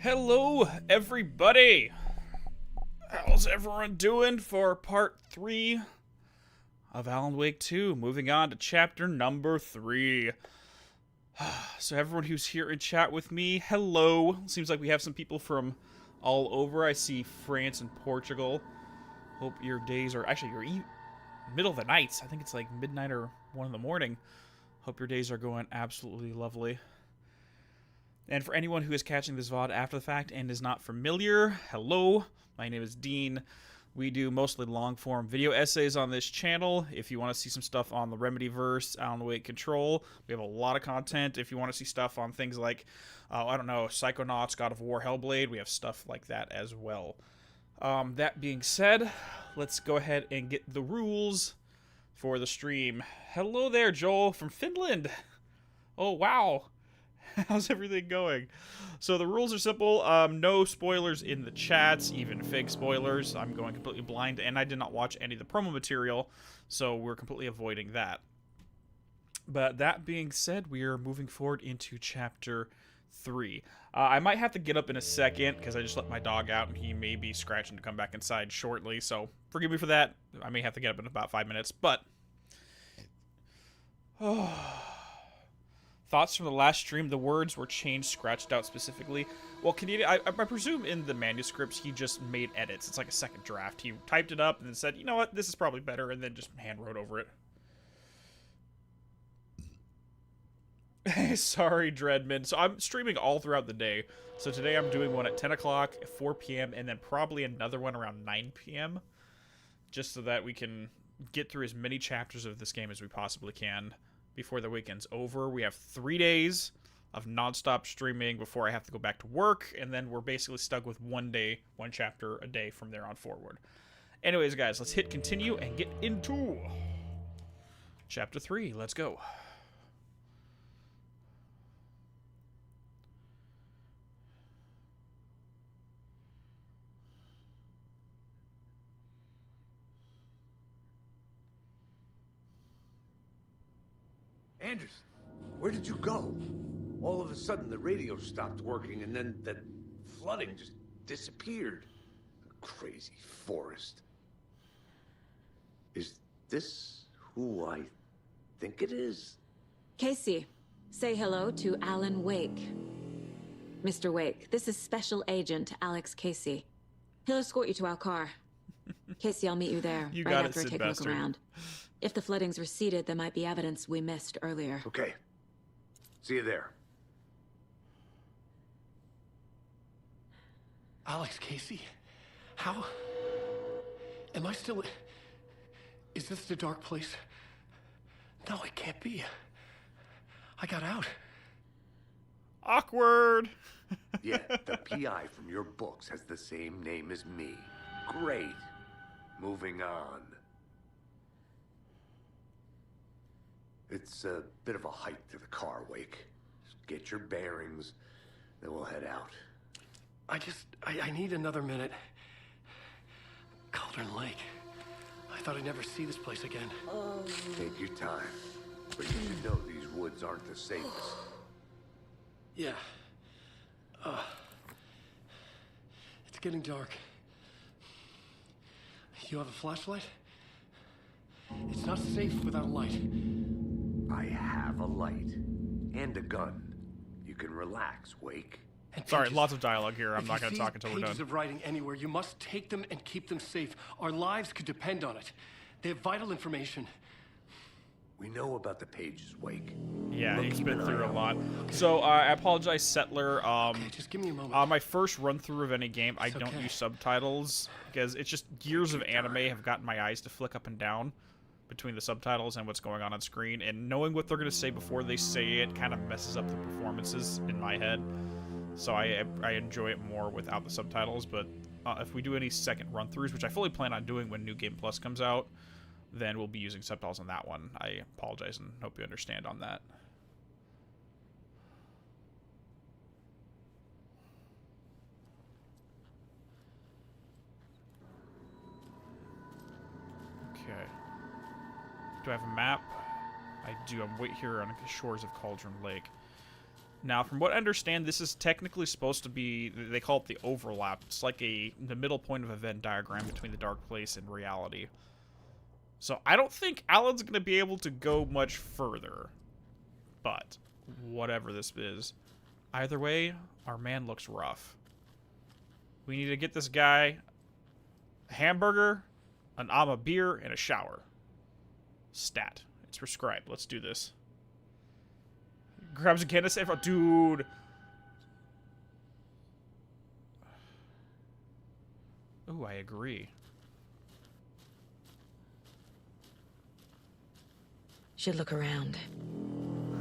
Hello, everybody! How's everyone doing for part 3 of Alan Wake 2? Moving on to chapter number 3. So everyone who's here in chat with me, hello. Seems like we have some people from all over. I see France and Portugal. Hope your days are... Actually, you're middle of the night. I think it's like midnight or 1 in the morning. Hope your days are going absolutely lovely. And for anyone who is catching this VOD after the fact and is not familiar, hello, my name is Dean. We do mostly long-form video essays on this channel. If you want to see some stuff on the Remedyverse, Alan Wake Control, we have a lot of content. If you want to see stuff on things like, I don't know, Psychonauts, God of War, Hellblade, we have stuff like that as well. That being said, let's go ahead and get the rules for the stream. Hello there, Joel from Finland. Oh, wow. How's everything going? So the rules are simple. No spoilers in the chats, even fake spoilers. I'm going completely blind, and I did not watch any of the promo material, so we're completely avoiding that. But that being said, we are moving forward into chapter 3. I might have to get up in a second, because I just let my dog out, and he may be scratching to come back inside shortly, so forgive me for that. I may have to get up in about 5 minutes, but... Thoughts from the last stream, the words were changed, scratched out specifically. Well, I presume in the manuscripts he just made edits. It's like a second draft. He typed it up and then said, you know what, this is probably better, and then just hand wrote over it. Sorry, Dreadman. So I'm streaming all throughout the day. So today I'm doing one at 10 o'clock, 4 p.m., and then probably another one around 9 p.m. Just so that we can get through as many chapters of this game as we possibly can before the weekend's over. We have 3 days of nonstop streaming before I have to go back to work, and then we're basically stuck with 1 day, 1 chapter a day from there on forward. Anyways, guys, let's hit continue and get into chapter 3. Let's go. Anderson, where did you go? All of a sudden, the radio stopped working, and then that flooding just disappeared. Crazy forest. Is this who I think it is? Casey, say hello to Alan Wake. Mr. Wake, this is Special Agent Alex Casey. He'll escort you to our car. Casey, I'll meet you there You right got after it, I take Sid a look Bastard. around. If the flooding's receded, there might be evidence we missed earlier. Okay. See you there. Alex Casey? How? Am I still... Is this the dark place? No, it can't be. I got out. Awkward. Yeah, the PI from your books has the same name as me. Great. Moving on. It's a bit of a hike to the car, Wake. Just get your bearings, then we'll head out. I need another minute. Cauldron Lake. I thought I'd never see this place again. Take your time. But you should know these woods aren't the safest. Yeah. It's getting dark. You have a flashlight? It's not safe without a light. I have a light. And a gun. You can relax, Wake. And Sorry, pages. lots of dialogue here. I'm If not you going to see talk until we're pages done. of writing anywhere, you must take them and keep them safe. Our lives could depend on it. They have vital information. We know about the pages, Wake. Yeah, Look, he's keep been an through eye a out. lot. So, I apologize, Settler. Okay, just give me a moment. On my first run-through of any game, I It's don't okay. use subtitles, because it's just years of anime have gotten my eyes to flick up and down between the subtitles and what's going on screen, and knowing what they're going to say before they say it kind of messes up the performances in my head. So I enjoy it more without the subtitles, but if we do any second run-throughs, which I fully plan on doing when New Game Plus comes out, then we'll be using subtitles on that one. I apologize and hope you understand on that. Okay. Do I have a map? I do. I'm right here on the shores of Cauldron Lake. Now, from what I understand, this is technically supposed to be, they call it the overlap. It's like the middle point of a Venn diagram between the dark place and reality. So I don't think Alan's going to be able to go much further. But whatever this is, either way, our man looks rough. We need to get this guy a hamburger, an ama beer, and a shower. Stat. It's prescribed. Let's do this. Grabs a can of safe. Oh, dude. Ooh, I agree. Should look around.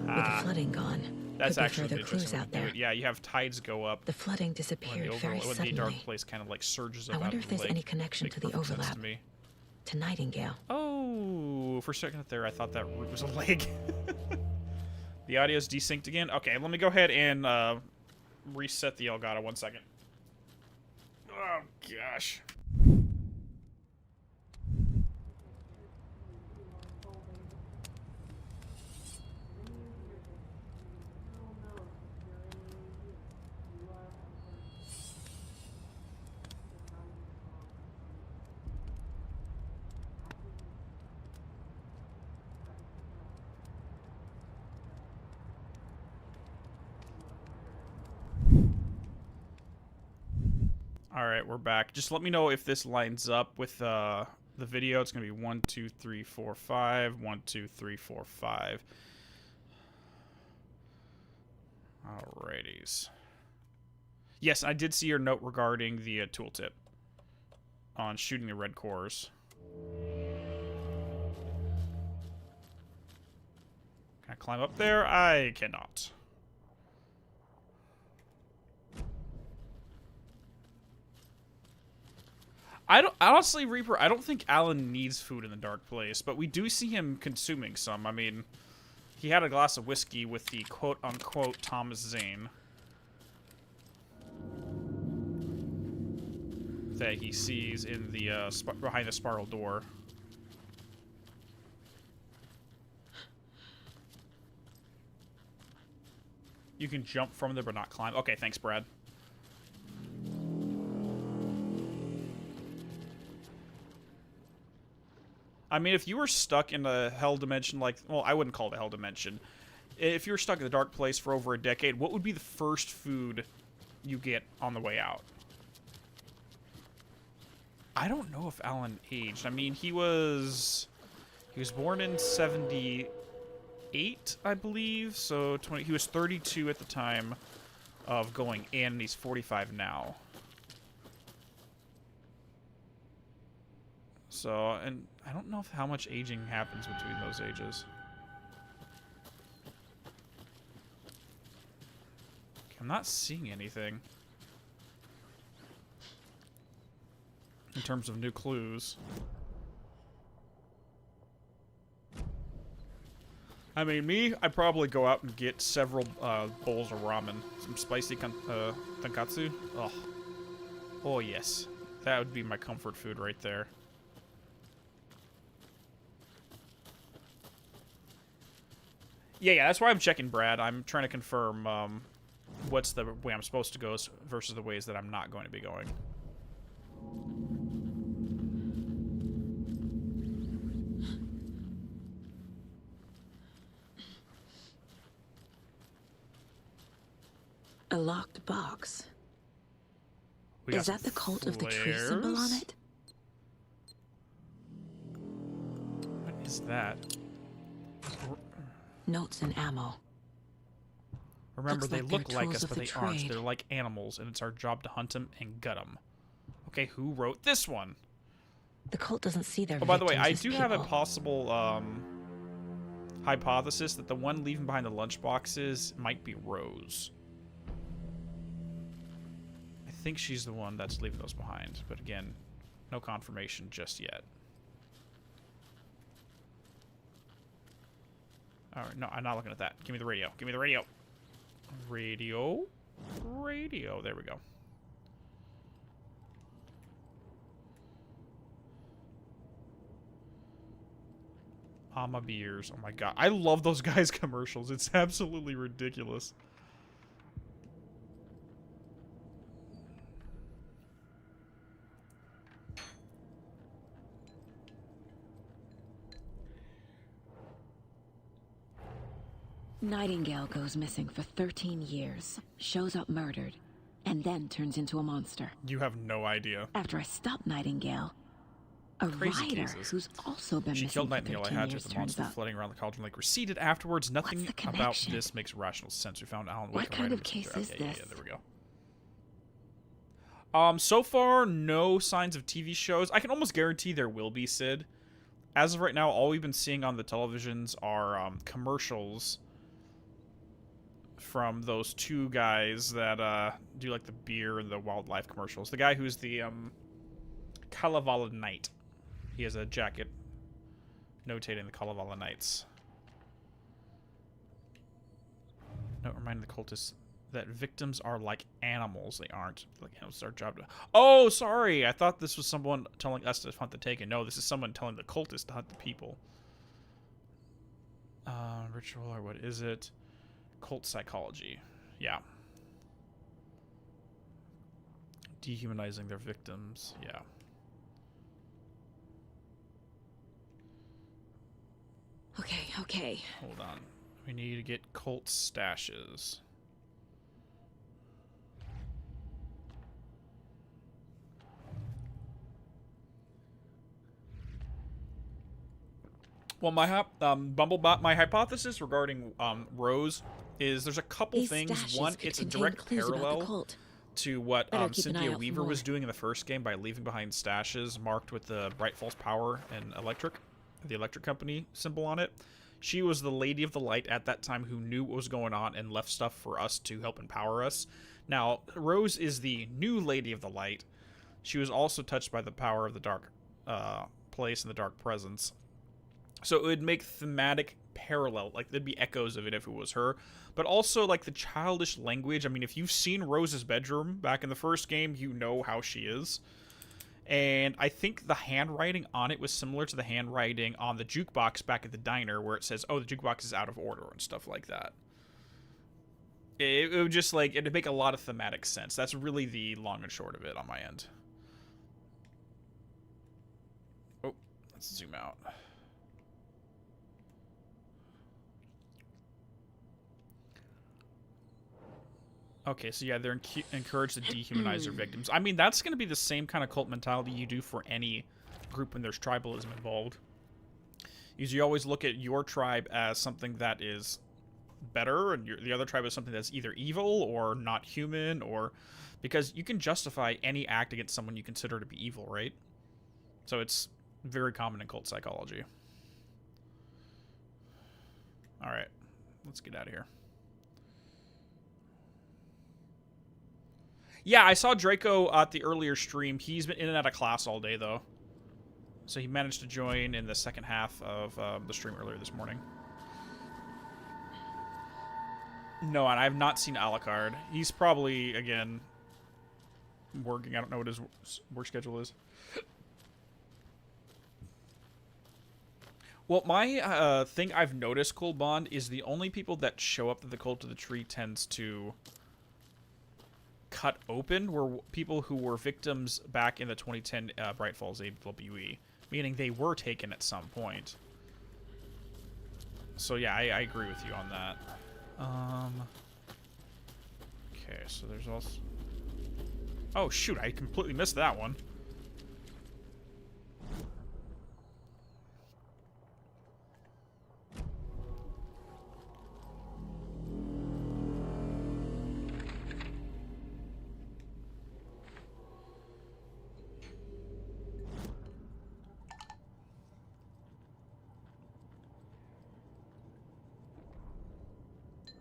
With the flooding gone, That's could be actually further an interesting clues way out to do there. it. Yeah, you have tides go up The flooding when disappeared the, very when the suddenly. dark place kind of like surges up I wonder out if of the there's lake. any connection Makes to the perfect sense overlap. to me. To Nightingale. Oh, for a second there, I thought that root was a leg. The audio's desynced again. Okay, let me go ahead and reset the Elgato 1 second. Oh, gosh. Alright, we're back. Just let me know if this lines up with the video. It's going to be 1, 2, 3, 4, 5. 1, 2, 3, 4, 5. Alrighties. Yes, I did see your note regarding the tooltip on shooting the red cores. Can I climb up there? I cannot. Honestly, Reaper, I don't think Alan needs food in the dark place, but we do see him consuming some. I mean, he had a glass of whiskey with the quote-unquote Thomas Zane that he sees in the behind the spiral door. You can jump from there but not climb. Okay, thanks, Brad. I mean, if you were stuck in a hell dimension, like, well, I wouldn't call it a hell dimension. If you were stuck in the dark place for over a decade, what would be the first food you get on the way out? I don't know if Alan aged. I mean, he was born in 78, I believe. So he was 32 at the time of going in, and he's 45 now. So, and I don't know how much aging happens between those ages. Okay, I'm not seeing anything in terms of new clues. I mean, I'd probably go out and get several bowls of ramen. Some spicy tonkatsu. Oh. Oh, yes. That would be my comfort food right there. Yeah, that's why I'm checking Brad. I'm trying to confirm what's the way I'm supposed to go versus the ways that I'm not going to be going. A locked box. Is that the cult of the tree symbol on it? What is that? Notes and ammo. Remember, they look like us, tools of but the they aren't. trade. They're like animals, and it's our job to hunt them and gut them. Okay, who wrote this one? The cult doesn't see their Oh, by the way, victims I do as have a people. possible hypothesis that the one leaving behind the lunchboxes might be Rose. I think she's the one that's leaving those behind, but again, no confirmation just yet. Alright, no, I'm not looking at that. Give me the radio. Give me the radio. Radio. Radio. There we go. Ama Beers. Oh my god. I love those guys' commercials. It's absolutely ridiculous. Nightingale goes missing for 13 years, shows up murdered, and then turns into a monster. You have no idea. After I stop Nightingale, a Crazy rider cases. who's also been She missing killed for Nightingale. I 13 had to. years The turns monster up. floating around the Cauldron Lake receded afterwards. Nothing What's the about connection? this makes rational sense. We found Alan Wake. What and kind Ryder of case is Yeah, this? there we go. So far, no signs of TV shows. I can almost guarantee there will be, Sid. As of right now, all we've been seeing on the televisions are commercials from those two guys that do like the beer and the wildlife commercials. The guy who's the Kalevala Knight. He has a jacket notating the Kalevala Knights. Note reminding the cultists that victims are like animals. They aren't. Like animals, it's our job to... Oh, sorry! I thought this was someone telling us to hunt the taken. No, this is someone telling the cultists to hunt the people. Ritual, or what is it? Cult psychology. Yeah. Dehumanizing their victims. Yeah. Okay. Hold on. We need to get cult stashes. Well, my hypothesis regarding Rose is there's a couple These things. stashes One, could it's a contain direct clues about the parallel cult. to what Better keep an eye Cynthia out for Weaver was more. doing in the first game by leaving behind stashes marked with the Bright Falls Power and the electric company symbol on it. She was the Lady of the Light at that time who knew what was going on and left stuff for us to help empower us. Now, Rose is the new Lady of the Light. She was also touched by the power of the dark place and the dark presence. So it would make thematic parallel, like there'd be echoes of it if it was her, but also like the childish language. I mean, if you've seen Rose's bedroom back in the first game, you know how she is. And I think the handwriting on it was similar to the handwriting on the jukebox back at the diner where it says, oh, the jukebox is out of order and stuff like that. It would just like, it'd make a lot of thematic sense. That's really the long and short of it on my end. Oh, let's zoom out. Okay, so yeah, they're encouraged to dehumanize their victims. I mean, that's going to be the same kind of cult mentality you do for any group when there's tribalism involved. Is you always look at your tribe as something that is better, and the other tribe is something that's either evil or not human, or because you can justify any act against someone you consider to be evil, right? So it's very common in cult psychology. All right, let's get out of here. Yeah, I saw Draco at the earlier stream. He's been in and out of class all day, though. So he managed to join in the second half of the stream earlier this morning. No, and I have not seen Alucard. He's probably, again, working. I don't know what his work schedule is. Well, my thing I've noticed, Cold Bond, is the only people that show up to the Cult of the Tree tends to cut open were people who were victims back in the 2010 Bright Falls AWE, meaning they were taken at some point. So yeah, I agree with you on that. Okay, so there's also... Oh shoot, I completely missed that one.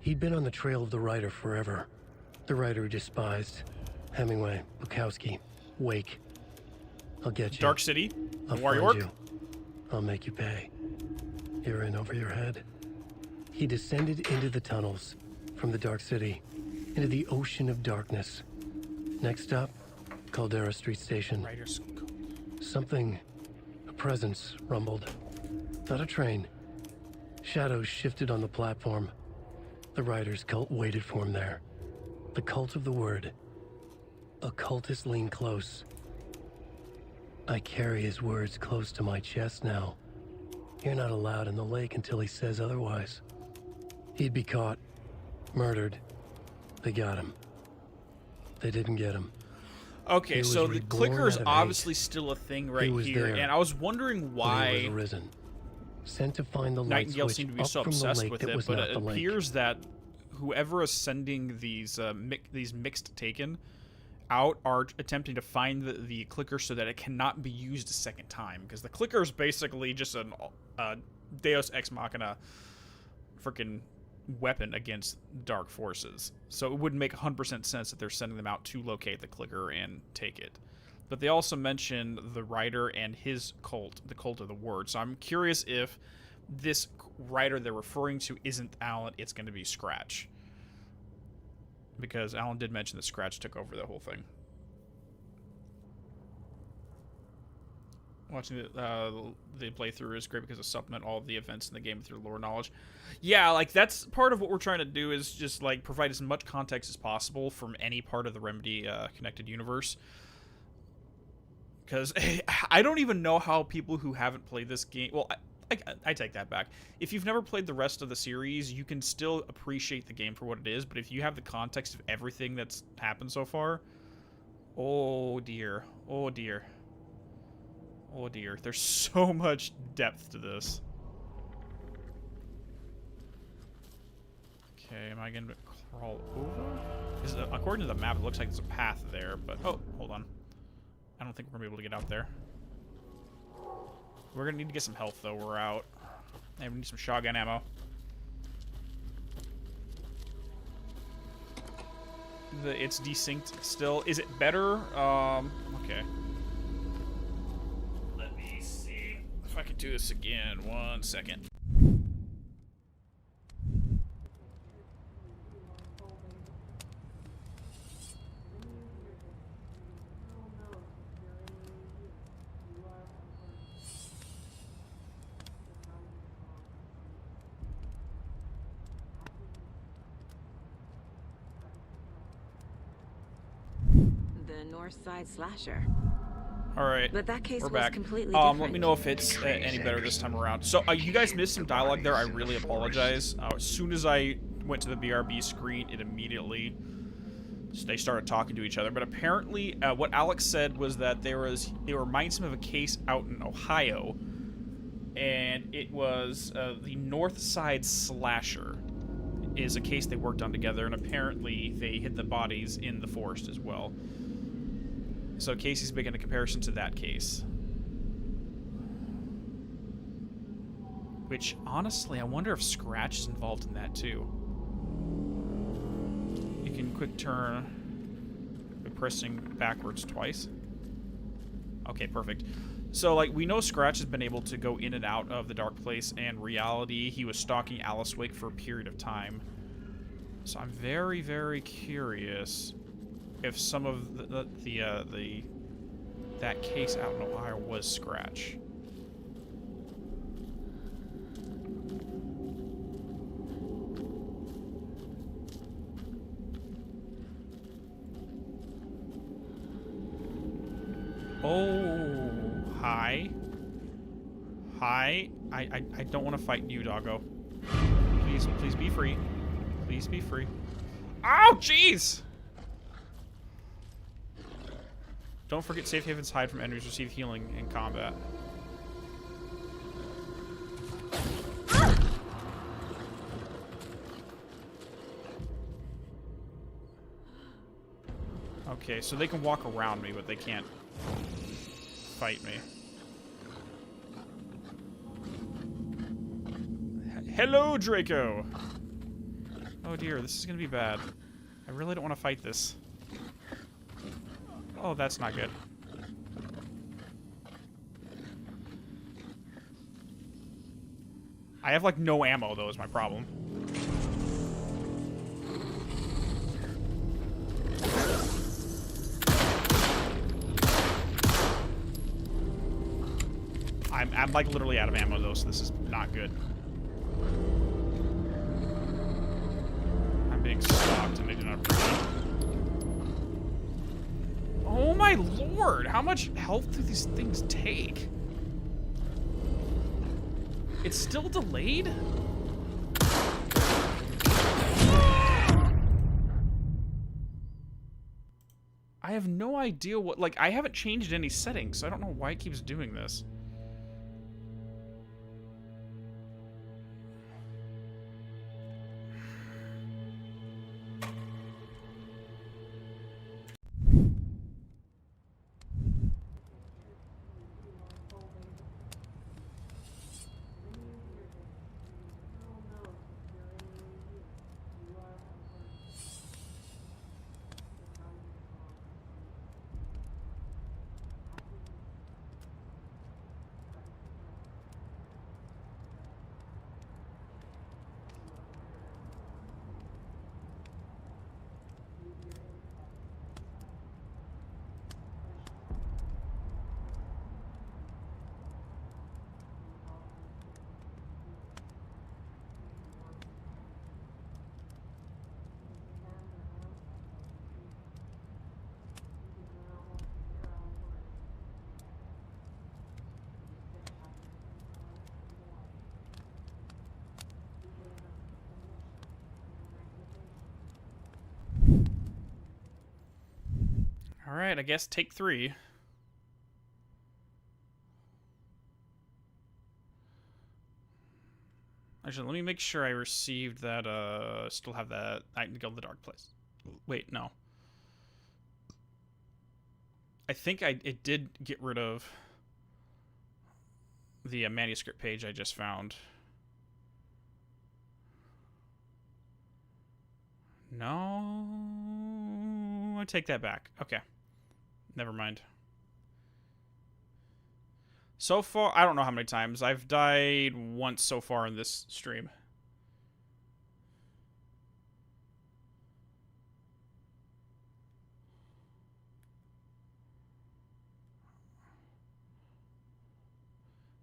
He'd been on the trail of the writer forever. The writer he despised. Hemingway, Bukowski, Wake. I'll get you. Dark City, I'll War find York. you. I'll make you pay. You're in over your head. He descended into the tunnels, from the Dark City, into the ocean of darkness. Next stop, Caldera Street Station. Writers. Something, a presence, rumbled. Not a train. Shadows shifted on the platform. The writer's cult waited for him there. The cult of the word. Occultists lean close. I carry his words close to my chest now. You're not allowed in the lake until he says otherwise. He'd be caught. Murdered. They got him. They didn't get him. Okay, He so was the reborn clicker is out of obviously hate. still a thing He right was here, there, and I was wondering But why he was arisen. Sent to find the light Nightingale switch seemed to be up so from the obsessed lake with that it, was but not it the lake. appears that whoever is sending these mixed taken out are attempting to find the clicker so that it cannot be used a second time, because the clicker is basically just a Deus Ex Machina freaking weapon against dark forces. So it would make 100% sense that they're sending them out to locate the clicker and take it. But they also mention the writer and his cult, the cult of the word. So I'm curious if this writer they're referring to isn't Alan, it's going to be Scratch. Because Alan did mention that Scratch took over the whole thing. Watching the playthrough is great because it supplement all of the events in the game with your lore knowledge. Yeah, like that's part of what we're trying to do is just like provide as much context as possible from any part of the Remedy connected universe. Because I don't even know how people who haven't played this game... Well, I take that back. If you've never played the rest of the series, you can still appreciate the game for what it is, but if you have the context of everything that's happened so far... Oh, dear. Oh, dear. Oh, dear. There's so much depth to this. Okay, am I going to crawl over? According to the map, it looks like there's a path there, but... Oh, hold on. I don't think we're going to be able to get out there. We're going to need to get some health, though. We're out. And we need some shotgun ammo. It's desynced still. Is it better? Okay. Let me see if I can do this again. 1 second. North Side Slasher. All right, but that case we're was back. Completely different. Let me know if it's any better this time around. So you guys missed some dialogue there. I really apologize. As soon as I went to the BRB screen, it immediately they started talking to each other. But apparently, what Alex said was that it reminds him of a case out in Ohio, and it was the North Side Slasher is a case they worked on together, and apparently they hid the bodies in the forest as well. So Casey's making a comparison to that case. Which, honestly, I wonder if Scratch is involved in that, too. You can quick turn by pressing backwards twice. Okay, perfect. So, like, we know Scratch has been able to go in and out of the Dark Place and reality. He was stalking Alice Wake for a period of time. So I'm very, very curious if some of that case out in Ohio was Scratch. Oh, hi. Hi. I don't want to fight you, doggo. Please be free. Please be free. Ow, jeez! Don't forget safe havens hide from enemies, receive healing in combat. Okay, so they can walk around me, but they can't fight me. Hello, Draco! Oh dear, this is gonna be bad. I really don't want to fight this. Oh, that's not good. I have, like, no ammo, though, is my problem. I'm like, literally out of ammo, though, so this is not good. I'm being stalked, and they do not appreciate it. Oh my lord! How much health do these things take? It's still delayed? I have no idea what... Like, I haven't changed any settings, so I don't know why it keeps doing this. Alright, I guess take 3. Actually, let me make sure I received that, still have that. I can go to the dark place. Wait, no. I think it did get rid of the manuscript page I just found. No, I take that back. Okay, never mind. So far, I don't know how many times. I've died once so far in this stream.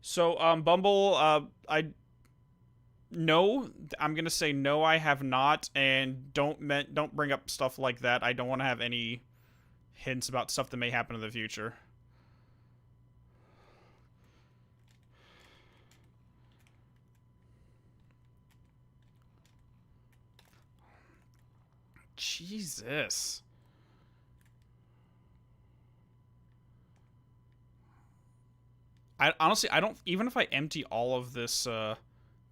So, Bumble, no, I'm gonna say no, I have not, and don't bring up stuff like that. I don't want to have any hints about stuff that may happen in the future. Jesus. Honestly, I don't, even if I empty all of this,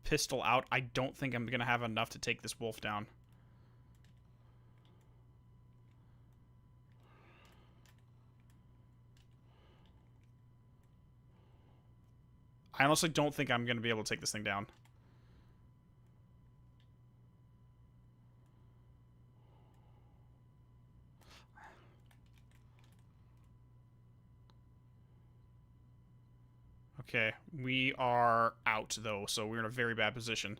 pistol out, I don't think I'm gonna have enough to take this wolf down. I honestly don't think I'm gonna be able to take this thing down. Okay, we are out, though, so we're in a very bad position.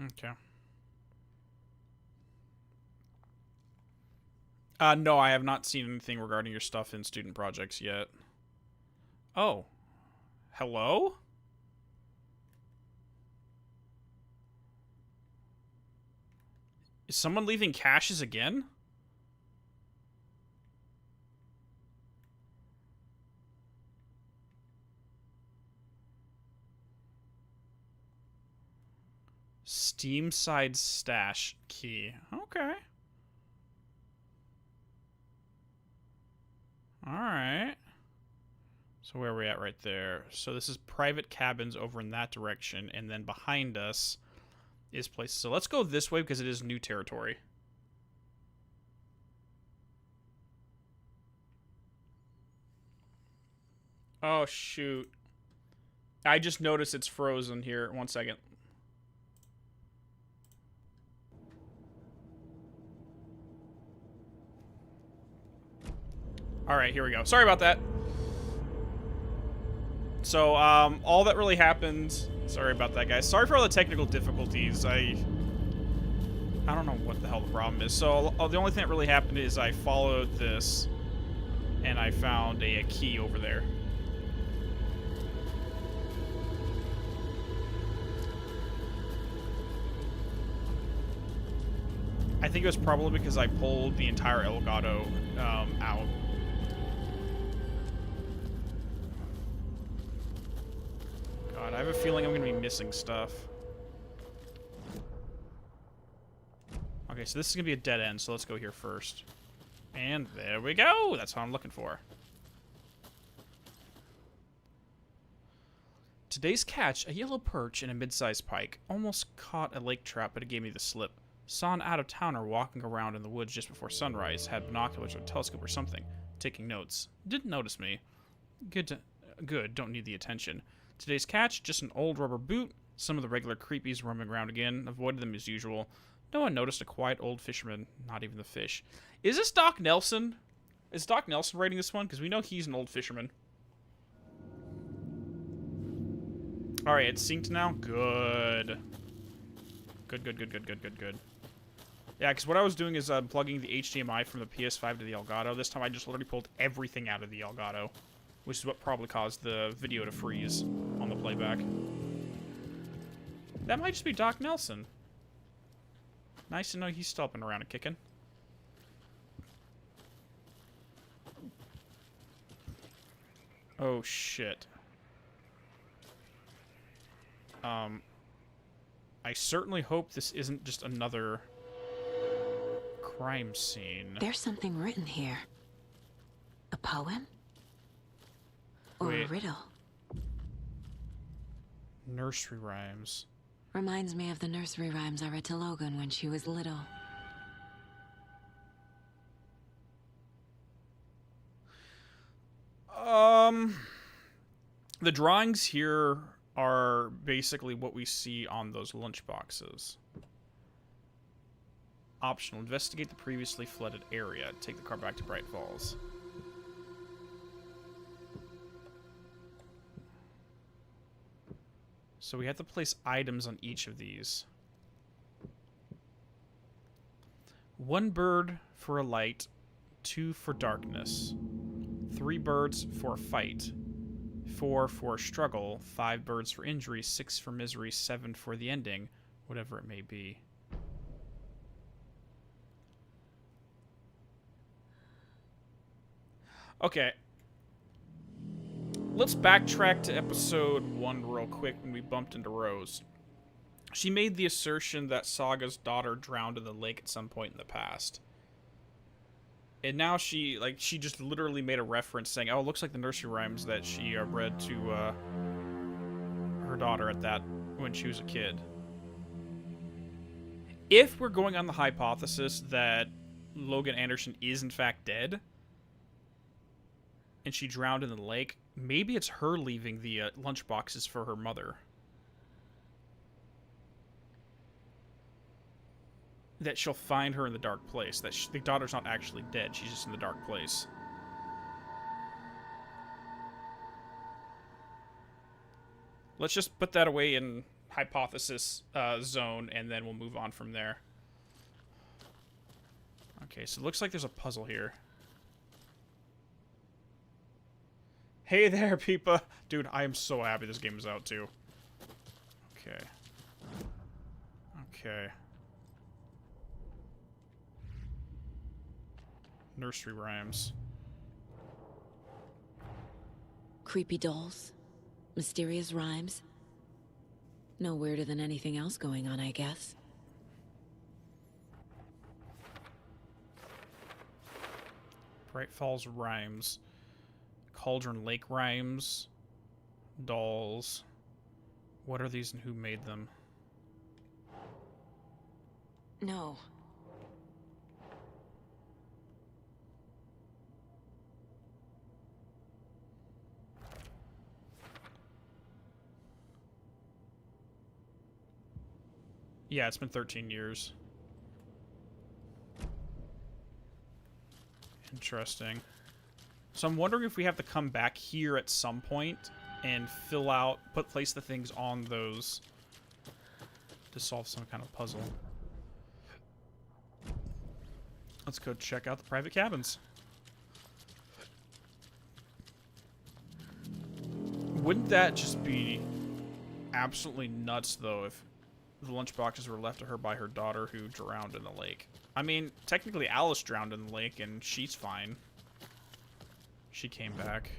Okay. No, I have not seen anything regarding your stuff in student projects yet. Oh. Hello? Is someone leaving caches again? Steam side stash key. Okay. Alright. So where are we at right there? So this is private cabins over in that direction, and then behind us is places. So let's go this way because it is new territory. Oh, shoot. I just noticed it's frozen here. 1 second. Alright, here we go. Sorry about that. So, all that really happened... Sorry about that, guys. Sorry for all the technical difficulties. I don't know what the hell the problem is. So, the only thing that really happened is I followed this, and I found a key over there. I think it was probably because I pulled the entire Elgato out. God, I have a feeling I'm going to be missing stuff. Okay, so this is going to be a dead end, so let's go here first. And there we go! That's what I'm looking for. Today's catch, a yellow perch and a mid-sized pike. Almost caught a lake trout, but it gave me the slip. Saw an out-of-towner walking around in the woods just before sunrise. Had binoculars or a telescope or something. Taking notes. Didn't notice me. Good, don't need the attention. Today's catch, just an old rubber boot. Some of the regular creepies roaming around again. Avoided them as usual. No one noticed a quiet old fisherman. Not even the fish. Is this Doc Nelson? Is Doc Nelson writing this one? Because we know he's an old fisherman. Alright, it's synced now. Good. Good. Yeah, because what I was doing is plugging the HDMI from the PS5 to the Elgato. This time I just literally pulled everything out of the Elgato, which is what probably caused the video to freeze on the playback. That might just be Doc Nelson. Nice to know he's still up and around and kicking. Oh, shit. I certainly hope this isn't just another crime scene. There's something written here. A poem? Or a riddle? Nursery rhymes. Reminds me of the nursery rhymes I read to Logan when she was little. The drawings here are basically what we see on those lunchboxes. Optional. Investigate the previously flooded area. Take the car back to Bright Falls. So we have to place items on each of these. 1 bird for a light, 2 for darkness, 3 birds for a fight, 4 for a struggle, 5 birds for injury, 6 for misery, 7 for the ending, whatever it may be. Okay. Let's backtrack to episode 1 real quick when we bumped into Rose. She made the assertion that Saga's daughter drowned in the lake at some point in the past. And now she just literally made a reference saying, oh, it looks like the nursery rhymes that she read to her daughter when she was a kid. If we're going on the hypothesis that Logan Anderson is in fact dead, and she drowned in the lake, maybe it's her leaving the lunchboxes for her mother. That she'll find her in the dark place. That the daughter's not actually dead. She's just in the dark place. Let's just put that away in hypothesis zone, and then we'll move on from there. Okay, so it looks like there's a puzzle here. Hey there, Peepa! Dude, I am so happy this game is out, too. Okay. Okay. Nursery rhymes. Creepy dolls. Mysterious rhymes. No weirder than anything else going on, I guess. Bright Falls rhymes. Cauldron Lake rhymes. Dolls. What are these and who made them? No. Yeah, it's been 13 years. Interesting. So I'm wondering if we have to come back here at some point and place the things on those to solve some kind of puzzle. Let's go check out the private cabins. Wouldn't that just be absolutely nuts, though, if the lunchboxes were left to her by her daughter who drowned in the lake? I mean, technically Alice drowned in the lake and she's fine. She came back.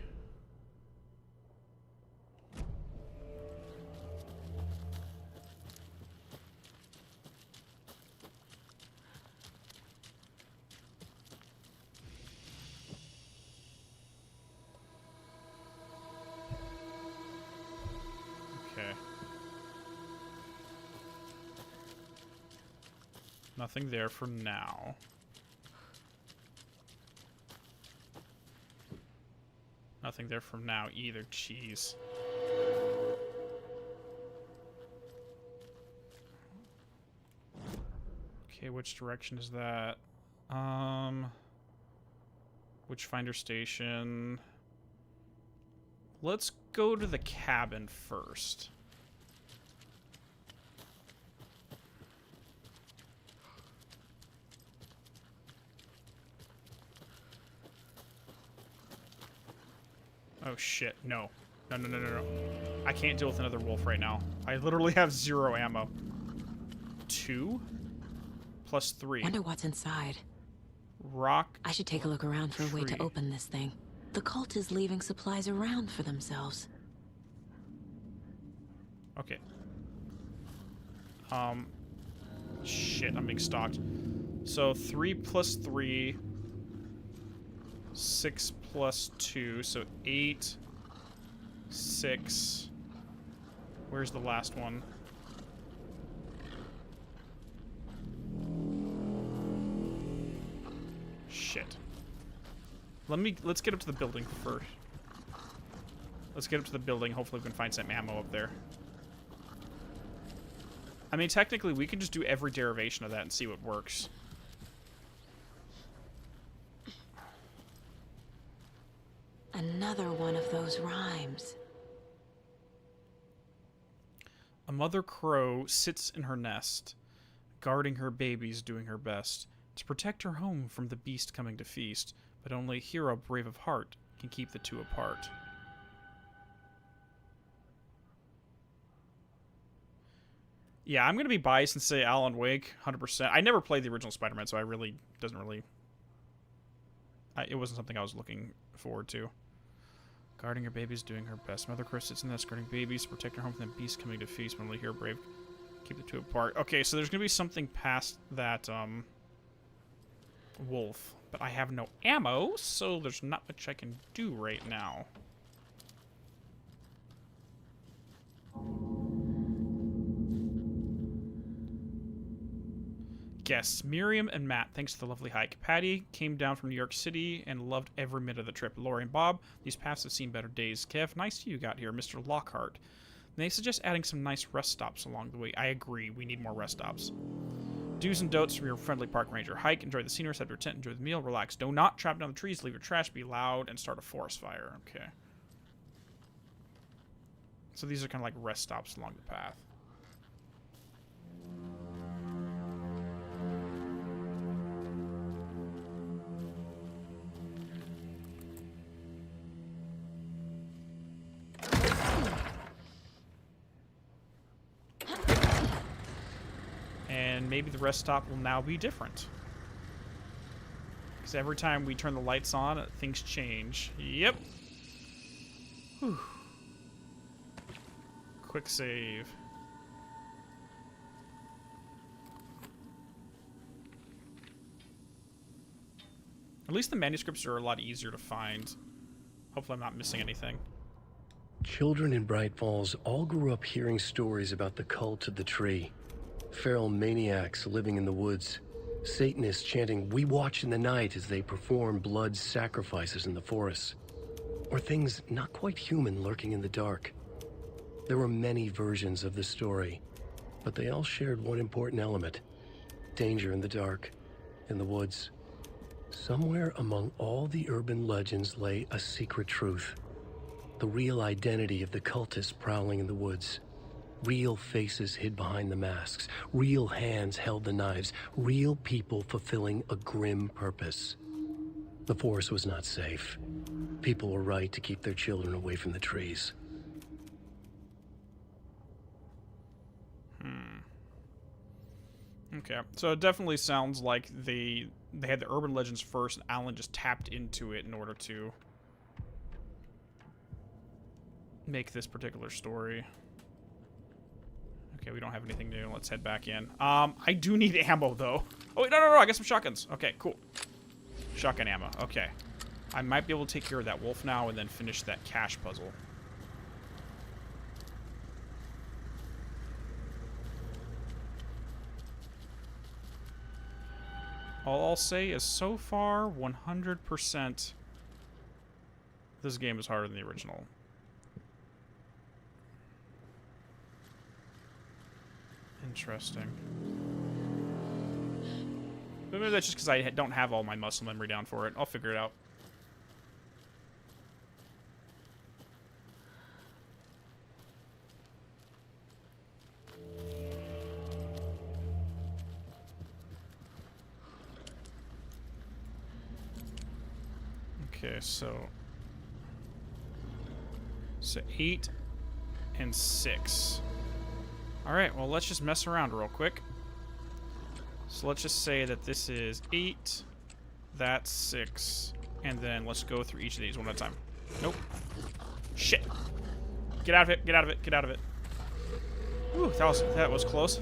Okay. Nothing there for now. Nothing there from now either. Jeez. Okay, which direction is that? Witchfinder station. Let's go to the cabin first. Oh shit, no. No, no, no, no, no. I can't deal with another wolf right now. I literally have 0 ammo. 2 plus 3. Wonder what's inside. Rock. I should take a look around for a way to tree. open this thing. The cult is leaving supplies around for themselves. Okay. Shit, I'm being stalked. So 3 plus 3. 6 plus 2, so 8. 6. Where's the last one? Shit. Let's get up to the building first. Let's get up to the building. Hopefully we can find some ammo up there. I mean, technically we could just do every derivation of that and see what works. Another one of those rhymes. A mother crow sits in her nest, guarding her babies, doing her best to protect her home from the beast coming to feast, but only a hero brave of heart can keep the two apart. Yeah, I'm going to be biased and say Alan Wake, 100%. I never played the original Spider-Man, so it wasn't something I was looking forward to. Guarding her babies, doing her best. Mother Crow sits in the nest, guarding babies, protect her home from the beast coming to feast, but only hero brave keep the two apart. Okay, so there's going to be something past that, wolf. But I have no ammo, so there's not much I can do right now. Guests, Miriam and Matt, thanks to the lovely hike. Patty came down from New York City and loved every minute of the trip. Lori and Bob, these paths have seen better days. Kev, nice you got here. Mr. Lockhart. They suggest adding some nice rest stops along the way. I agree, we need more rest stops. Do's and don'ts from your friendly park ranger. Hike, enjoy the scenery, set up your tent, enjoy the meal, relax. Do not chop down the trees, leave your trash, be loud, and start a forest fire. Okay. So these are kind of like rest stops along the path. And maybe the rest stop will now be different. Because every time we turn the lights on, things change. Yep. Whew. Quick save. At least the manuscripts are a lot easier to find. Hopefully I'm not missing anything. Children in Bright Falls all grew up hearing stories about the cult of the tree. Feral maniacs living in the woods. Satanists chanting, "We watch in the night," as they perform blood sacrifices in the forests. Or things not quite human lurking in the dark. There were many versions of the story, but they all shared one important element. Danger in the dark, in the woods. Somewhere among all the urban legends lay a secret truth. The real identity of the cultists prowling in the woods. Real faces hid behind the masks. Real hands held the knives. Real people fulfilling a grim purpose. The forest was not safe. People were right to keep their children away from the trees. Okay, so it definitely sounds like they had the urban legends first, and Alan just tapped into it in order to make this particular story. Okay, we don't have anything new. Let's head back in. I do need ammo, though. Oh, wait, no, I got some shotguns. Okay, cool. Shotgun ammo. Okay. I might be able to take care of that wolf now and then finish that cache puzzle. All I'll say is, so far, 100%, this game is harder than the original. Interesting. But maybe that's just because I don't have all my muscle memory down for it. I'll figure it out. Okay, so So 8 and 6. Alright, well, let's just mess around real quick. So let's just say that this is 8, that's 6, and then let's go through each of these one at a time. Nope. Shit. Get out of it, get out of it, get out of it. Ooh, that was close.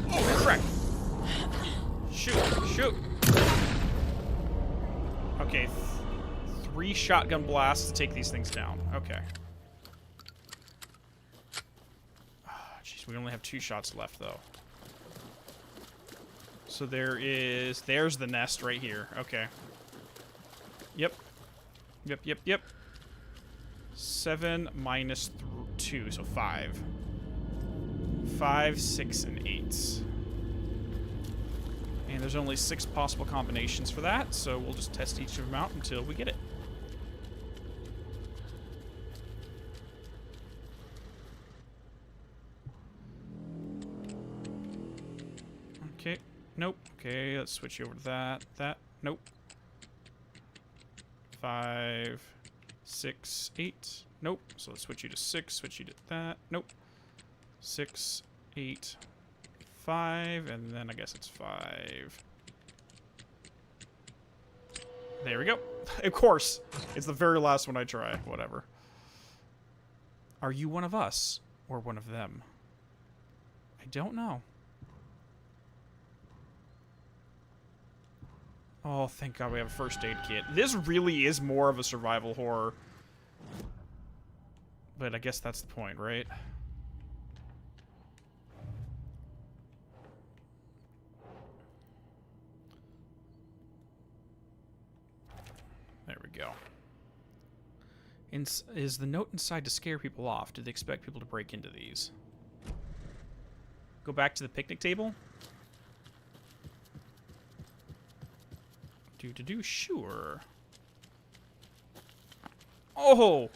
Oh, frick. Shoot. Okay, 3 shotgun blasts to take these things down. Okay. Jeez, we only have 2 shots left, though. So there's the nest right here. Okay. Yep. 7 minus 2, so 5. 5, 6, and 8. And there's only 6 possible combinations for that, so we'll just test each of them out until we get it. Okay. Nope. Okay, let's switch you over to that. Nope. 5, 6, 8. Nope. So let's switch you to 6, switch you to that. Nope. 6, 8, 5, and then I guess it's 5. There we go. Of course. It's the very last one I try. Whatever. Are you one of us or one of them? I don't know. Oh, thank God we have a first aid kit. This really is more of a survival horror. But I guess that's the point, right? There we go. Is the note inside to scare people off? Do they expect people to break into these? Go back to the picnic table? Sure. Oh,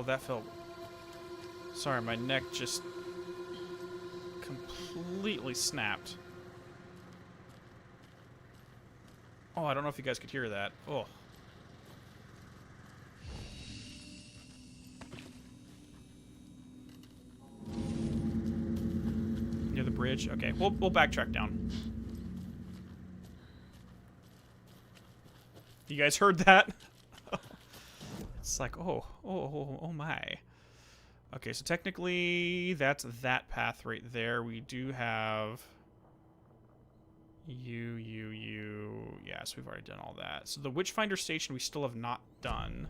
that felt... Sorry, my neck just completely snapped. Oh, I don't know if you guys could hear that. Oh. Near the bridge? Okay, we'll backtrack down. You guys heard that? It's like, oh my. Okay, so technically that's that path right there. We do have you. Yes, we've already done all that. So the Witchfinder station we still have not done.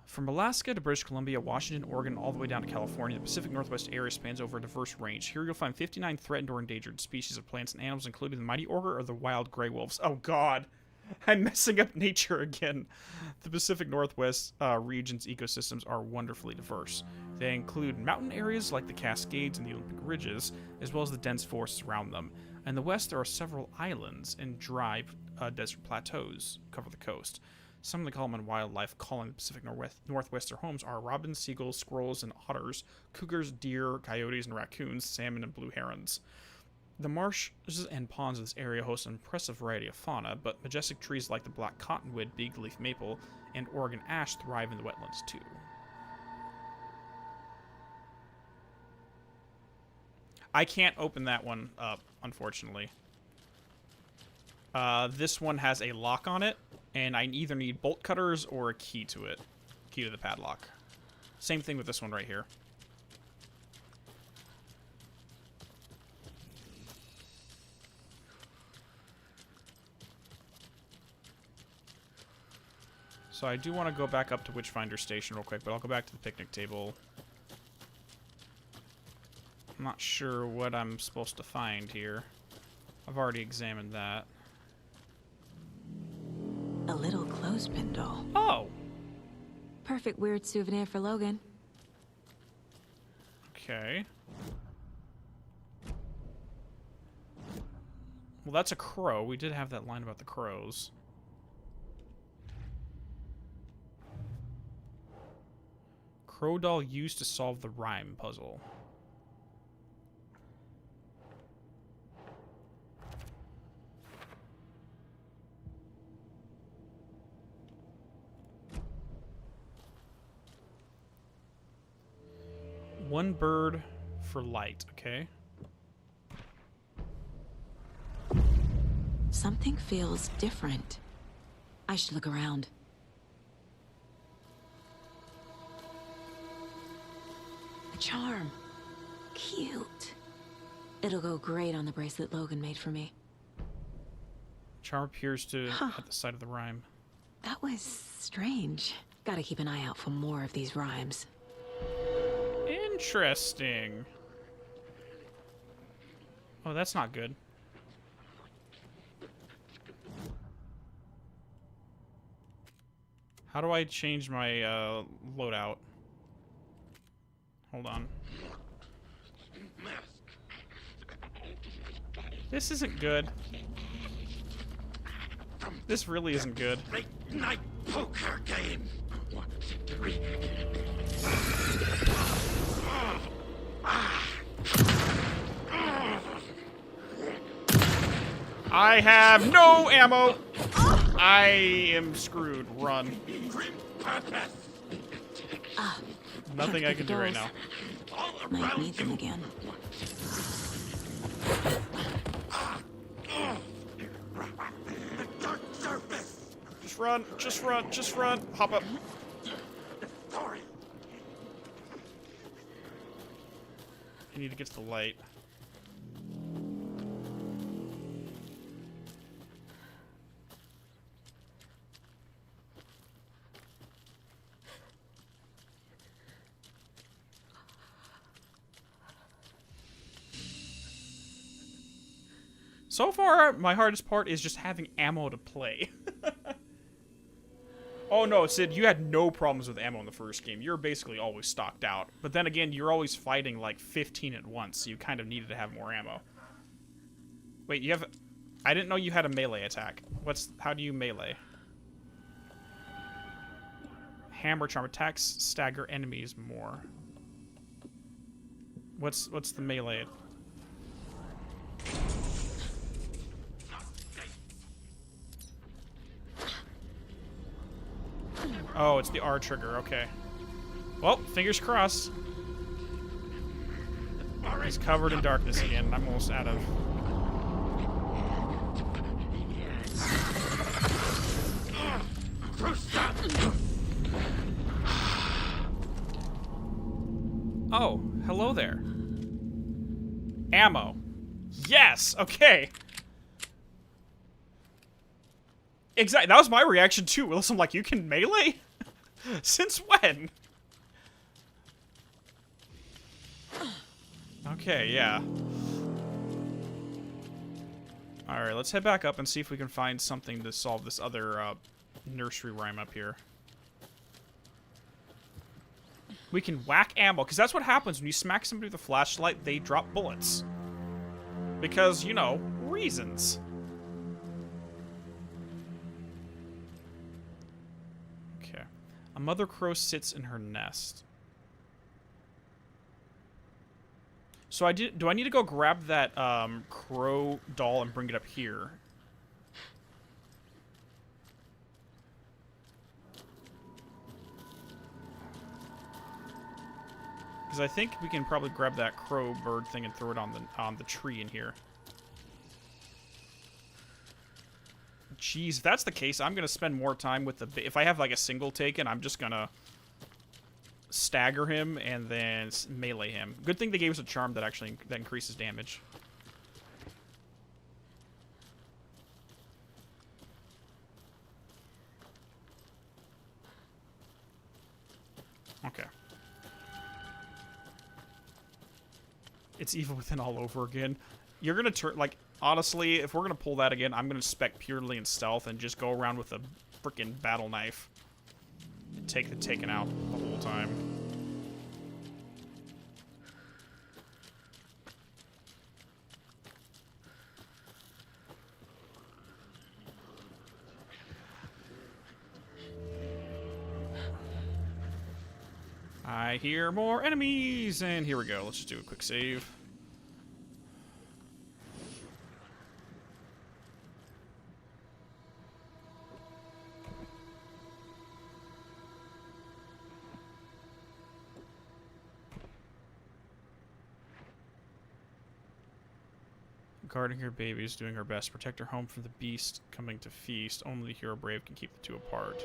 From Alaska to British Columbia, Washington, Oregon, all the way down to California, the Pacific Northwest area spans over a diverse range. Here you'll find 59 threatened or endangered species of plants and animals, including the mighty order or the wild gray wolves. Oh, God. I'm messing up nature again. The Pacific Northwest region's ecosystems are wonderfully diverse. They include mountain areas like the Cascades and the Olympic Ridges, as well as the dense forests around them. In the west, there are several islands and dry desert plateaus cover the coast. Some of the common wildlife calling the Pacific Northwest their homes are robins, seagulls, squirrels, and otters, cougars, deer, coyotes, and raccoons, salmon, and blue herons. The marshes and ponds of this area host an impressive variety of fauna, but majestic trees like the black cottonwood, big leaf maple, and Oregon ash thrive in the wetlands too. I can't open that one up, unfortunately. This one has a lock on it, and I either need bolt cutters or a key to it. Key to the padlock. Same thing with this one right here. So I do want to go back up to Witchfinder Station real quick, but I'll go back to the picnic table. I'm not sure what I'm supposed to find here. I've already examined that. A little clothespin doll. Oh! Perfect weird souvenir for Logan. Okay. Well, that's a crow. We did have that line about the crows. Crow doll used to solve the rhyme puzzle. One bird for light, okay? Something feels different. I should look around. A charm. Cute. It'll go great on the bracelet Logan made for me. Charm appears to at the side of the rhyme. That was strange. Gotta keep an eye out for more of these rhymes. Interesting. Oh, that's not good. How do I change my loadout? Hold on. This isn't good. This really isn't good. Late night poker game. I have no ammo. I am screwed. Run. Nothing I can do right now. Might need them again. Just run. Just run. Just run. Hop up. You need to get to the light. So far, my hardest part is just having ammo to play. Oh no, Sid, you had no problems with ammo in the first game. You're basically always stocked out. But then again, you're always fighting like 15 at once, so you kind of needed to have more ammo. Wait, you have... I didn't know you had a melee attack. How do you melee? Hammer charm attacks stagger enemies more. What's the melee? Oh, it's the R trigger, okay. Well, fingers crossed. He's covered in darkness again. I'm almost out of... Oh, hello there. Ammo. Yes, okay. Exactly. That was my reaction too. Listen, I'm like, you can melee? Since when? Okay, yeah. Alright, let's head back up and see if we can find something to solve this other nursery rhyme up here. We can whack ammo, because that's what happens when you smack somebody with a flashlight, they drop bullets. Because, you know, reasons. Okay. A mother crow sits in her nest. So do I need to go grab that crow doll and bring it up here? Because I think we can probably grab that crow bird thing and throw it on the tree in here. Jeez, if that's the case, I'm gonna spend more time with the... If I have like a single taken, I'm just gonna stagger him and then melee him. Good thing they gave us a charm that actually increases damage. Okay. It's Evil Within all over again. You're gonna turn, like, honestly, if we're gonna pull that again, I'm gonna spec purely in stealth and just go around with a freaking battle knife. And take the taken out the whole time. I hear more enemies, and here we go. Let's just do a quick save. Guarding her babies, doing her best. Protect her home from the beast coming to feast. Only the hero brave can keep the two apart.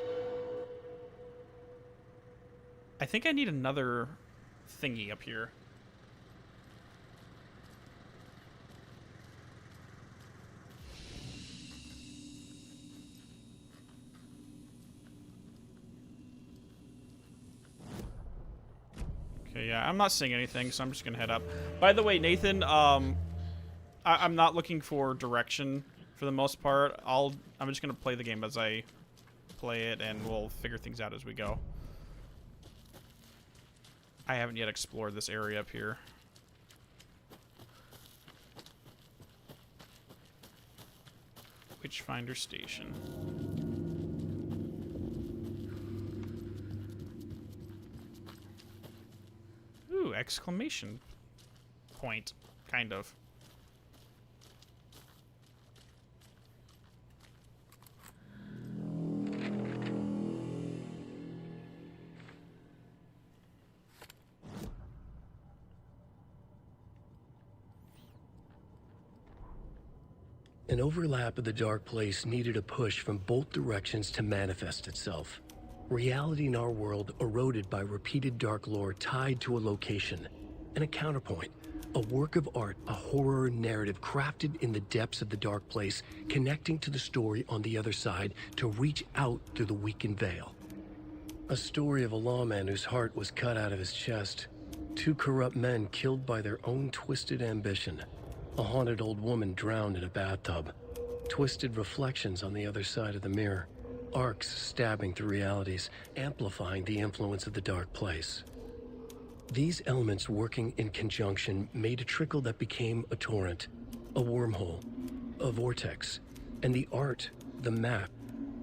I think I need another thingy up here. Okay, yeah, I'm not seeing anything, so I'm just gonna head up. By the way, Nathan, I'm not looking for direction for the most part. I'm just gonna play the game as I play it, and we'll figure things out as we go. I haven't yet explored this area up here. Witchfinder Station. Ooh, exclamation point, kind of. An overlap of the dark place needed a push from both directions to manifest itself. Reality in our world eroded by repeated dark lore tied to a location. And a counterpoint, a work of art, a horror narrative crafted in the depths of the dark place, connecting to the story on the other side to reach out through the weakened veil. A story of a lawman whose heart was cut out of his chest. Two corrupt men killed by their own twisted ambition. A haunted old woman drowned in a bathtub. Twisted reflections on the other side of the mirror. Arcs stabbing through realities, amplifying the influence of the dark place. These elements working in conjunction made a trickle that became a torrent, a wormhole, a vortex, and the art, the map,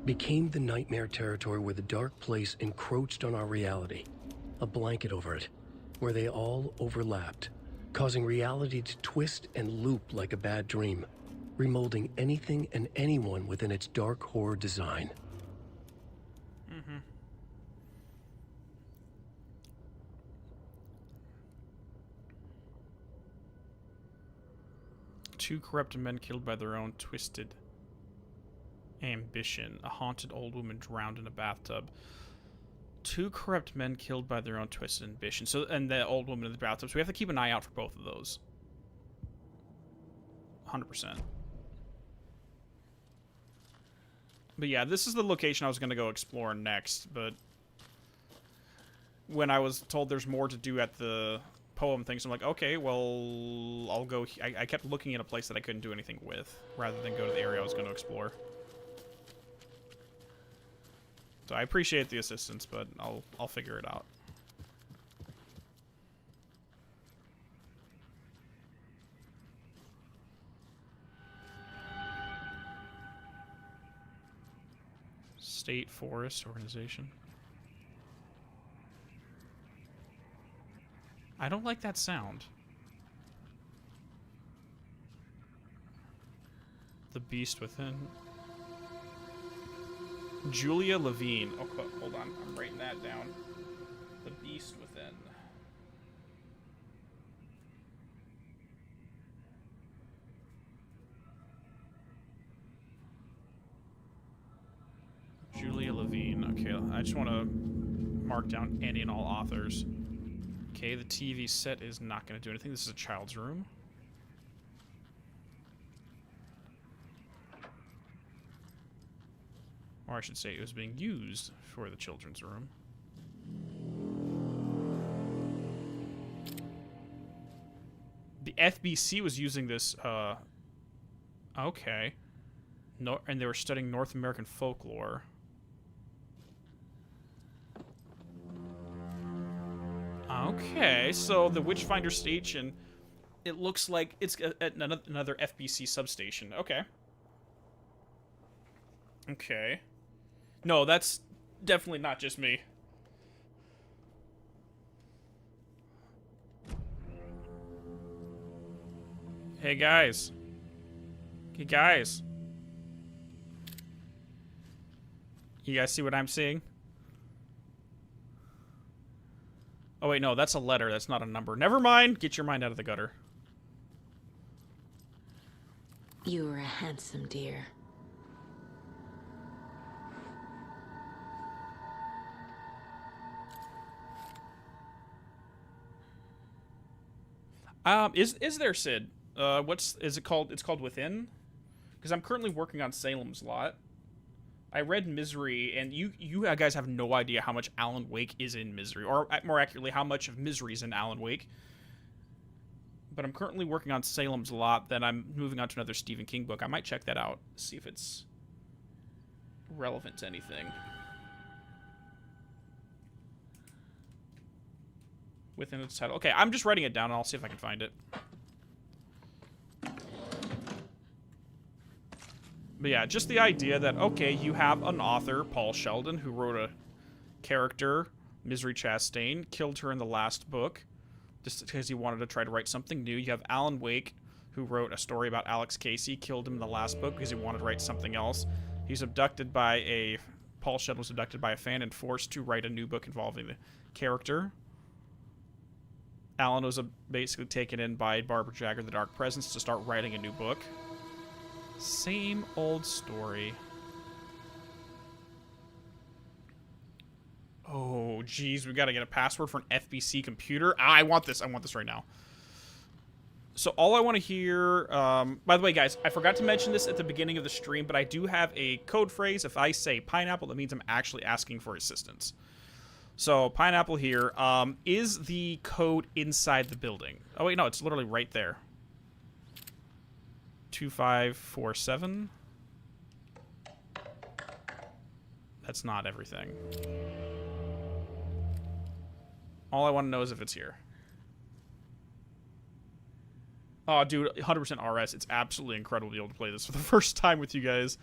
became the nightmare territory where the dark place encroached on our reality. A blanket over it, where they all overlapped, causing reality to twist and loop like a bad dream, remolding anything and anyone within its dark horror design. Two corrupt men killed by their own twisted ambition. A haunted old woman drowned in a bathtub. Two corrupt men killed by their own twisted ambition. So, and the old woman in the bathtub. So we have to keep an eye out for both of those. 100%. But yeah, this is the location I was going to go explore next. But when I was told there's more to do at the poem things, I'm like, okay, well, I'll go. I kept looking at a place that I couldn't do anything with, rather than go to the area I was going to explore. So I appreciate the assistance, but I'll figure it out. State Forest Organization. I don't like that sound. The Beast Within. Julia Levine. Oh, hold on. I'm writing that down. The Beast Within. Julia Levine. Okay, I just want to mark down any and all authors. Okay, the TV set is not going to do anything. This is a child's room. Or I should say it was being used for the children's room. The FBC was using this, okay. No, and they were studying North American folklore. Okay, so the Witchfinder Station, it looks like it's another FBC substation. Okay. Okay. No, that's definitely not just me. Hey, guys. Hey, guys. You guys see what I'm seeing? Oh, wait, no, that's a letter. That's not a number. Never mind. Get your mind out of the gutter. You were a handsome dear. Is there, Sid? Is it called? It's called Within? Because I'm currently working on Salem's Lot. I read Misery, and you guys have no idea how much Alan Wake is in Misery, or more accurately, how much of Misery is in Alan Wake. But I'm currently working on Salem's Lot, then I'm moving on to another Stephen King book. I might check that out, see if it's relevant to anything. Within its title. Okay, I'm just writing it down, and I'll see if I can find it. But yeah, just the idea that, okay, you have an author, Paul Sheldon, who wrote a character, Misery Chastain, killed her in the last book, just because he wanted to try to write something new. You have Alan Wake, who wrote a story about Alex Casey, killed him in the last book because he wanted to write something else. He's abducted by a... Paul Sheldon was abducted by a fan and forced to write a new book involving the character. Alan was basically taken in by Barbara Jagger, the Dark Presence, to start writing a new book. Same old story. Oh, geez, we gotta get a password for an FBC computer. I want this. I want this right now. So all I want to hear... by the way, guys, I forgot to mention this at the beginning of the stream, but I do have a code phrase. If I say pineapple, that means I'm actually asking for assistance. So, pineapple here. Is the code inside the building? Oh, wait, no, it's literally right there. 2547. That's not everything. All I want to know is if it's here. Oh, dude, 100% RS. It's absolutely incredible to be able to play this for the first time with you guys.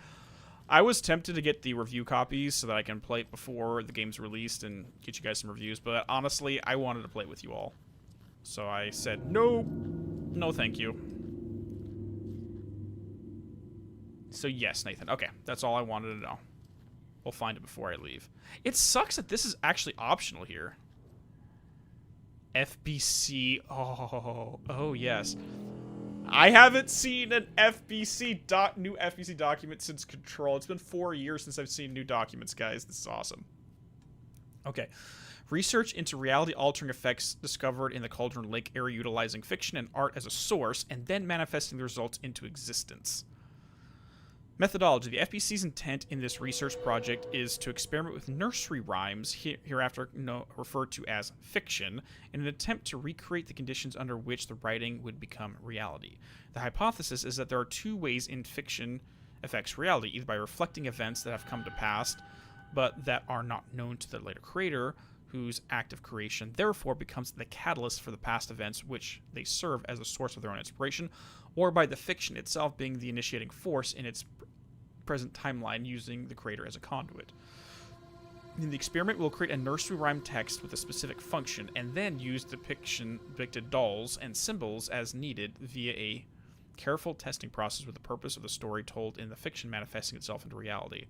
I was tempted to get the review copies so that I can play it before the game's released and get you guys some reviews, but honestly, I wanted to play it with you all. So I said, no, no thank you. So yes, Nathan. Okay, that's all I wanted to know. We'll find it before I leave. It sucks that this is actually optional here. FBC. Oh yes. I haven't seen an new FBC document since Control. It's been 4 years since I've seen new documents, guys. This is awesome. Okay. Research into reality-altering effects discovered in the Cauldron Lake area utilizing fiction and art as a source, and then manifesting the results into existence. Methodology. The FBC's intent in this research project is to experiment with nursery rhymes, hereafter referred to as fiction, in an attempt to recreate the conditions under which the writing would become reality. The hypothesis is that there are two ways in fiction affects reality, either by reflecting events that have come to pass, but that are not known to the later creator, whose act of creation therefore becomes the catalyst for the past events which they serve as a source of their own inspiration, or by the fiction itself being the initiating force in its present timeline, using the creator as a conduit. In the experiment, we'll create a nursery rhyme text with a specific function, and then use depicted dolls and symbols as needed via a careful testing process with the purpose of the story told in the fiction manifesting itself into reality.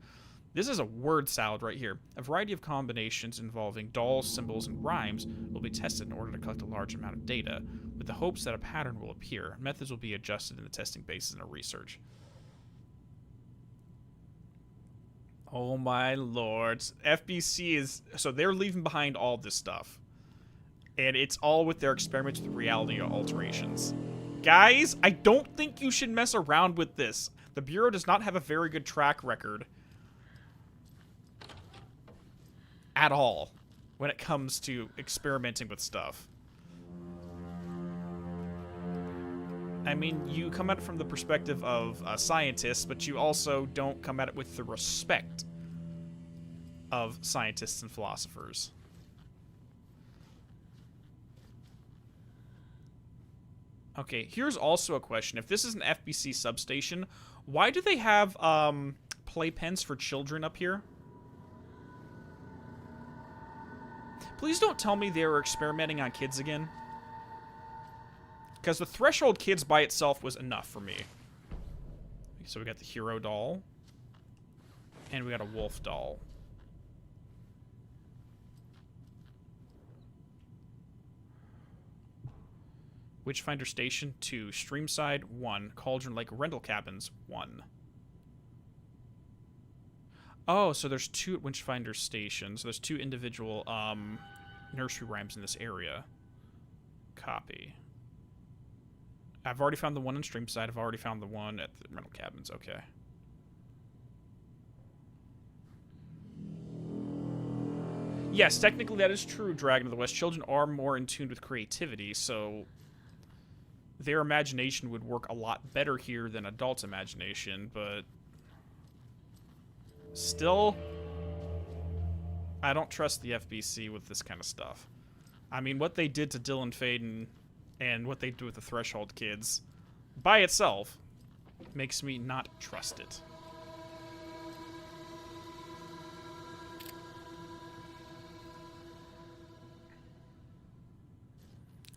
This is a word salad right here. A variety of combinations involving dolls, symbols, and rhymes will be tested in order to collect a large amount of data, with the hopes that a pattern will appear. Methods will be adjusted in the testing basis and research. Oh my lords. FBC is... So they're leaving behind all this stuff. And it's all with their experiments with reality alterations. Guys, I don't think you should mess around with this. The Bureau does not have a very good track record. At all. When it comes to experimenting with stuff. I mean, you come at it from the perspective of a scientist, but you also don't come at it with the respect of scientists and philosophers. Okay, here's also a question. If this is an FBC substation, why do they have playpens for children up here? Please don't tell me they were experimenting on kids again. Because the Threshold Kids by itself was enough for me. So we got the hero doll. And we got a wolf doll. Witchfinder Station 2. Streamside 1. Cauldron Lake Rental Cabins 1. Oh, so there's 2 Witchfinder stations. There's 2 individual nursery rhymes in this area. Copy. I've already found the one in Streamside. I've already found the one at the rental cabins. Okay. Yes, technically that is true, Dragon of the West. Children are more in tune with creativity, so their imagination would work a lot better here than adults' imagination, but still, I don't trust the FBC with this kind of stuff. I mean, what they did to Dylan Faden and what they do with the Threshold Kids by itself makes me not trust it.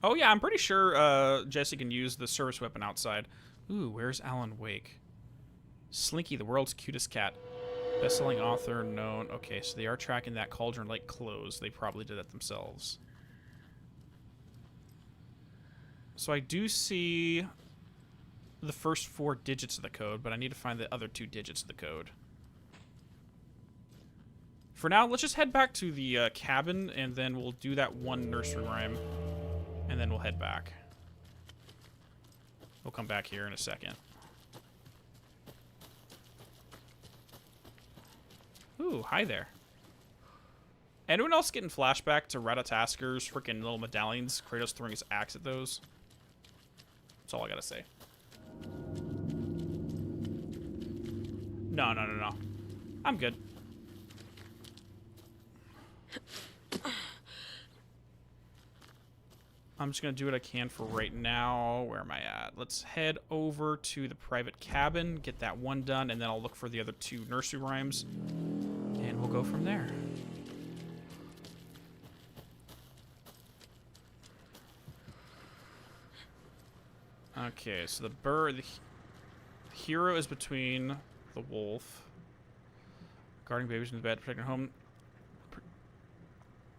Oh yeah, I'm pretty sure Jesse can use the service weapon outside. Ooh, where's Alan Wake? Slinky, the world's cutest cat. Best-selling author, known. Okay, so they are tracking that Cauldron Lake close. They probably did that themselves. So I do see the first 4 digits of the code, but I need to find the other 2 digits of the code. For now, let's just head back to the cabin, and then we'll do that one nursery rhyme. And then we'll head back. We'll come back here in a second. Ooh, hi there. Anyone else getting flashback to Ratatasker's freaking little medallions? Kratos throwing his axe at those? That's all I gotta say. No. I'm good. I'm just going to do what I can for right now. Where am I at? Let's head over to the private cabin, get that one done, and then I'll look for the other 2 nursery rhymes, and we'll go from there. Okay, so the hero is between the wolf, guarding babies in the bed, protecting home.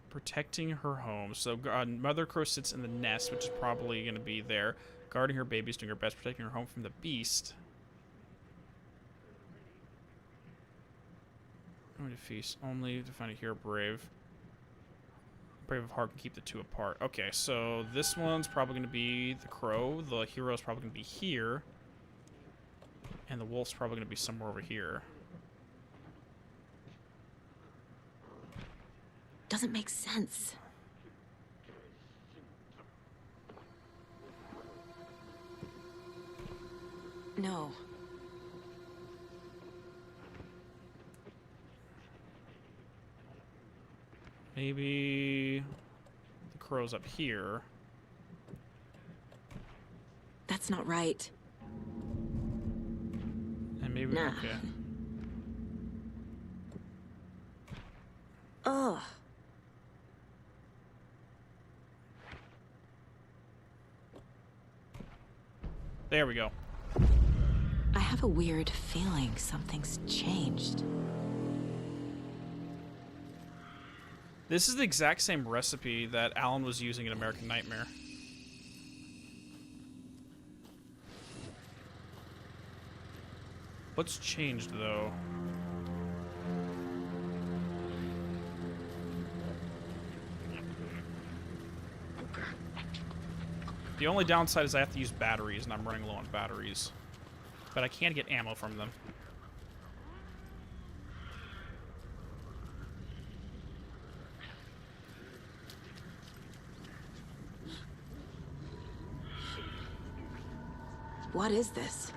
Protecting her home. So Mother Crow sits in the nest, which is probably going to be there. Guarding her babies, doing her best, protecting her home from the beast. Going to feast only to find a hero brave. Brave of heart can keep the 2 apart. Okay, so this one's probably going to be the crow. The hero is probably going to be here. And the wolf's probably going to be somewhere over here. Doesn't make sense. No. Maybe the crow's up here. That's not right. And maybe Nah. okay. Ugh. There we go. I have a weird feeling something's changed. This is the exact same recipe that Alan was using in American Nightmare. What's changed, though? The only downside is I have to use batteries, and I'm running low on batteries. But I can get ammo from them. What is this?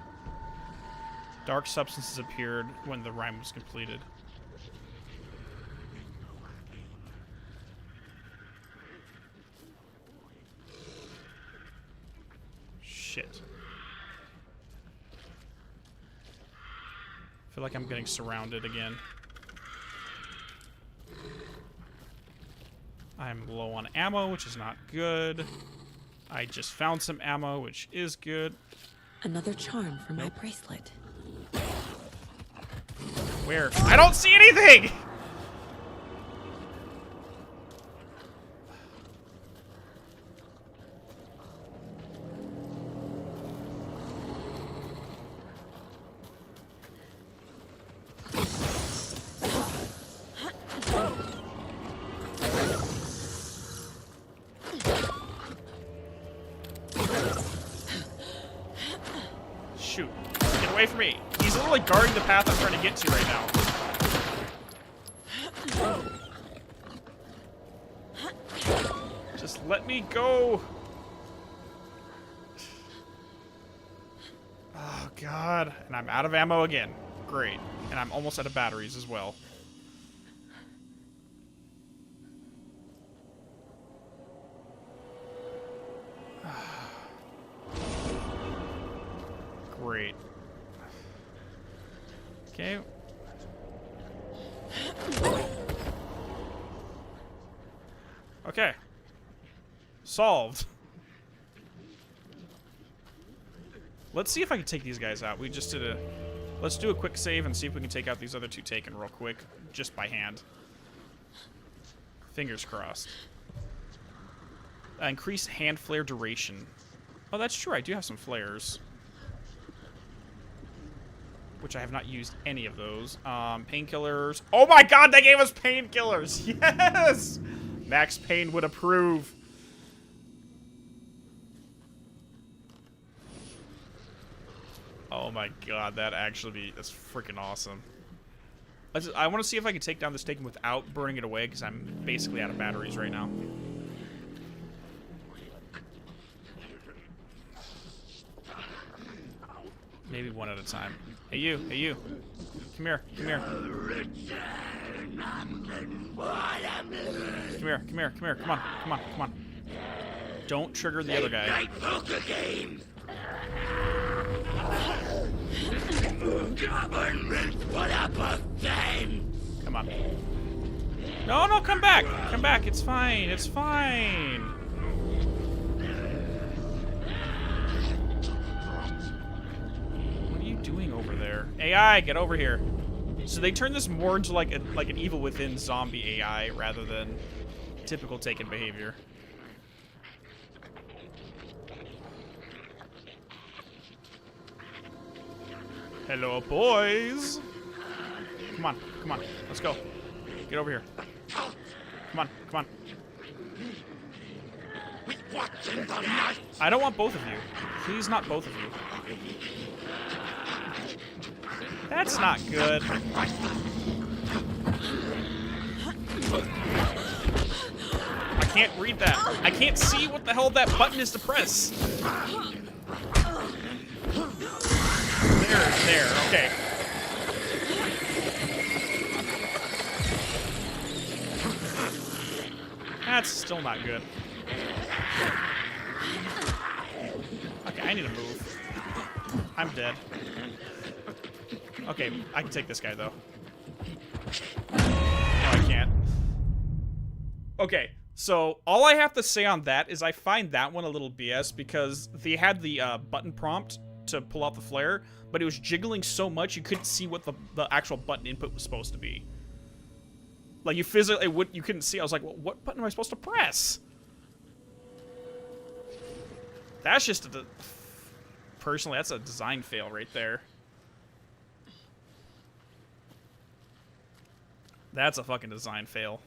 Dark substances appeared when the rhyme was completed. Shit. I feel like I'm getting surrounded again. I'm low on ammo, which is not good. I just found some ammo, which is good. Another charm for my bracelet. Where? I don't see anything! Shoot. Get away from me. He's literally guarding the path I'm trying to get to right now. Just let me go. Oh, God. And I'm out of ammo again. Great. And I'm almost out of batteries as well. Great. Okay. Okay. Solved. Let's see if I can take these guys out. We just did a... Let's do a quick save and see if we can take out these other two Taken real quick. Just by hand. Fingers crossed. Increase hand flare duration. Oh, that's true. I do have some flares. Which I have not used any of those. Painkillers. Oh my god, they gave us painkillers! Yes! Max Payne would approve. Oh my god, that's freaking awesome. I want to see if I can take down this Taken without burning it away, because I'm basically out of batteries right now. Maybe one at a time. Hey you, hey you. Come here, come here. Come here, come here, come here. Come on, come on, come on. Don't trigger the other guy. Come on. No, no, come back. Come back. It's fine. It's fine. What are you doing over there? AI, get over here. So they turned this more into like an Evil Within zombie AI rather than typical Taken behavior. Hello, boys. Come on, come on. Let's go. Get over here. Come on, come on. I don't want both of you. Please, not both of you. That's not good. I can't read that. I can't see what the hell that button is to press. There, okay. That's still not good. Okay, I need to move. I'm dead. Okay, I can take this guy, though. No, I can't. Okay, so all I have to say on that is I find that one a little BS because they had the button prompt to pull out the flare, but it was jiggling so much you couldn't see what the actual button input was supposed to be. Like, you physically, you couldn't see. I was like, well, what button am I supposed to press? That's just personally, that's a design fail right there. That's a fucking design fail.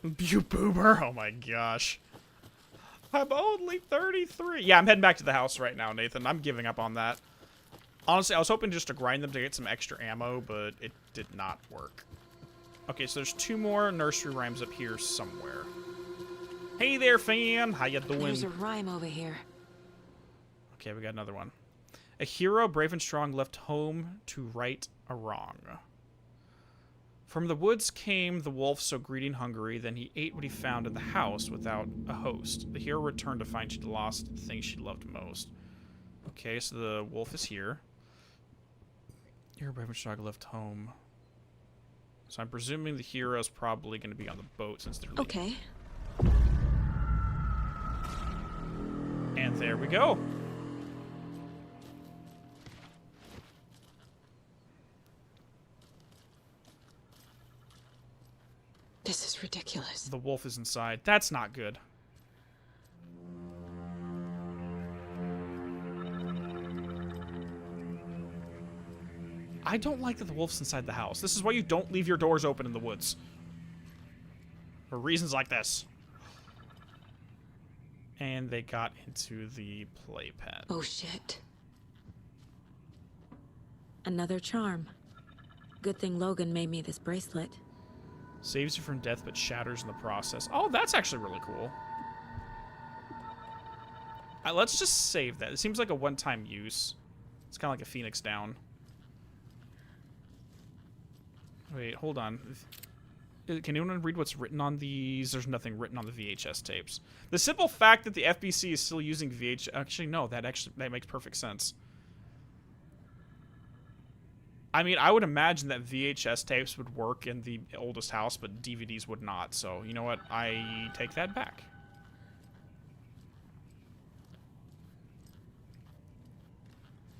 You boober! Oh my gosh. I'm only 33. Yeah, I'm heading back to the house right now, Nathan. I'm giving up on that. Honestly, I was hoping just to grind them to get some extra ammo, but it did not work. Okay, so there's 2 more nursery rhymes up here somewhere. Hey there, fan! How you doing? There's a rhyme over here. Okay, we got another one. A hero, brave and strong, left home to right a wrong. From the woods came the wolf, so greedy and hungry. Then he ate what he found in the house without a host. The hero returned to find she'd lost the thing she loved most. Okay, so the wolf is here. Hero, brave and strong, left home. So I'm presuming the hero's probably going to be on the boat since they're leaving. Okay. And there we go. This is ridiculous. The wolf is inside. That's not good. I don't like that the wolf's inside the house. This is why you don't leave your doors open in the woods. For reasons like this. And they got into the playpen. Oh, shit. Another charm. Good thing Logan made me this bracelet. Saves you from death, but shatters in the process. Oh, that's actually really cool. Let's just save that. It seems like a one-time use. It's kind of like a Phoenix Down. Wait, hold on. Can anyone read what's written on these? There's nothing written on the VHS tapes. The simple fact that the FBC is still using VHS... Actually, no, that makes perfect sense. I mean, I would imagine that VHS tapes would work in the oldest house, but DVDs would not. So, you know what? I take that back.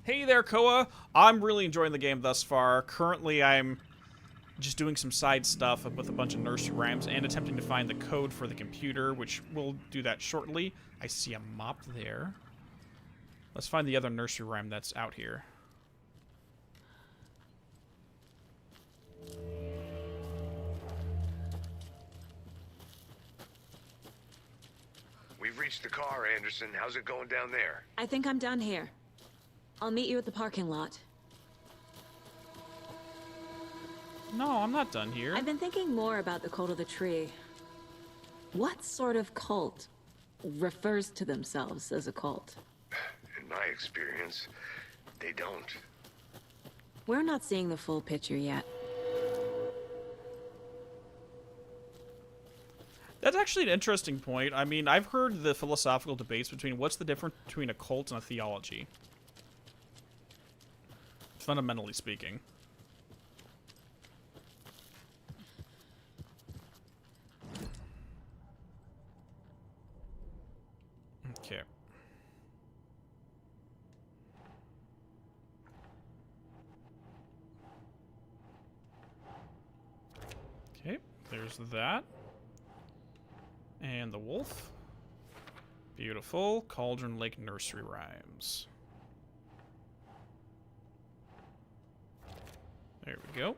Hey there, Koa. I'm really enjoying the game thus far. Currently, I'm just doing some side stuff with a bunch of nursery rhymes and attempting to find the code for the computer, which we'll do that shortly. I see a mop there. Let's find the other nursery rhyme that's out here. We've reached the car, Anderson. How's it going down there? I think I'm done here. I'll meet you at the parking lot. No, I'm not done here. I've been thinking more about the cult of the tree. What sort of cult refers to themselves as a cult? In my experience, they don't. We're not seeing the full picture yet. That's actually an interesting point. I mean, I've heard the philosophical debates between what's the difference between a cult and a theology. Fundamentally speaking. Okay. Okay, there's that. And the wolf. Beautiful. Cauldron Lake Nursery Rhymes. There we go.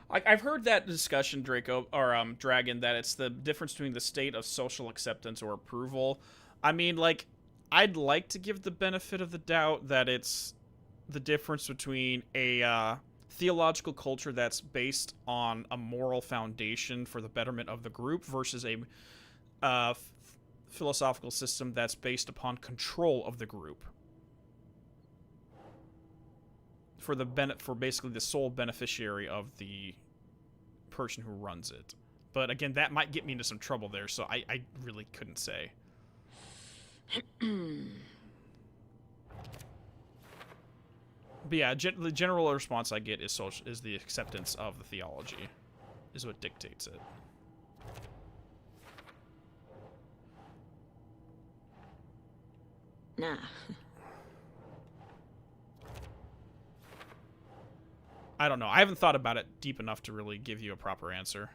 I've heard that discussion, Draco, or Dragon, that it's the difference between the state of social acceptance or approval. I mean, like, I'd like to give the benefit of the doubt that it's the difference between a theological culture that's based on a moral foundation for the betterment of the group versus a philosophical system that's based upon control of the group for basically the sole beneficiary of the person who runs it. But again, that might get me into some trouble there, so I really couldn't say. But yeah, the general response I get is the acceptance of the theology is what dictates it. Nah. I don't know. I haven't thought about it deep enough to really give you a proper answer.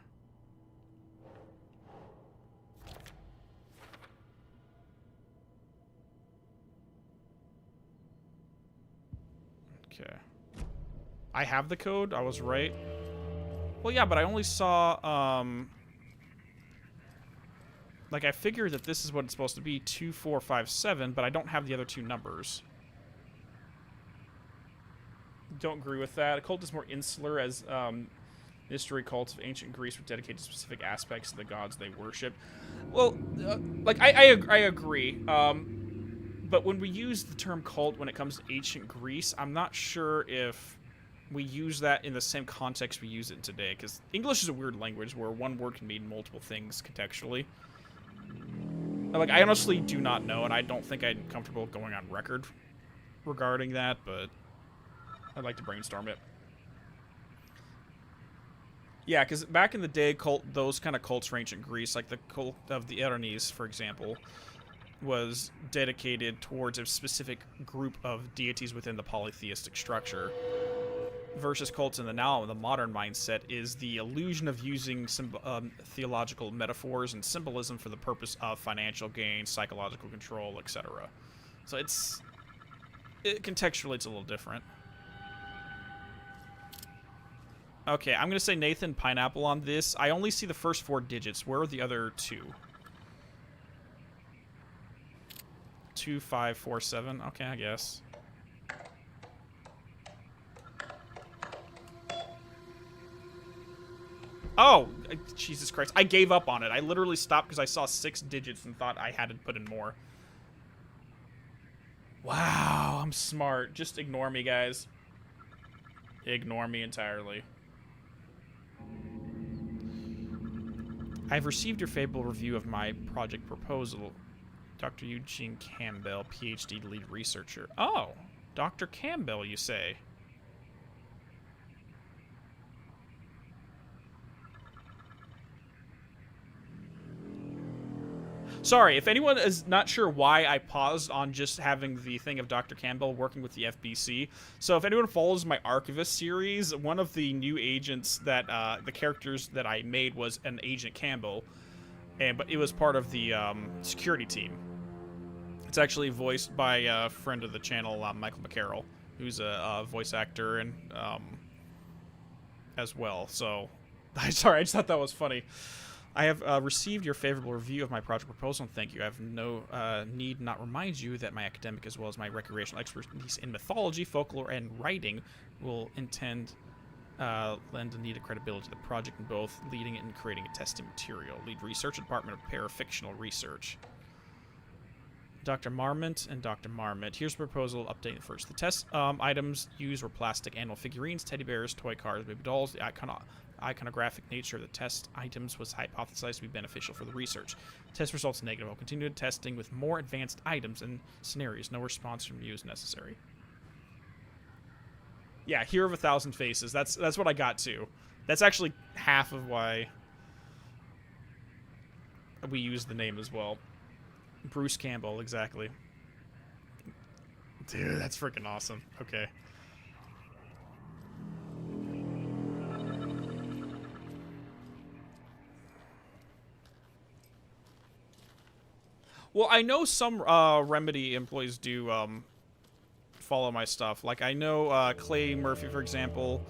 Okay. I have the code. I was right. Well, yeah, but I only saw, like, I figured that this is what it's supposed to be, 2457, but I don't have the other two numbers. Don't agree with that. A cult is more insular, as mystery cults of ancient Greece were dedicated to specific aspects of the gods they worship. Well, like, I agree. But when we use the term cult when it comes to ancient Greece, I'm not sure if we use that in the same context we use it today, because English is a weird language where one word can mean multiple things contextually. Like, I honestly do not know, and I don't think I'm comfortable going on record regarding that, but I'd like to brainstorm it. Yeah, because back in the day, those kind of cults from ancient Greece, like the cult of the Erinyes, for example, was dedicated towards a specific group of deities within the polytheistic structure. Versus cults in the modern mindset is the illusion of using theological metaphors and symbolism for the purpose of financial gain, psychological control, etc. So contextually it's a little different. Okay, I'm gonna say Nathan Pineapple on this. I only see the first 4 digits. Where are the other 2? 2, 5, 4, 7. Okay, I guess. Oh, Jesus Christ. I gave up on it. I literally stopped because I saw 6 digits and thought I had to put in more. Wow, I'm smart. Just ignore me, guys. Ignore me entirely. I've received your favorable review of my project proposal. Dr. Eugene Campbell, PhD lead researcher. Oh, Dr. Campbell, you say? Sorry, if anyone is not sure why I paused on just having the thing of Dr. Campbell working with the FBC. So if anyone follows my Archivist series, one of the new agents that, the characters that I made was an Agent Campbell. But it was part of the security team. It's actually voiced by a friend of the channel, Michael McCarroll, who's a voice actor and as well. So, sorry, I just thought that was funny. I have received your favorable review of my project proposal, and thank you. I have no need not remind you that my academic as well as my recreational expertise in mythology, folklore, and writing will lend the needed credibility to the project in both leading it and creating a testing material. Lead research department of parafictional research. Dr. Marmot and Dr. Marmot. Here's a proposal updating first. The test items used were plastic animal figurines, teddy bears, toy cars, baby dolls. The iconographic nature of the test items was hypothesized to be beneficial for the research. Test results negative. I'll continue testing with more advanced items and scenarios. No response from you is necessary. Yeah, Hero of 1,000 Faces. That's what I got to. That's actually half of why we use the name as well. Bruce Campbell, exactly. Dude, that's freaking awesome. Okay. Well, I know some Remedy employees do follow my stuff. Like, I know Clay Murphy, for example,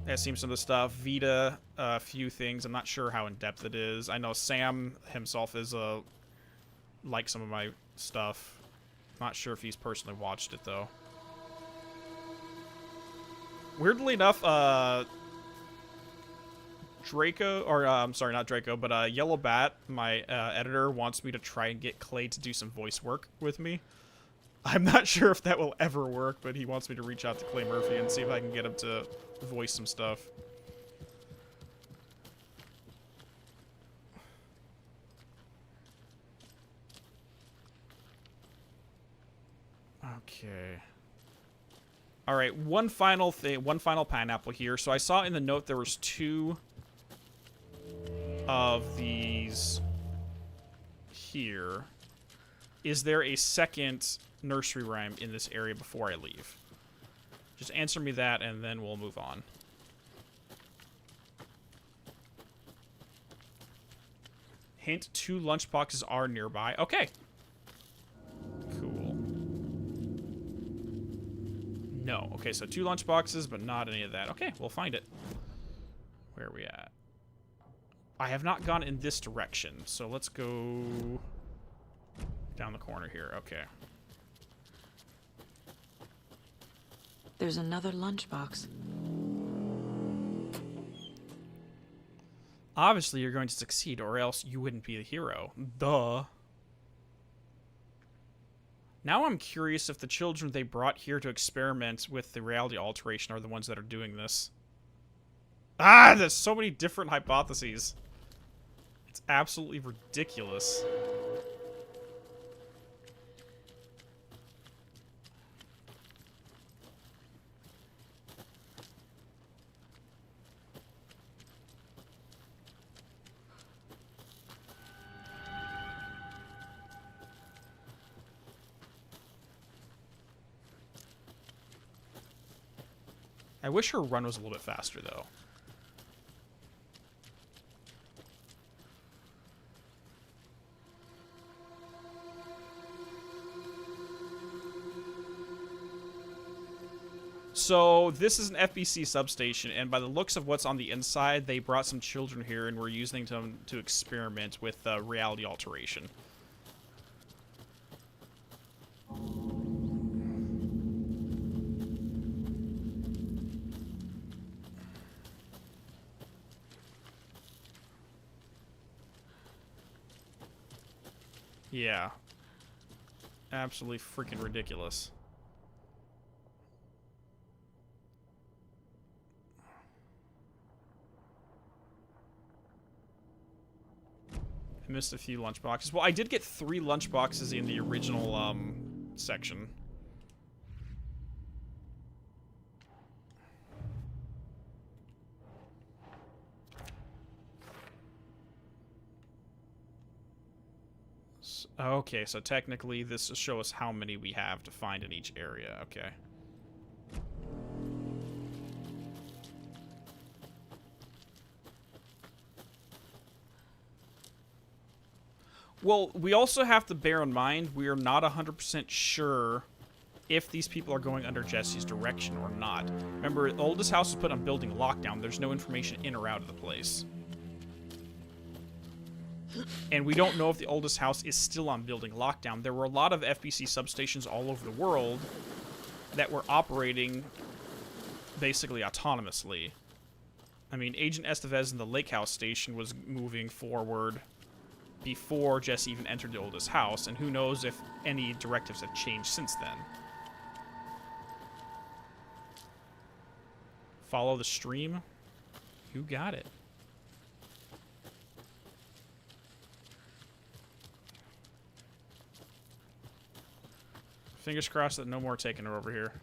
has seen some of the stuff. Vita, a few things. I'm not sure how in-depth it is. I know Sam himself is like some of my stuff. Not sure if he's personally watched it, though. Weirdly enough, Draco, or I'm sorry, not Draco, but Yellow Bat, my editor, wants me to try and get Clay to do some voice work with me. I'm not sure if that will ever work, but he wants me to reach out to Clay Murphy and see if I can get him to voice some stuff. Okay. All right, one final thing, one final pineapple here. So I saw in the note there was 2 of these here. Is there a second nursery rhyme in this area before I leave? Just answer me that, and then we'll move on. Hint, 2 lunchboxes are nearby. Okay. Cool. No. Okay, so 2 lunchboxes, but not any of that. Okay, we'll find it. Where are we at? I have not gone in this direction, so let's go down the corner here. Okay. There's another lunchbox. Obviously, you're going to succeed, or else you wouldn't be a hero. Duh. Now I'm curious if the children they brought here to experiment with the reality alteration are the ones that are doing this. Ah, there's so many different hypotheses. It's absolutely ridiculous. I wish her run was a little bit faster, though. So, this is an FBC substation, and by the looks of what's on the inside, they brought some children here and were using them to experiment with reality alteration. Yeah. Absolutely freaking ridiculous. I missed a few lunchboxes. Well, I did get 3 lunchboxes in the original section. Okay, so technically this will show us how many we have to find in each area. Okay. Well, we also have to bear in mind we are not 100% sure if these people are going under Jesse's direction or not. Remember, the oldest house was put on building lockdown. There's no information in or out of the place. And we don't know if the oldest house is still on building lockdown. There were a lot of FBC substations all over the world that were operating basically autonomously. I mean, Agent Estevez in the Lake House station was moving forward before Jesse even entered the oldest house, and who knows if any directives have changed since then. Follow the stream? You got it. Fingers crossed that no more taking her over here.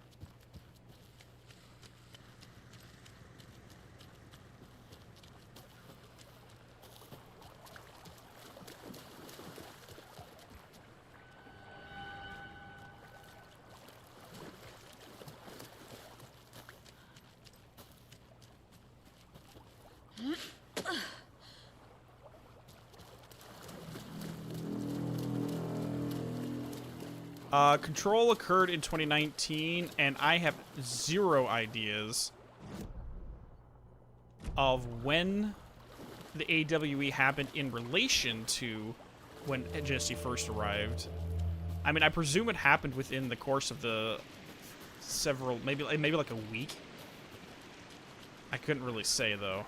Control occurred in 2019, and I have 0 ideas of when the AWE happened in relation to when Jesse first arrived. I mean, I presume it happened within the course of the several, maybe like a week. I couldn't really say, though.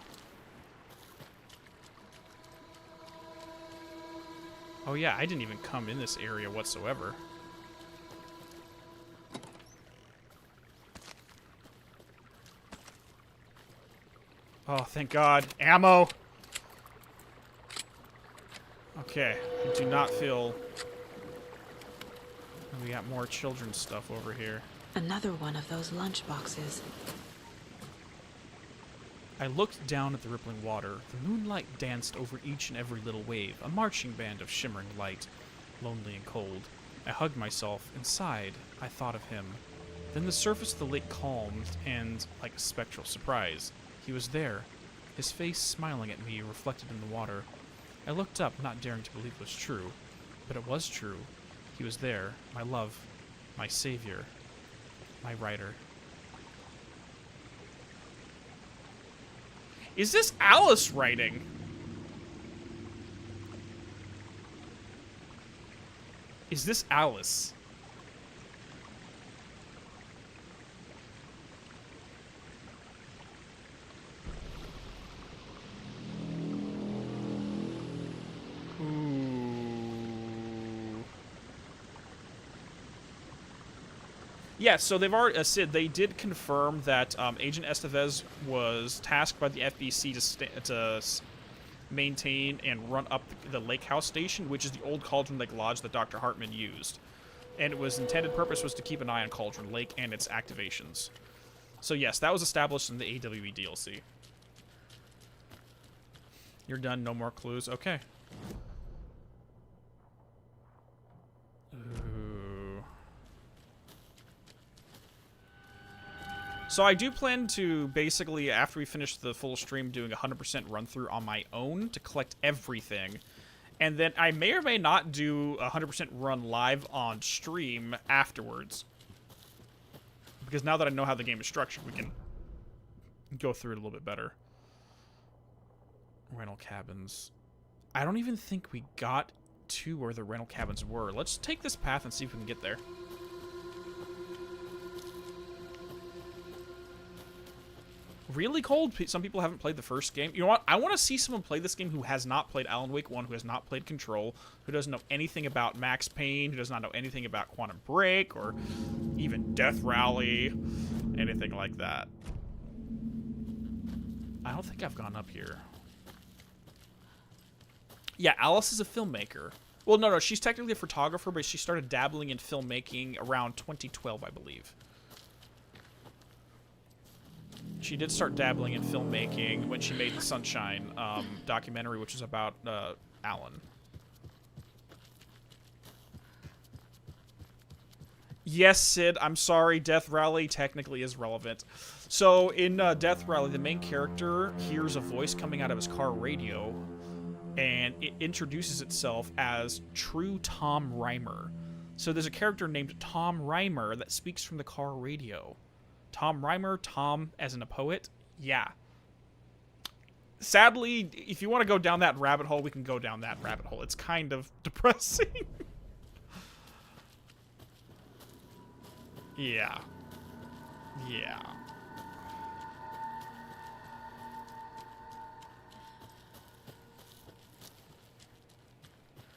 Oh yeah, I didn't even come in this area whatsoever. Oh, thank God. Ammo! Okay, I do not feel... We got more children's stuff over here. Another one of those lunchboxes. I looked down at the rippling water. The moonlight danced over each and every little wave, a marching band of shimmering light, lonely and cold. I hugged myself and sighed. I thought of him. Then the surface of the lake calmed, and, like a spectral surprise, he was there, his face smiling at me, reflected in the water. I looked up, not daring to believe it was true. But it was true. He was there, my love, my savior, my writer. Is this Alice writing? Is this Alice? Yeah, so they've already, Sid, they did confirm that Agent Estevez was tasked by the FBC to maintain and run up the Lake House station, which is the old Cauldron Lake Lodge that Dr. Hartman used. And it was intended purpose was to keep an eye on Cauldron Lake and its activations. So yes, that was established in the AWE DLC. You're done, no more clues? Okay. So I do plan to basically, after we finish the full stream, doing a 100% run through on my own to collect everything. And then I may or may not do a 100% run live on stream afterwards. Because now that I know how the game is structured, we can go through it a little bit better. Rental cabins. I don't even think we got to where the rental cabins were. Let's take this path and see if we can get there. Really cold. Some people haven't played the first game. You know what? I want to see someone play this game who has not played Alan Wake 1, who has not played Control, who doesn't know anything about Max Payne, who does not know anything about Quantum Break, or even Death Rally, anything like that. I don't think I've gone up here. Yeah, Alice is a filmmaker. Well, no, she's technically a photographer, but she started dabbling in filmmaking around 2012, I believe. She did start dabbling in filmmaking when she made the Sunshine documentary, which is about Alan. Yes, Sid, I'm sorry, Death Rally technically is relevant. So, in Death Rally, the main character hears a voice coming out of his car radio, and it introduces itself as True Tom Reimer. So there's a character named Tom Reimer that speaks from the car radio. Tom Reimer, Tom as in a poet? Yeah. Sadly, if you want to go down that rabbit hole, we can go down that rabbit hole. It's kind of depressing. Yeah. Yeah.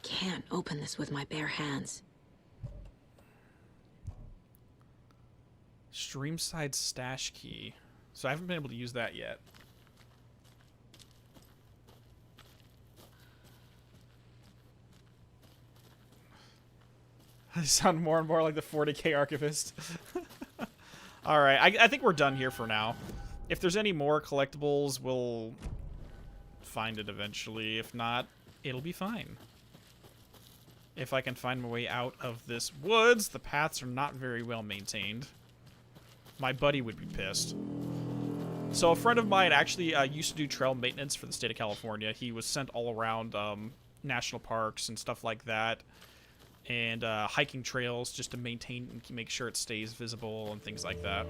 Can't open this with my bare hands. Streamside stash key. So I haven't been able to use that yet. I sound more and more like the 40k archivist. Alright, I think we're done here for now. If there's any more collectibles, we'll find it eventually. If not, it'll be fine. If I can find my way out of this woods, the paths are not very well maintained. My buddy would be pissed. So a friend of mine actually used to do trail maintenance for the state of California. He was sent all around national parks and stuff like that, and hiking trails just to maintain and make sure it stays visible and things like that.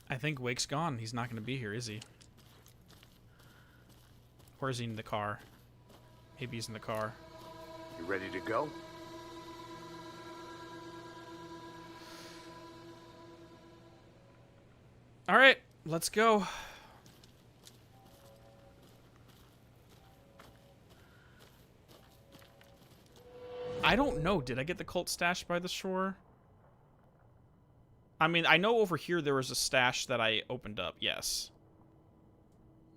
I think Wake's gone. He's not going to be here, is he? Or is he in the car? Maybe he's in the car. You ready to go? All right, let's go. I don't know. Did I get the cult stash by the shore? I mean, I know over here there was a stash that I opened up. Yes.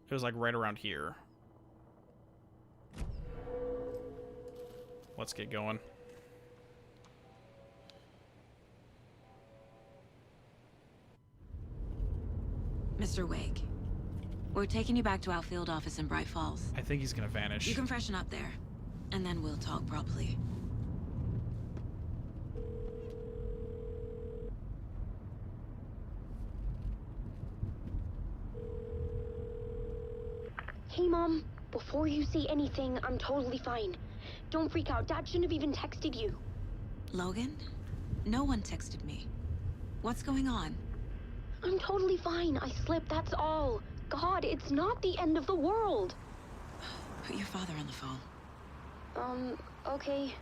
It was like right around here. Let's get going. Mr. Wake, we're taking you back to our field office in Bright Falls. I think he's gonna vanish. You can freshen up there, and then we'll talk properly. Hey, Mom. Before you say anything, I'm totally fine. Don't freak out. Dad shouldn't have even texted you. Logan? No one texted me. What's going on? I'm totally fine. I slipped, that's all. God, it's not the end of the world. Put your father on the phone. Okay.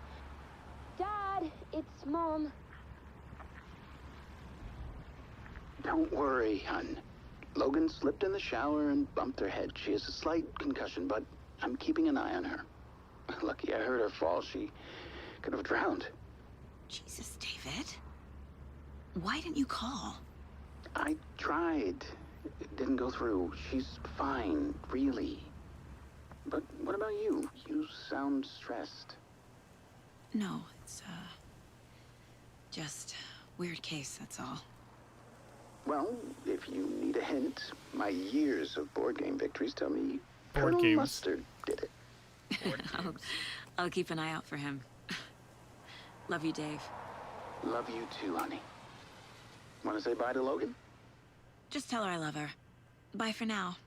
Dad, it's Mom. Don't worry, hon. Logan slipped in the shower and bumped her head. She has a slight concussion, but I'm keeping an eye on her. Lucky I heard her fall. She could have drowned. Jesus, David. Why didn't you call? I tried. It didn't go through. She's fine, really. But what about you? You sound stressed. No, it's, just weird case, that's all. Well, if you need a hint, my years of board game victories tell me Board Colonel games. Mustard did it. I'll keep an eye out for him. Love you, Dave. Love you too, honey. Want to say bye to Logan? Just tell her I love her. Bye for now.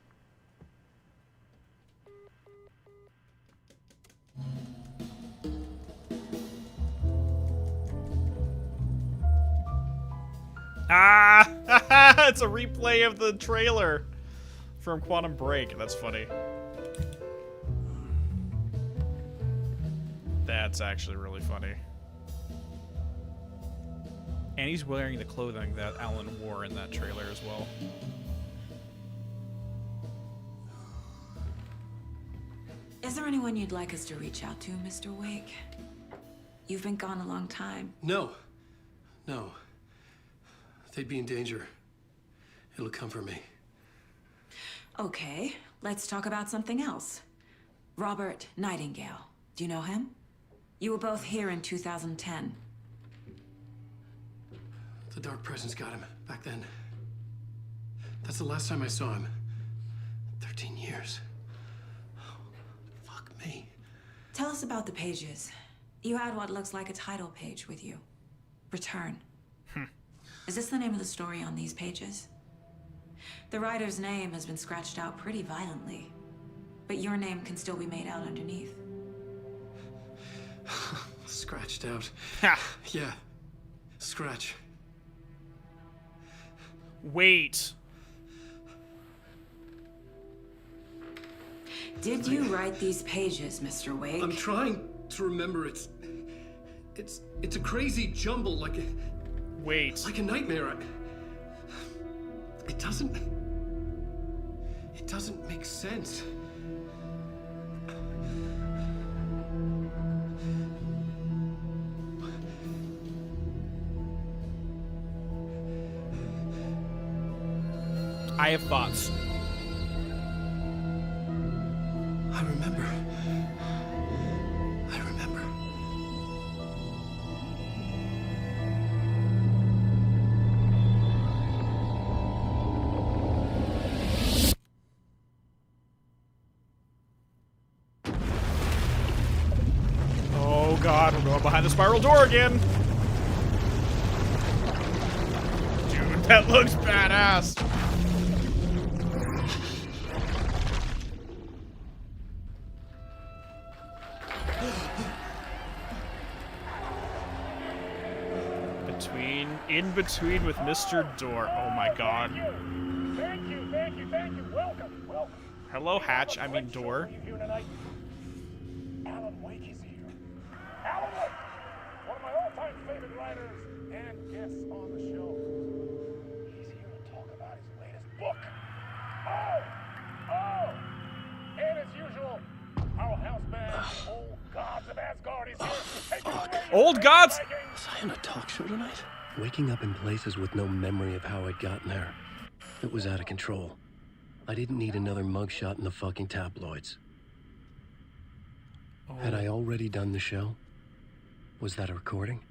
Ah! It's a replay of the trailer from Quantum Break. That's funny. That's actually really funny. And he's wearing the clothing that Alan wore in that trailer as well. Is there anyone you'd like us to reach out to, Mr. Wake? You've been gone a long time. No. No. They'd be in danger. It'll come for me. Okay, let's talk about something else. Robert Nightingale. Do you know him? You were both here in 2010. The Dark Presence got him back then. That's the last time I saw him. 13 years. Oh, fuck me. Tell us about the pages. You had what looks like a title page with you. Return. Is this the name of the story on these pages? The writer's name has been scratched out pretty violently, but your name can still be made out underneath. Scratched out. Ha! Yeah. Scratch. Wait. Did you write these pages, Mr. Wake? I'm trying to remember. It's a crazy jumble, like a nightmare. It doesn't make sense. I have thoughts. I remember. Oh god, we're going behind the spiral door again. Dude, that looks badass. In between with Mr. Door. Oh my god. Thank you. Welcome. Hello, Hatch. I mean, Door. Alan Wake is here. Alan Wake, one of my all-time favorite writers and guests on the show. He's here to talk about his latest book. Oh! And as usual, our house band, Old Gods of Asgard, is here. Take it away, Old Gods? Was I on a talk show tonight? Waking up in places with no memory of how I'd gotten there. It was out of control. I didn't need another mugshot in the fucking tabloids. Oh. Had I already done the show? Was that a recording?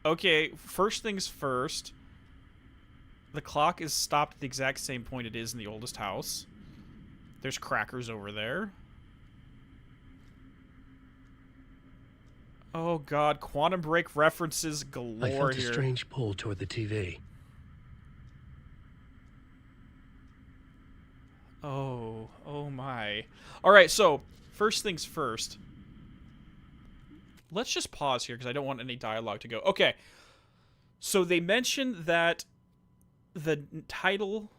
Okay, first things first. The clock is stopped at the exact same point it is in the oldest house. There's crackers over there. Oh god, Quantum Break references galore I felt here. a strange pull toward the TV. Oh my. Alright, so, first things first. Let's just pause here, because I don't want any dialogue to go. Okay, so they mentioned that the title,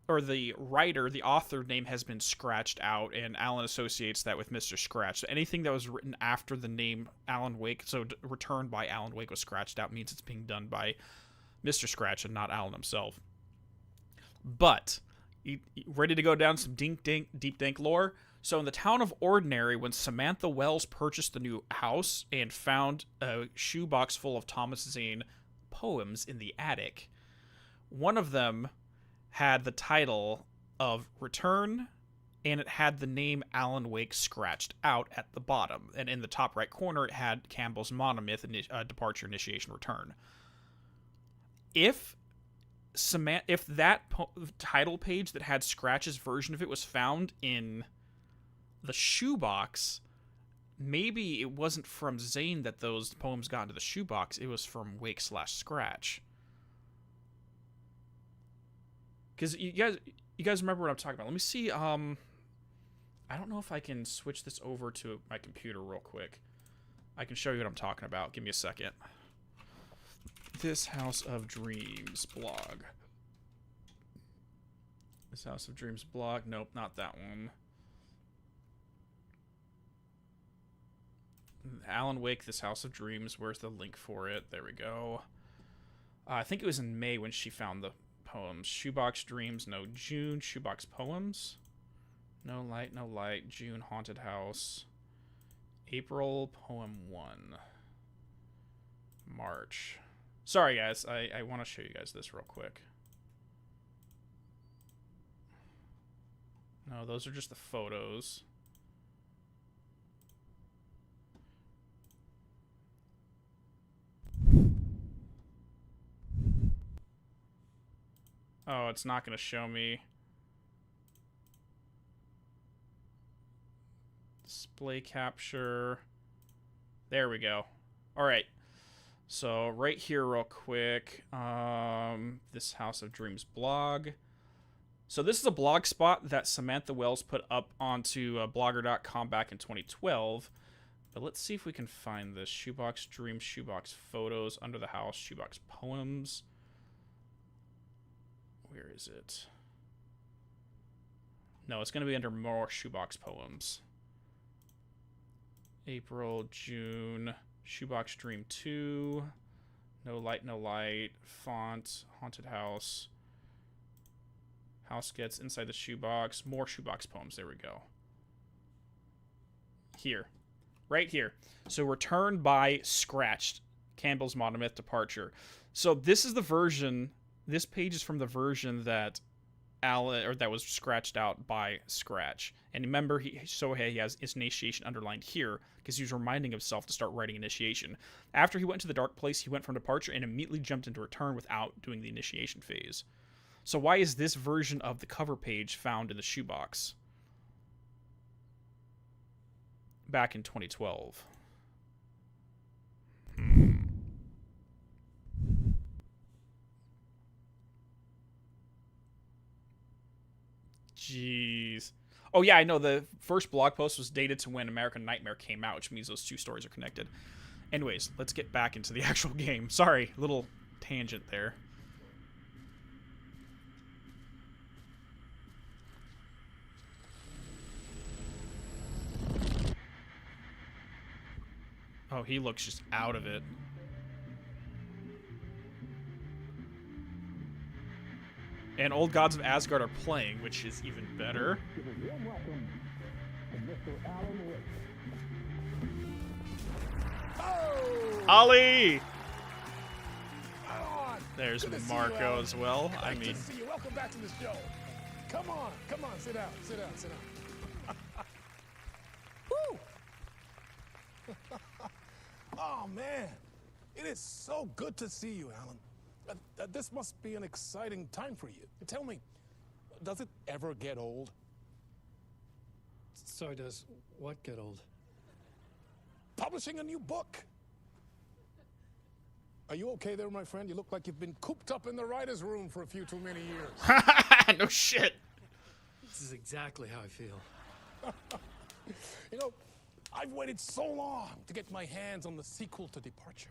or the writer, the author name has been scratched out, and Alan associates that with Mr. Scratch. So anything that was written after the name Alan Wake, so returned by Alan Wake, was scratched out, means it's being done by Mr. Scratch and not Alan himself. But, ready to go down some deep dank lore? So in the town of Ordinary, when Samantha Wells purchased the new house and found a shoebox full of Thomas Zane poems in the attic, one of them had the title of Return, and it had the name Alan Wake scratched out at the bottom. And in the top right corner, it had Campbell's monomyth, Departure, Initiation, Return. If that title page that had Scratch's version of it was found in the shoebox, maybe it wasn't from Zane that those poems got into the shoebox. It was from Wake/Scratch. Because you guys remember what I'm talking about. Let me see. I don't know if I can switch this over to my computer real quick. I can show you what I'm talking about. Give me a second. This House of Dreams blog. This House of Dreams blog. Nope, not that one. Alan Wake, This House of Dreams. Where's the link for it? There we go. I think it was in May when she found the poems. Shoebox Dreams, no. June, Shoebox Poems. No Light, No Light. June, Haunted House. April, Poem 1. March. Sorry, guys. I want to show you guys this real quick. No, those are just the photos. Oh, it's not going to show me. Display capture. There we go. All right. So right here real quick, this House of Dreams blog. So this is a blog spot that Samantha Wells put up onto blogger.com back in 2012. But let's see if we can find this. Shoebox Dreams, Shoebox Photos, Under the House, Shoebox Poems. Where is it? No, it's going to be under more Shoebox Poems. April, June, Shoebox Dream 2, No Light, No Light, Font, Haunted House, House Gets Inside the Shoebox, more Shoebox Poems, there we go. Here. Right here. So Return by Scratched, Campbell's Modern Myth Departure. So this is the version, this page is from the version that that was scratched out by Scratch. And remember, he has his initiation underlined here because he was reminding himself to start writing initiation. After he went to the dark place, he went from departure and immediately jumped into return without doing the initiation phase. So why is this version of the cover page found in the shoebox back in 2012? Jeez. Oh, yeah, I know. The first blog post was dated to when American Nightmare came out, which means those two stories are connected. Anyways, let's get back into the actual game. Sorry, little tangent there. Oh, he looks just out of it. And Old Gods of Asgard are playing, which is even better. Ali! There's Marco as well. I mean, welcome back to the show. Come on, sit down. Woo! Oh man, it is so good to see you, Alan. This must be an exciting time for you. Tell me, does it ever get old? So does what get old? Publishing a new book. Are you okay there, my friend? You look like you've been cooped up in the writer's room for a few too many years. No shit. This is exactly how I feel. You know, I've waited so long to get my hands on the sequel to Departure.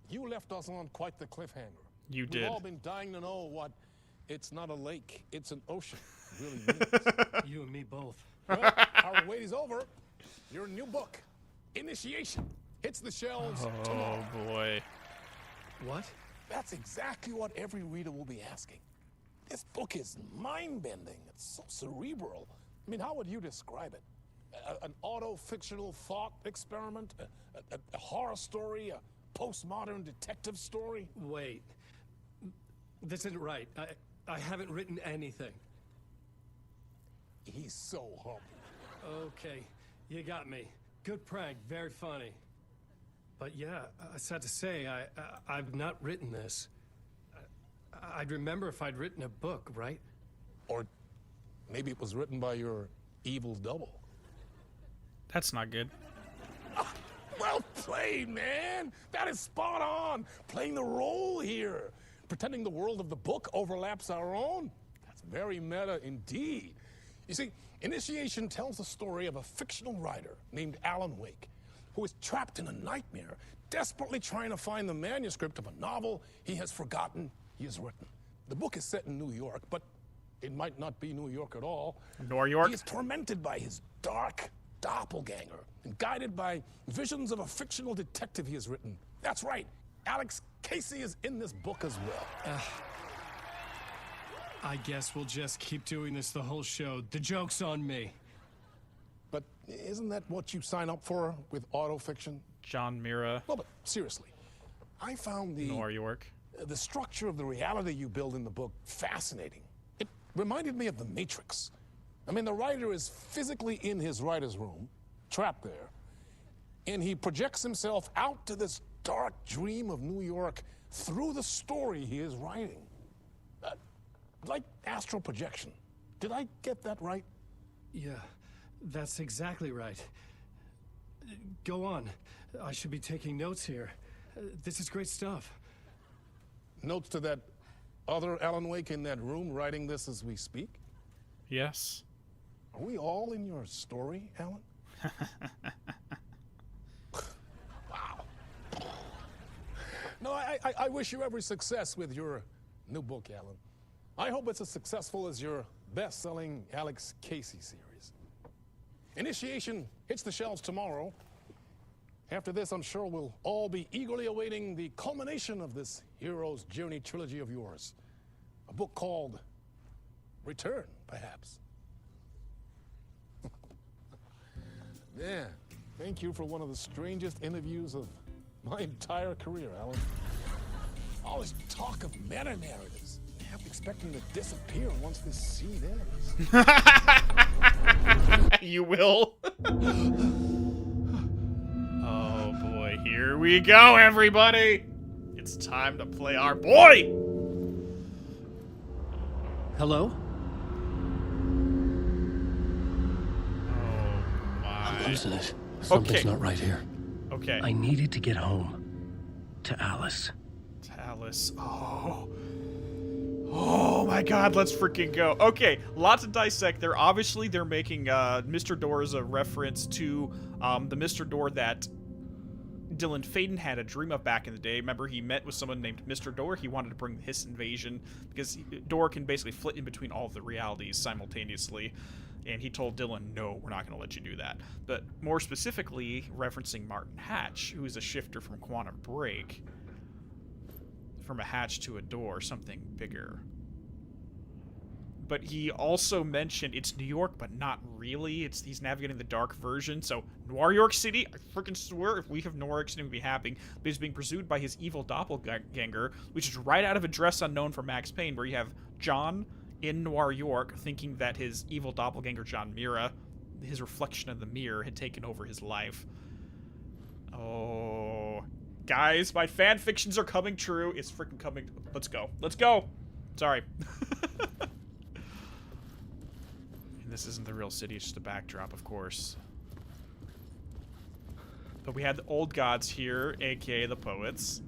You left us on quite the cliffhanger. You did. We've all been dying to know what "it's not a lake, it's an ocean" really means. You and me both. Well, our wait is over. Your new book, Initiation, hits the shelves tomorrow. Oh boy. What? That's exactly what every reader will be asking. This book is mind-bending. It's so cerebral. I mean, how would you describe it? An auto-fictional thought experiment? A horror story? A postmodern detective story? Wait. This isn't right. I haven't written anything. He's so humble. Okay, you got me. Good prank, very funny. But yeah, I sad to say, I've not written this. I'd remember if I'd written a book, right? Or maybe it was written by your evil double. That's not good. Well played, man. That is spot on. Playing the role here. Pretending the world of the book overlaps our own. That's very meta indeed. You see, Initiation tells the story of a fictional writer named Alan Wake, who is trapped in a nightmare, desperately trying to find the manuscript of a novel he has forgotten he has written. The book is set in New York, but it might not be New York at all. New York? He is tormented by his dark doppelganger and guided by visions of a fictional detective he has written. That's right, Alex Casey is in this book as well. I guess we'll just keep doing this the whole show. The joke's on me. But isn't that what you sign up for with autofiction? John Mira. Well, but seriously, I found New York. the structure of the reality you build in the book fascinating. It reminded me of The Matrix. I mean, the writer is physically in his writer's room, trapped there, and he projects himself out to this dark dream of New York through the story he is writing. Like astral projection. Did I get that right? Yeah, that's exactly right. Go on. I should be taking notes here. This is great stuff. Notes to that other Alan Wake in that room writing this as we speak? Yes. Are we all in your story, Alan? Wow. No, I wish you every success with your new book, Alan. I hope it's as successful as your best-selling Alex Casey series. Initiation hits the shelves tomorrow. After this, I'm sure we'll all be eagerly awaiting the culmination of this hero's journey trilogy of yours. A book called Return, perhaps. Yeah, thank you for one of the strangest interviews of my entire career, Alan. All this talk of meta-narratives. I kept expecting to disappear once this scene ends. You will. Oh boy, here we go, everybody. It's time to play our boy. Hello? Oh my. I'm losing it. Something's not right here. Okay. I needed to get home. To Alice. Alice. Oh my god, let's freaking go. Okay, lots to dissect there. Obviously, they're making Mr. Door as a reference to the Mr. Door that Dylan Faden had a dream of back in the day. Remember, he met with someone named Mr. Door. He wanted to bring the Hiss invasion because Door can basically flit in between all of the realities simultaneously. And he told Dylan, no, we're not going to let you do that. But more specifically, referencing Martin Hatch, who is a shifter from Quantum Break. From a hatch to a door, something bigger. But he also mentioned it's New York, but not really. He's navigating the dark version. So, New York City, I freaking swear, if we have New York City, we'd be happy. But he's being pursued by his evil doppelganger, which is right out of Address Unknown from Max Payne, where you have John in New York thinking that his evil doppelganger, John Mira, his reflection in the mirror, had taken over his life. Oh... Guys, my fan fictions are coming true. It's freaking coming. Let's go. Let's go. Sorry. And this isn't the real city. It's just a backdrop, of course. But we had the old gods here, aka the poets.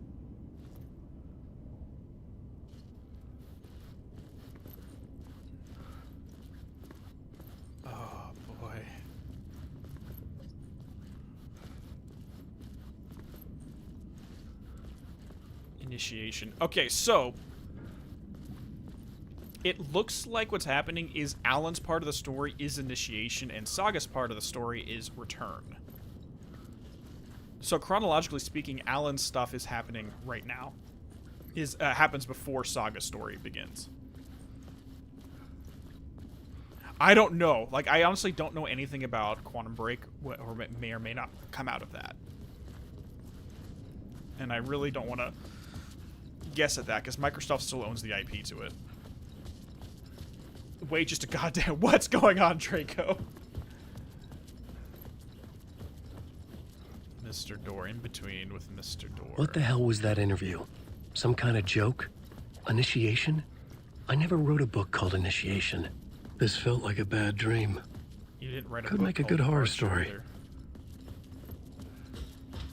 Oh, boy. Initiation. Okay, so it looks like what's happening is Alan's part of the story is Initiation and Saga's part of the story is Return. So chronologically speaking, Alan's stuff is happening right now. Happens before Saga's story begins. I don't know. Like, I honestly don't know anything about Quantum Break, or may or may not come out of that. And I really don't want to guess at that, because Microsoft still owns the IP to it. Wait just a goddamn... What's going on, Draco? Mr. Door, in between with Mr. Door. What the hell was that interview? Some kind of joke? Initiation? I never wrote a book called Initiation. This felt like a bad dream. You didn't write a Could book make a called good horror Departure story. either.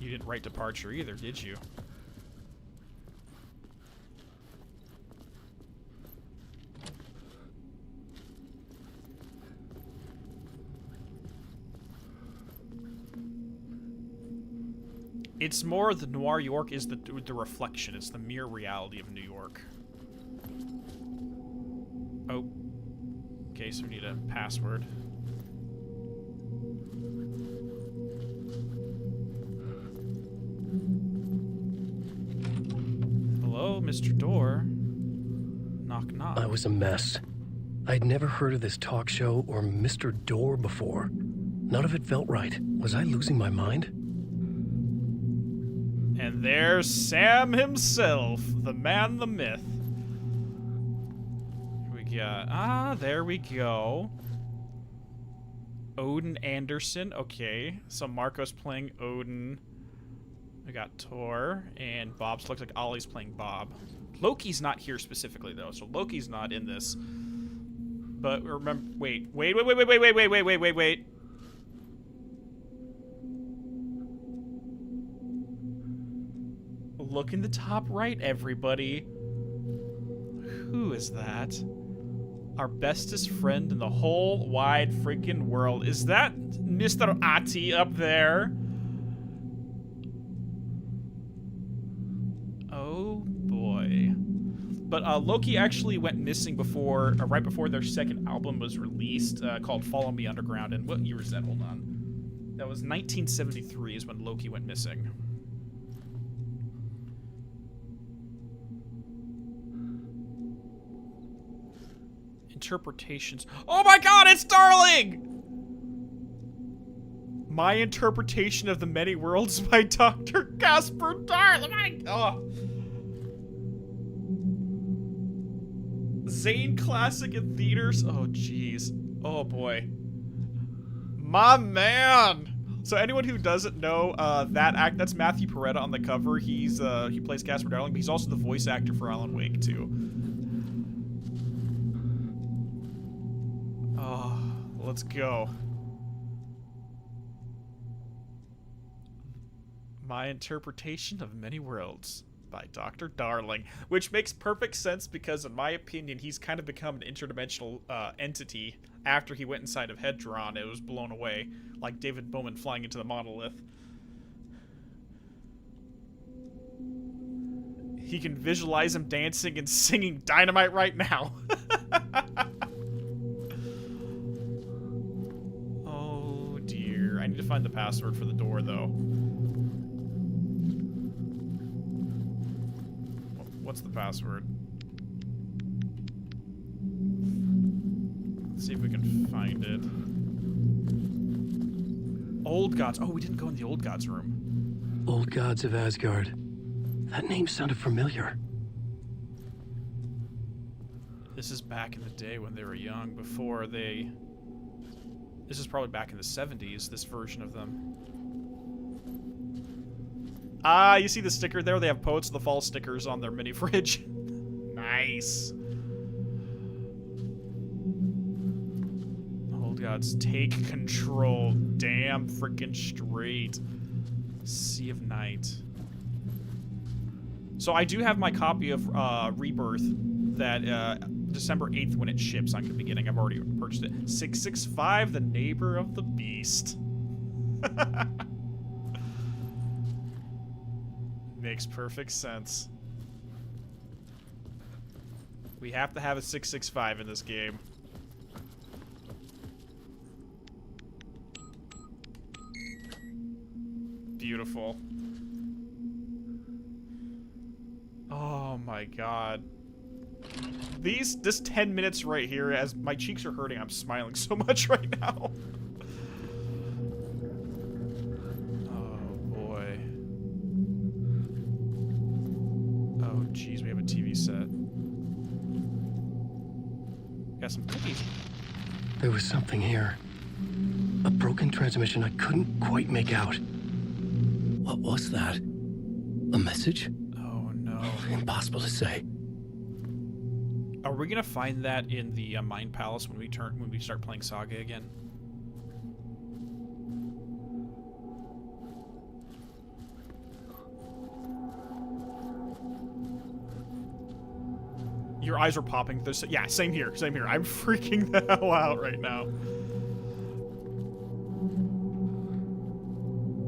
You didn't write departure either, did you? It's more the Noir York is the reflection. It's the mere reality of New York. Oh. Okay, so we need a password. Hello, Mr. Door. Knock, knock. I was a mess. I'd never heard of this talk show or Mr. Door before. None of it felt right. Was I losing my mind? And there's Sam himself, the man, the myth. We got, there we go. Odin Anderson, okay. So Marco's playing Odin. We got Tor, and Bob's looks like Ollie's playing Bob. Loki's not here specifically though, so Loki's not in this. But remember, wait. Look in the top right, everybody. Who is that? Our bestest friend in the whole wide freaking world. Is that Mr. Ahti up there? Oh boy. But Loki actually went missing before, right before their second album was released, called Follow Me Underground. And what year was that? Hold on. That was 1973 is when Loki went missing. Interpretations. Oh my god, it's Darling! My Interpretation of the Many Worlds by Dr. Casper Darling. Oh. Zane Classic in theaters. Oh jeez. Oh boy. My man. So anyone who doesn't know that's Matthew Peretta on the cover. He plays Casper Darling, but he's also the voice actor for Alan Wake too. Oh, let's go. My Interpretation of Many Worlds by Dr. Darling, which makes perfect sense because, in my opinion, he's kind of become an interdimensional entity after he went inside of Hedron. It was blown away, like David Bowman flying into the monolith. He can visualize him dancing and singing Dynamite right now. Oh dear. I need to find the password for the door, though. What's the password? Let's see if we can find it. Old Gods. Oh, we didn't go in the Old Gods room. Old Gods of Asgard. That name sounded familiar. This is back in the day when they were young, before they... This is probably back in the 70s, this version of them. Ah, you see the sticker there? They have Poets of the Fall stickers on their mini fridge. Nice. Old Gods, take control. Damn freaking straight. Sea of Night. So I do have my copy of Rebirth that December 8th when it ships I'm going to be getting. I've already purchased it. 665, the neighbor of the beast. Makes perfect sense. We have to have a 665 in this game. Beautiful. Oh my god. This 10 minutes right here, as my cheeks are hurting, I'm smiling so much right now. Jeez, we have a TV set. Got some cookies. There was something here. A broken transmission I couldn't quite make out. What was that? A message? Oh no. Impossible to say. Are we gonna find that in the Mind Palace when we start playing Saga again? your eyes are popping. Yeah, same here. Same here. I'm freaking the hell out right now.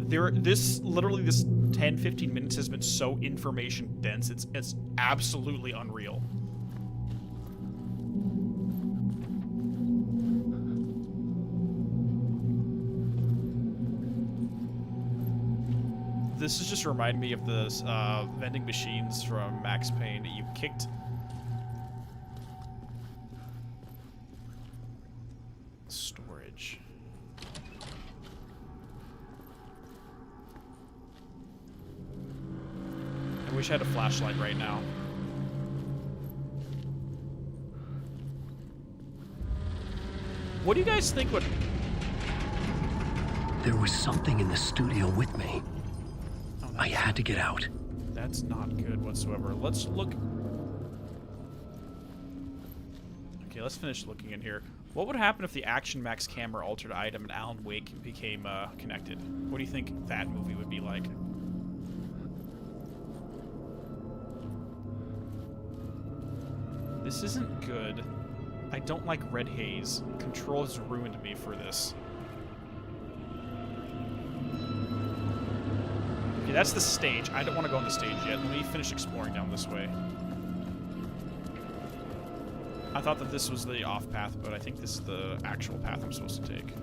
Literally this 10-15 minutes has been so information dense. It's absolutely unreal. This is just reminding me of the vending machines from Max Payne that you kicked. Storage. I wish I had a flashlight right now. What do you guys think would... There was something in the studio with me. I had to get out. That's not good whatsoever. Let's look... Okay, let's finish looking in here. What would happen if the Action Max camera altered item and Alan Wake became connected? What do you think that movie would be like? This isn't good. I don't like red haze. Control has ruined me for this. Okay, that's the stage. I don't want to go on the stage yet. Let me finish exploring down this way. I thought that this was the off path, but I think this is the actual path I'm supposed to take.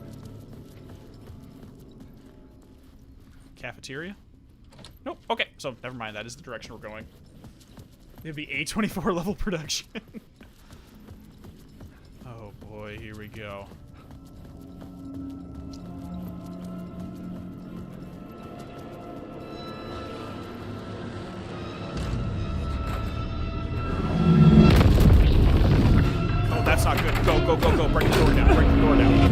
Cafeteria? Nope. Okay, so never mind. That is the direction we're going. It'd be A24 level production. Oh boy, here we go. Oh, that's not good. Go, go, go, go. Break the door down. Break the door down.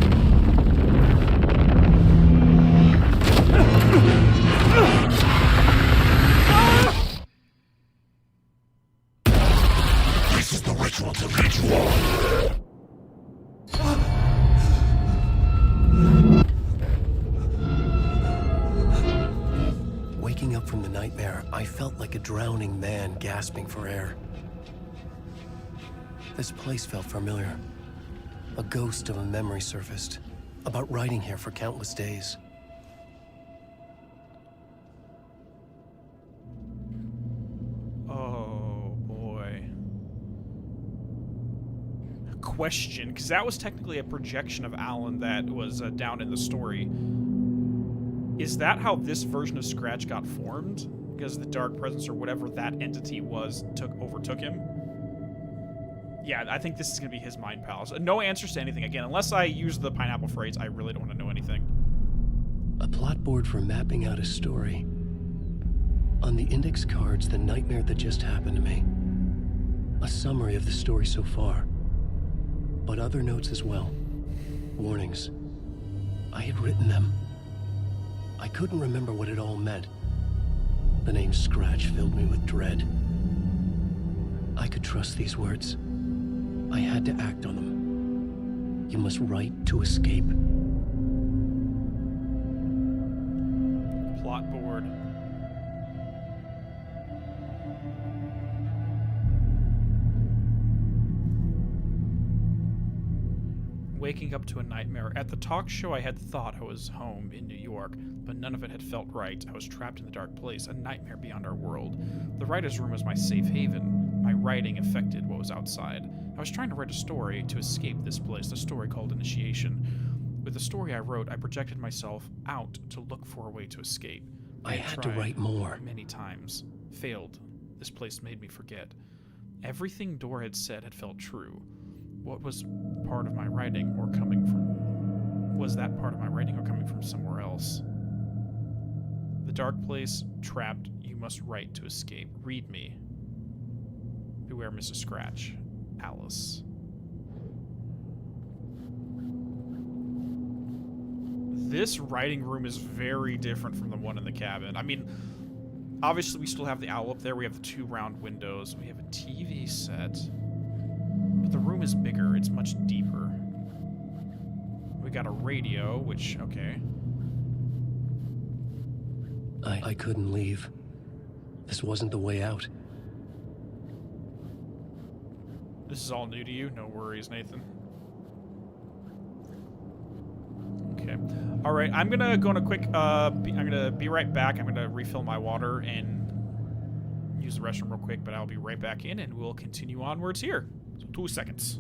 This is the ritual to lead you on. Waking up from the nightmare, I felt like a drowning man gasping for air. This place felt familiar. A ghost of a memory surfaced, about riding here for countless days. Oh boy. Question, because that was technically a projection of Alan that was down in the story. Is that how this version of Scratch got formed? Because the dark presence or whatever that entity was overtook him? Yeah, I think this is going to be his mind palace. No answers to anything. Again, unless I use the pineapple phrase, I really don't want to know anything. A plot board for mapping out a story. On the index cards, the nightmare that just happened to me. A summary of the story so far. But other notes as well. Warnings. I had written them. I couldn't remember what it all meant. The name Scratch filled me with dread. I could trust these words. I had to act on them. You must write to escape. Plot board. Waking up to a nightmare. At the talk show, I had thought I was home in New York, but none of it had felt right. I was trapped in the dark place, a nightmare beyond our world. The writer's room was my safe haven. My writing affected what was outside. I was trying to write a story to escape this place, a story called Initiation. With the story I wrote, I projected myself out to look for a way to escape. I had to write more. Many times. Failed. This place made me forget. Everything Dora had said had felt true. What was part of my writing or coming from... Was that part of my writing or coming from somewhere else? The dark place, trapped, you must write to escape. Read me. Beware Mrs. Scratch. Alice. This writing room is very different from the one in the cabin. I mean, obviously we still have the owl up there. We have the 2 round windows. We have a TV set. But the room is bigger. It's much deeper. We got a radio, which, okay. I couldn't leave. This wasn't the way out. This is all new to you. No worries, Nathan. Okay. All right. I'm gonna go on a quick. I'm gonna be right back. I'm gonna refill my water and use the restroom real quick. But I'll be right back in, and we'll continue onwards here. So 2 seconds.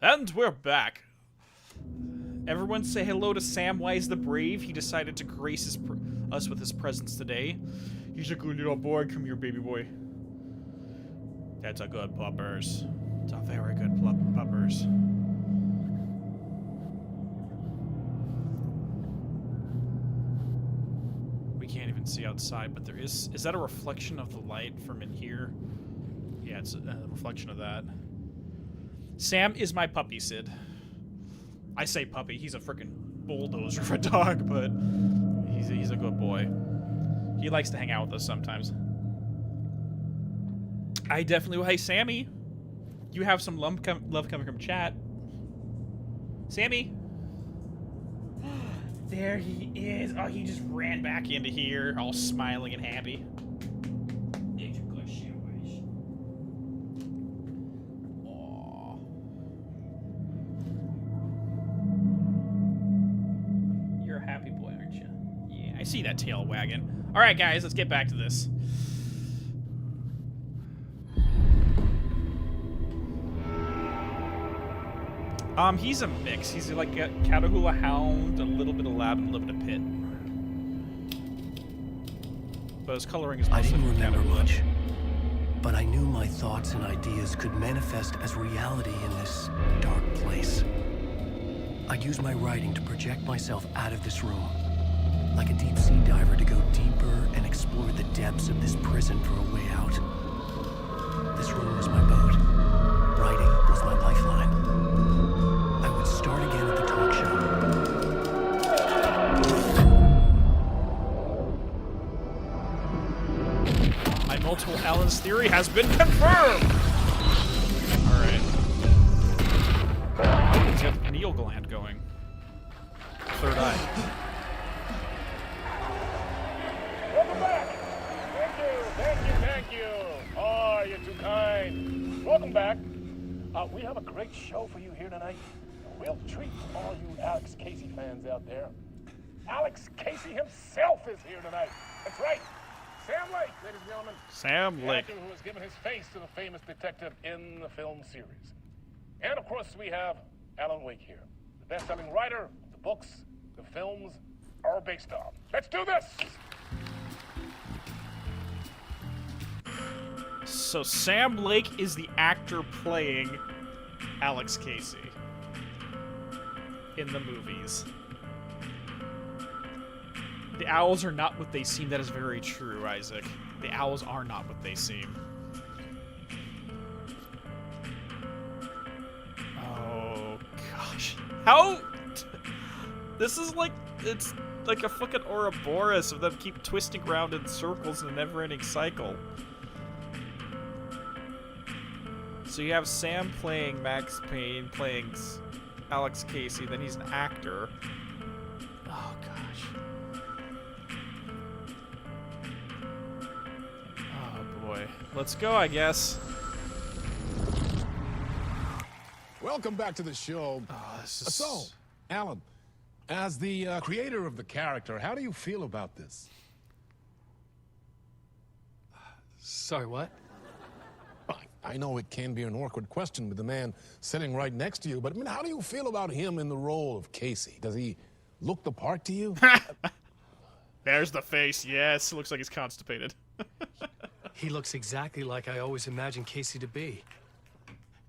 And we're back. Everyone say hello to Samwise the Brave. He decided to grace us with his presence today. He's a good little boy. Come here, baby boy. That's a good puppers. It's a very good puppers. We can't even see outside, but there is... Is that a reflection of the light from in here? Yeah, it's a reflection of that. Sam is my puppy, Sid. I say puppy. He's a freaking bulldozer of a dog, but he's a good boy. He likes to hang out with us sometimes. I definitely will. Hey, Sammy. You have some love coming from chat. Sammy. There he is. Oh, he just ran back into here, all smiling and happy. I see that tail wagging. All right, guys, let's get back to this. He's a mix. He's like a Catahoula Hound, a little bit of Lab, and a little bit of Pit. But his coloring is mostly I didn't remember Catahoula. much, but I knew my thoughts and ideas could manifest as reality in this dark place. I'd use my writing to project myself out of this room. Like a deep sea diver to go deeper and explore the depths of this prison for a way out. This room was my boat. Writing was my lifeline. I would start again at the talk show. My multiple Allen's theory has been confirmed! Alright. He's got the pineal gland going. Third eye. Welcome back. Thank you. welcome back. We have a great show for you here tonight. A real treat for all you Alex Casey fans out there. Alex Casey himself is here tonight. That's right. Sam Lake, ladies and gentlemen. Sam The Lake. actor who has given his face to the famous detective in the film series. And of course, we have Alan Wake here, the best-selling writer, the books, the films are based on. Let's do this! So Sam Lake is the actor playing Alex Casey in the movies. The owls are not what they seem. That is very true, Isaac. The owls are not what they seem. Oh, gosh. How? This is like, it's like a fucking Ouroboros of them keep twisting around in circles in a never-ending cycle. So you have Sam playing Max Payne, playing Alex Casey, then he's an actor. Oh, gosh. Oh, boy. Let's go, I guess. Welcome back to the show. Oh, this is... So, Alan, as the creator of the character, how do you feel about this? Sorry, what? I know it can be an awkward question with the man sitting right next to you, but I mean, how do you feel about him in the role of Casey? Does he look the part to you? There's the face. Yes, looks like he's constipated. He looks exactly like I always imagined Casey to be.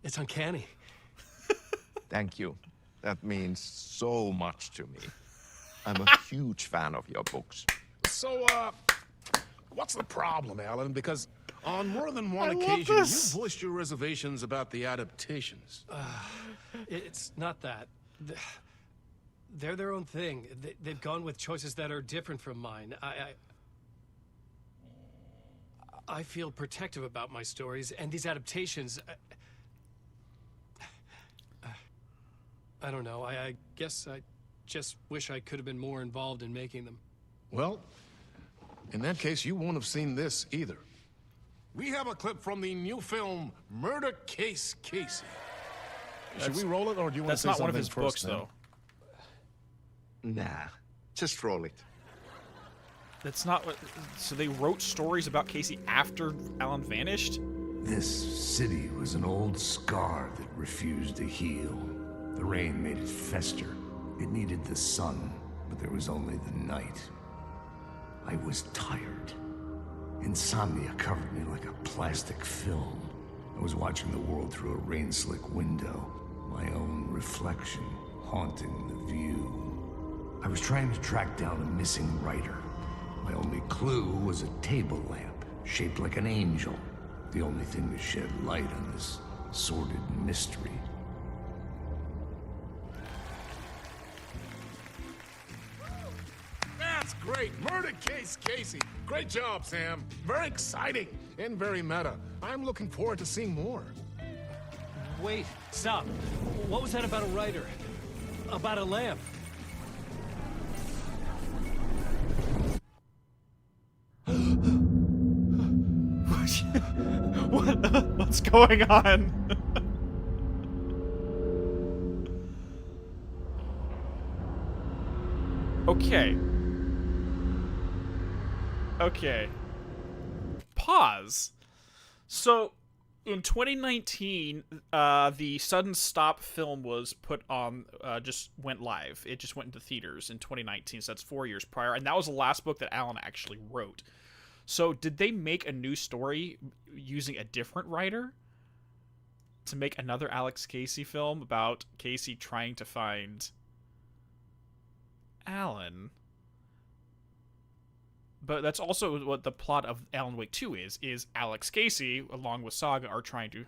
It's uncanny. Thank you. That means so much to me. I'm a huge fan of your books. So, what's the problem, Alan? Because on more than one I love occasion, this. you voiced your reservations about the adaptations. It's not that. They're their own thing. They've gone with choices that are different from mine. I feel protective about my stories, and these adaptations... I don't know. I guess I just wish I could have been more involved in making them. Well, in that case, you won't have seen this either. We have a clip from the new film, Murder Case Casey. Should we roll it, or do you want to That's say not something one of his first, books, then? though. Nah, just roll it. That's not what... So they wrote stories about Casey after Alan vanished? This city was an old scar that refused to heal. The rain made it fester. It needed the sun, but there was only the night. I was tired. Insomnia covered me like a plastic film. I was watching the world through a rain-slick window, my own reflection haunting the view. I was trying to track down a missing writer. My only clue was a table lamp, shaped like an angel. The only thing to shed light on this sordid mystery. That's great. Murder Case Casey. Great job, Sam. Very exciting and very meta. I'm looking forward to seeing more. Wait, stop. What was that about a writer? About a lamp? What's going on? Okay. Okay. Pause. So, in 2019, the Sudden Stop film was put on, just went live. It just went into theaters in 2019, so that's 4 years prior, and that was the last book that Alan actually wrote. So, did they make a new story using a different writer to make another Alex Casey film about Casey trying to find Alan? But that's also what the plot of Alan Wake 2 is Alex Casey, along with Saga, are trying to,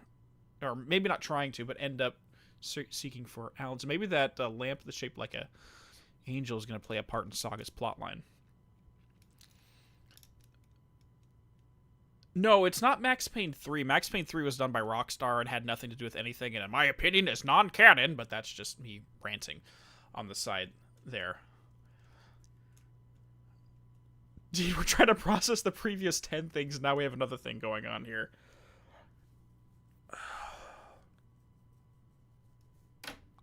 or maybe not trying to, but end up seeking for Alan. So maybe that lamp that's shaped like a angel is going to play a part in Saga's plotline. No, it's not Max Payne 3. Max Payne 3 was done by Rockstar and had nothing to do with anything, and in my opinion, is non-canon, but that's just me ranting on the side there. Dude, we're trying to process the previous 10 things, and now we have another thing going on here.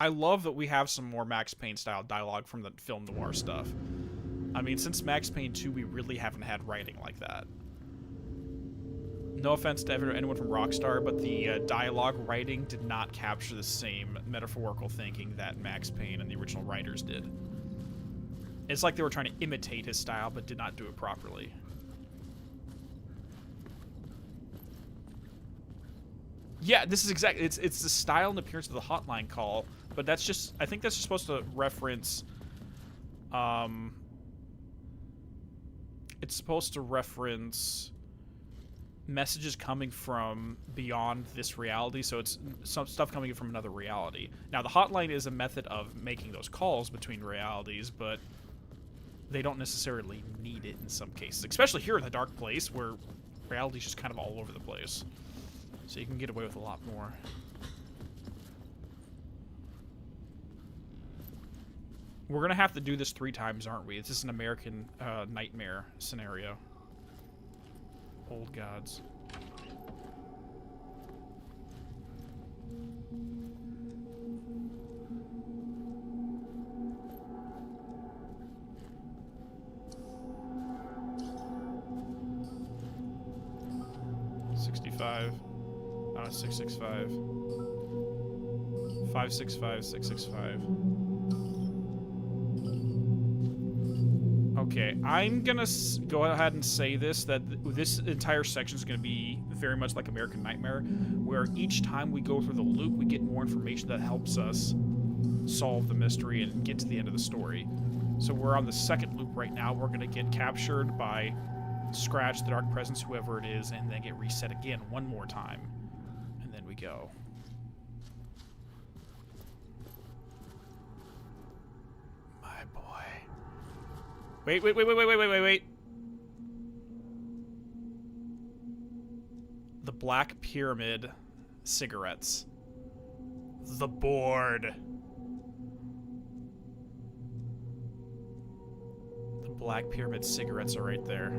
I love that we have some more Max Payne style dialogue from the film noir stuff. I mean, since Max Payne 2, we really haven't had writing like that. No offense to anyone from Rockstar, but the dialogue writing did not capture the same metaphorical thinking that Max Payne and the original writers did. It's like they were trying to imitate his style, but did not do it properly. Yeah, this is exactly, it's the style and appearance of the hotline call, but that's just, I think that's just supposed to reference, it's supposed to reference messages coming from beyond this reality, so it's some stuff coming from another reality. Now, the hotline is a method of making those calls between realities, but they don't necessarily need it in some cases, especially here in the Dark Place, where reality's just kind of all over the place. So you can get away with a lot more. We're gonna have to do this 3 times, aren't we? This is an American nightmare scenario. Old gods. $65. 665. 565, 665. Okay, I'm gonna go ahead and say this, that this entire section is gonna be very much like American Nightmare, where each time we go through the loop, we get more information that helps us solve the mystery and get to the end of the story. So we're on the second loop right now. We're gonna get captured by Scratch, the Dark Presence, whoever it is, and then get reset again one more time. And then we go. My boy. Wait. The Black Pyramid cigarettes. The board. The Black Pyramid cigarettes are right there.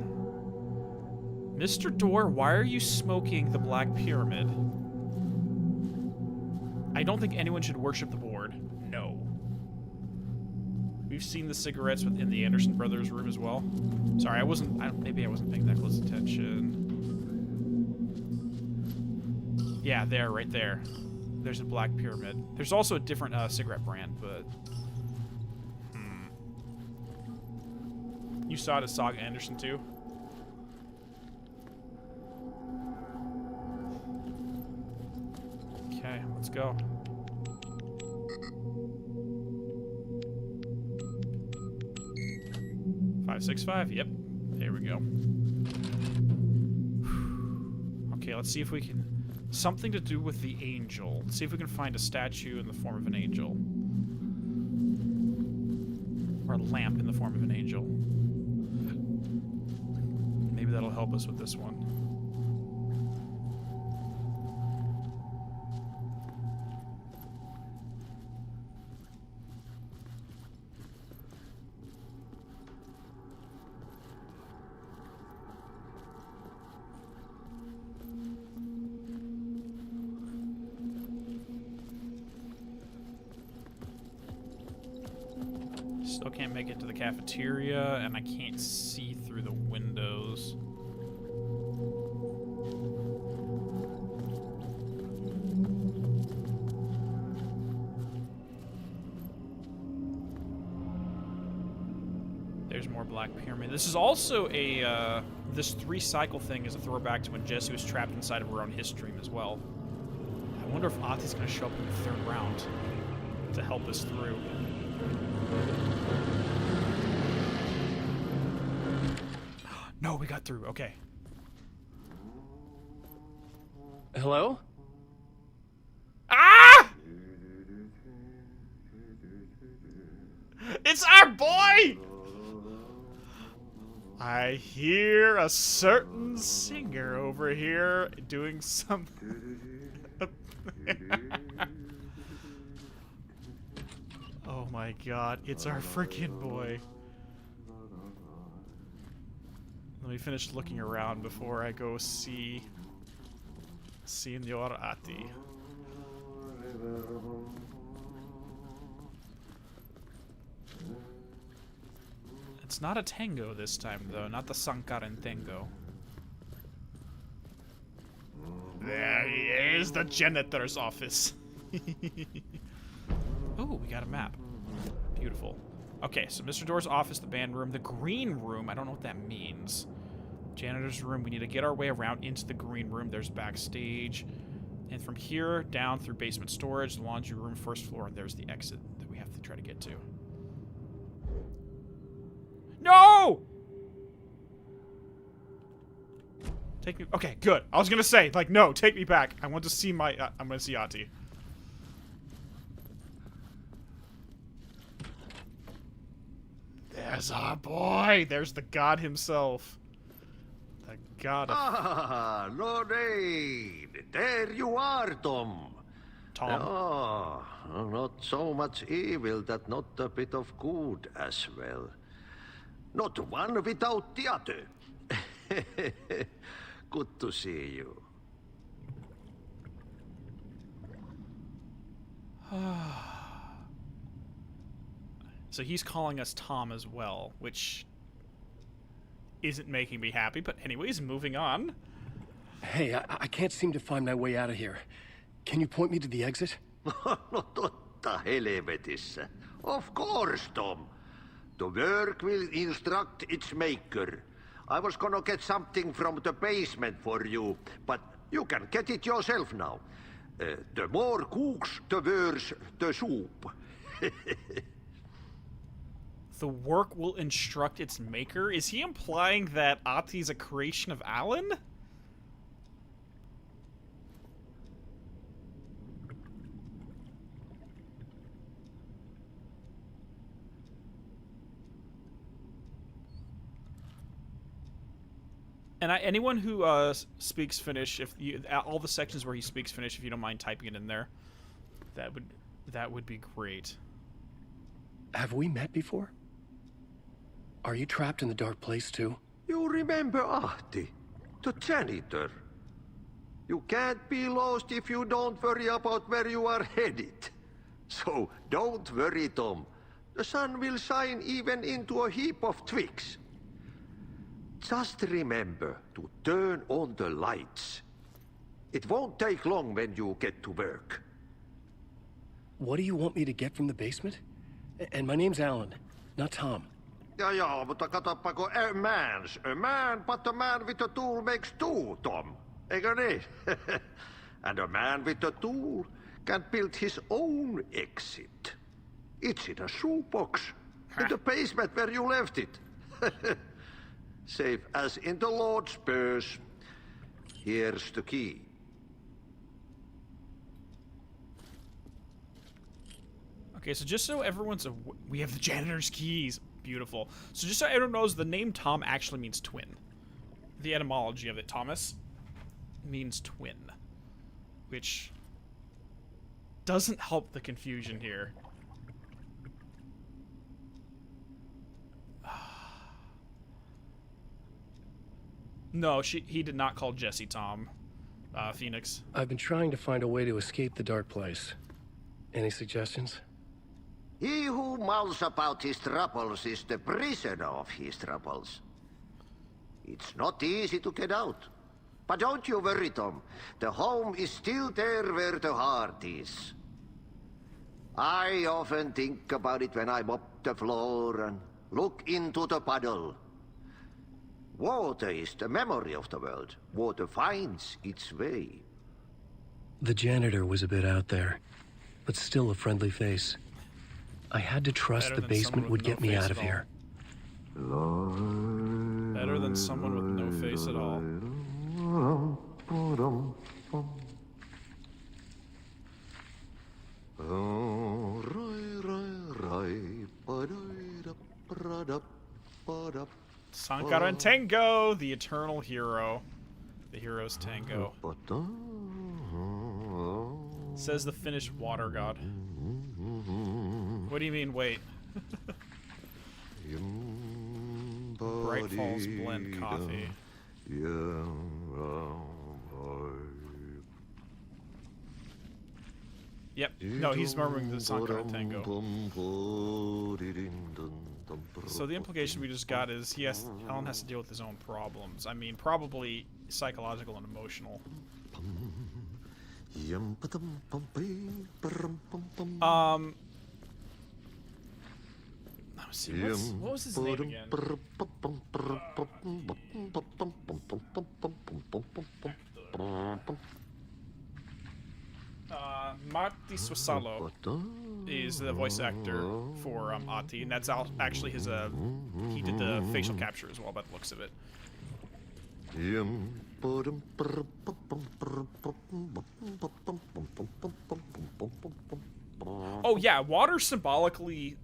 Mr. Door, why are you smoking the Black Pyramid? I don't think anyone should worship the board. No. We've seen the cigarettes in the Anderson brothers' room as well. Sorry, maybe I wasn't paying that close attention. Yeah, there, right there. There's a Black Pyramid. There's also a different cigarette brand, but... You saw it as Saga Anderson too? Okay, let's go. $565, yep. There we go. Okay, let's see if we can... Something to do with the angel. Let's see if we can find a statue in the form of an angel. Or a lamp in the form of an angel. Maybe that'll help us with this one. Still can't make it to the cafeteria, and I can't see through the windows. There's more Black Pyramid. This is also a, this 3-cycle thing is a throwback to when Jessie was trapped inside of her own history as well. I wonder if Ahti's going to show up in the 3rd round to help us through. No, we got through. Okay. Hello? Ah! It's our boy! I hear a certain singer over here doing some... Oh my god, it's our freaking boy. Let me finish looking around before I go see Senor Ahti. It's not a tango this time, though. Not the Sankaran tango. There he is, the janitor's office. Oh, we got a map. Beautiful. Okay, so Mr. Door's office, the band room, the green room. I don't know what that means. Janitor's room. We need to get our way around into the green room. There's backstage. And from here, down through basement storage, the laundry room, first floor, and there's the exit that we have to try to get to. No! Take me... Okay, good. I was gonna say, like, no, take me back. I want to see my... I'm gonna see Ahti. There's our boy! There's the god himself. The god of... Ah, Lorraine! There you are, Tom. Tom. Oh, not so much evil that not a bit of good as well. Not one without the other. Good to see you. So he's calling us Tom as well, which isn't making me happy. But anyways, moving on. Hey, I can't seem to find my way out of here. Can you point me to the exit? No totta helvetissä. Of course, Tom. The work will instruct its maker. I was gonna get something from the basement for you, but you can get it yourself now. The more cooks, the worse the soup. The work will instruct its maker? Is he implying that Ahti's a creation of Alan? And anyone who speaks Finnish, if you, all the sections where he speaks Finnish, if you don't mind typing it in there, that would be great. Have we met before? Are you trapped in the dark place too? You remember Ahti, the janitor. You can't be lost if you don't worry about where you are headed. So don't worry, Tom. The sun will shine even into a heap of twigs. Just remember to turn on the lights. It won't take long when you get to work. What do you want me to get from the basement? And my name's Alan, not Tom. Ja, mutta katsoppa, a man, but a man with a tool makes two, Tom. Eikö niin? And a man with a tool can build his own exit. It's in a shoebox, in the basement where you left it. Safe as in the Lord's purse. Here's the key. Okay, so just so everyone's we have the janitor's keys. Beautiful. So just so everyone knows, the name Tom actually means twin. The etymology of it, Thomas, means twin. Which doesn't help the confusion here. No, he did not call Jesse Tom, Phoenix. I've been trying to find a way to escape the dark place. Any suggestions? He who mouths about his troubles is the prisoner of his troubles. It's not easy to get out. But don't you worry, Tom. The home is still there where the heart is. I often think about it when I mop the floor and look into the puddle. Water is the memory of the world. Water finds its way. The janitor was a bit out there, but still a friendly face. I had to trust the basement would get me out of here. Better than someone with no face at all. Sankaran Tango, the eternal hero. The hero's tango. Says the Finnish water god. What do you mean, wait? Bright Falls blend coffee. Yep. No, he's murmuring the Sankaran Tango. So the implication we just got is Alan has to deal with his own problems. I mean, probably psychological and emotional. Let's see, what was his name again? Marty Swasalo is the voice actor for Ahti, and that's actually his, he did the facial capture as well, by the looks of it. Oh yeah, water symbolically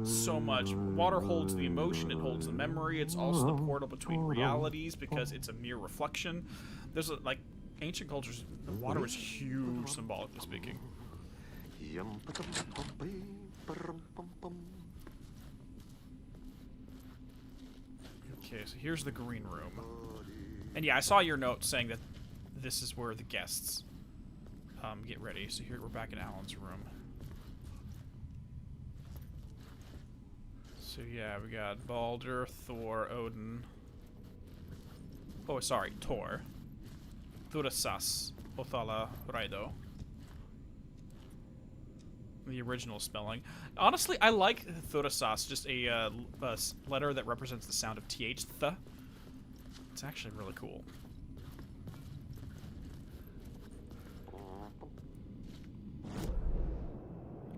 so much. Water holds the emotion, it holds the memory, it's also the portal between realities because it's a mere reflection. There's like ancient cultures, the water was huge symbolically speaking. Okay, so here's the green room. And yeah, I saw your note saying that this is where the guests get ready. So here we're back in Alan's room. So yeah, we got Baldur, Thor, Odin. Oh, sorry, Thor. Thurasas, Othala, Raido. The original spelling. Honestly, I like Thurasas, just a letter that represents the sound of th. Th. It's actually really cool.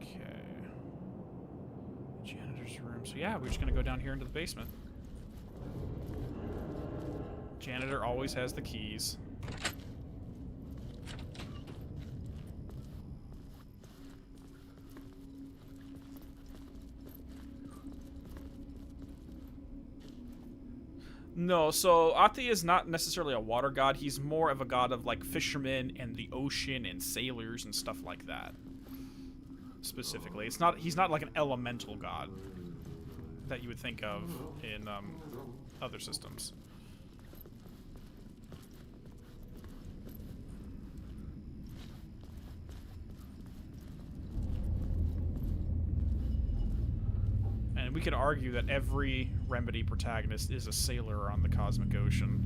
Okay. Janitor's room. So yeah, we're just gonna go down here into the basement. Janitor always has the keys. No, so Ahti is not necessarily a water god. He's more of a god of like fishermen and the ocean and sailors and stuff like that. Specifically, he's not like an elemental god that you would think of in other systems. And we could argue that every Remedy protagonist is a sailor on the cosmic ocean.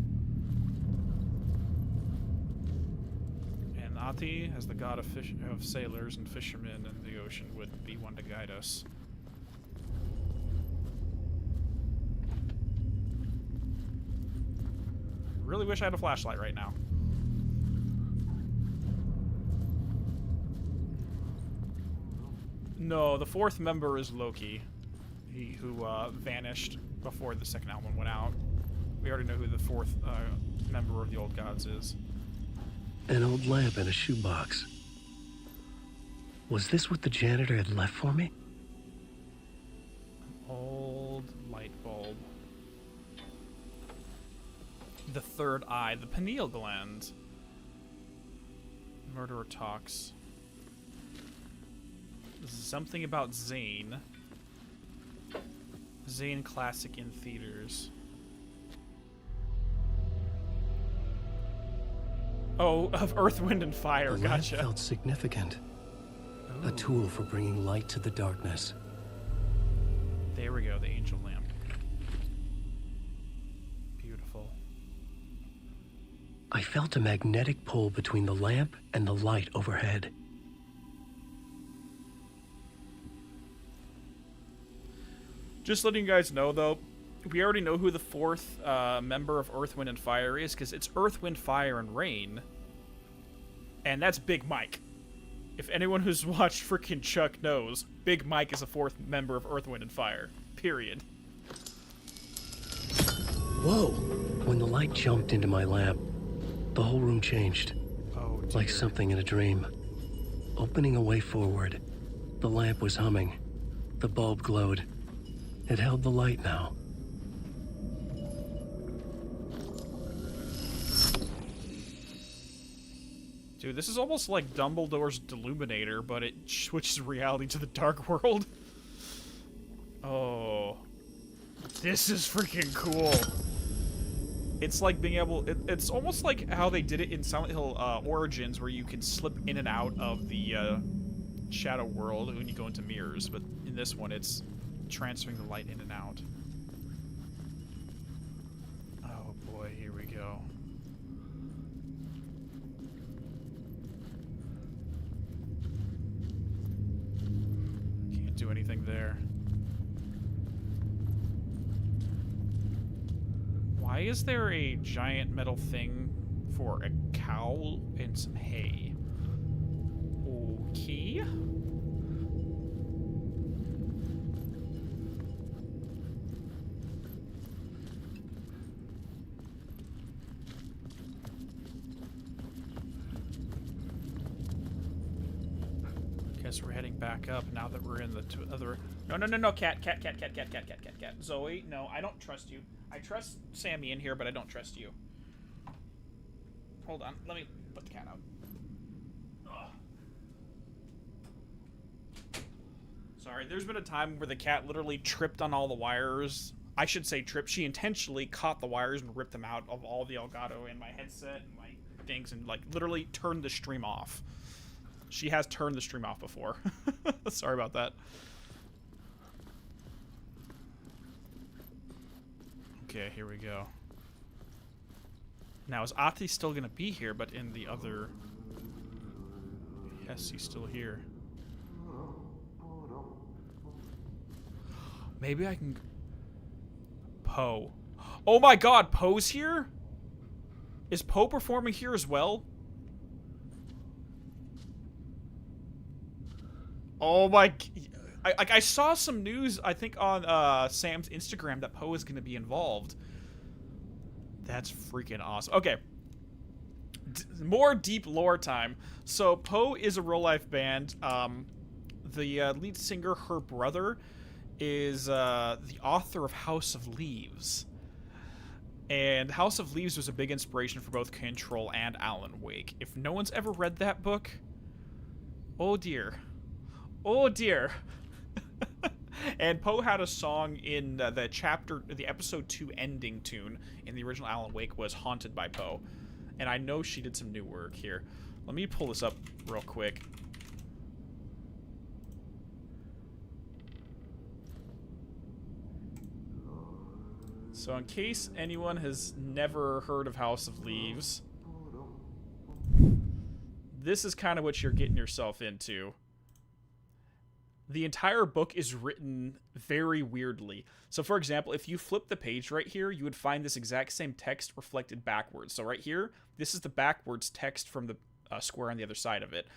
And Ahti, as the god of sailors and fishermen in the ocean, would be one to guide us. Really wish I had a flashlight right now. No, the fourth member is Loki. Who vanished before the second album went out. We already know who the fourth member of the Old Gods is. An old lamp in a shoebox. Was this what the janitor had left for me? An old light bulb. The third eye, the pineal gland. Murderer talks. Something about Zane. Zane classic in theaters. Oh, of Earth, Wind, and Fire. The Gotcha. lamp felt significant. A tool for bringing light to the darkness. There we go, the angel lamp. Beautiful. I felt a magnetic pull between the lamp and the light overhead. Just letting you guys know, though, we already know who the fourth member of Earth, Wind, and Fire is, because it's Earth, Wind, Fire, and Rain. And that's Big Mike. If anyone who's watched freaking Chuck knows, Big Mike is a fourth member of Earth, Wind, and Fire. Period. Whoa! When the light jumped into my lamp, the whole room changed. Oh, dear. Like something in a dream. Opening a way forward, the lamp was humming. The bulb glowed. It held the light now. Dude, this is almost like Dumbledore's Deluminator, but it switches reality to the dark world. Oh. This is freaking cool. It's like being able... It's almost like how they did it in Silent Hill Origins, where you can slip in and out of the Shadow World when you go into mirrors, but in this one it's transferring the light in and out. Oh boy, here we go. Can't do anything there. Why is there a giant metal thing for a cow and some hay? Okay. Guess we're heading back up now that we're in the other... No, cat. Zoe, no, I don't trust you. I trust Sammy in here, but I don't trust you. Hold on, let me put the cat out. Ugh. Sorry, there's been a time where the cat literally tripped on all the wires. I should say tripped. She intentionally caught the wires and ripped them out of all the Elgato in my headset and my things and, like, literally turned the stream off. She has turned the stream off before. Sorry about that. Okay, here we go. Now, is Ahti still going to be here, but in the other... Yes, he's still here. Maybe I can... Poe. Oh my god, Poe's here? Is Poe performing here as well? Oh my... I saw some news, I think, on Sam's Instagram that Poe is going to be involved. That's freaking awesome. Okay. More deep lore time. So, Poe is a real-life band. The lead singer, her brother, is the author of House of Leaves. And House of Leaves was a big inspiration for both Control and Alan Wake. If no one's ever read that book, oh dear. Oh dear. And Poe had a song in the episode 2 ending tune in the original Alan Wake was Haunted by Poe. And I know she did some new work here. Let me pull this up real quick. So in case anyone has never heard of House of Leaves, this is kind of what you're getting yourself into. The entire book is written very weirdly. So, for example, if you flip the page right here, you would find this exact same text reflected backwards. So right here, this is the backwards text from the square on the other side of it.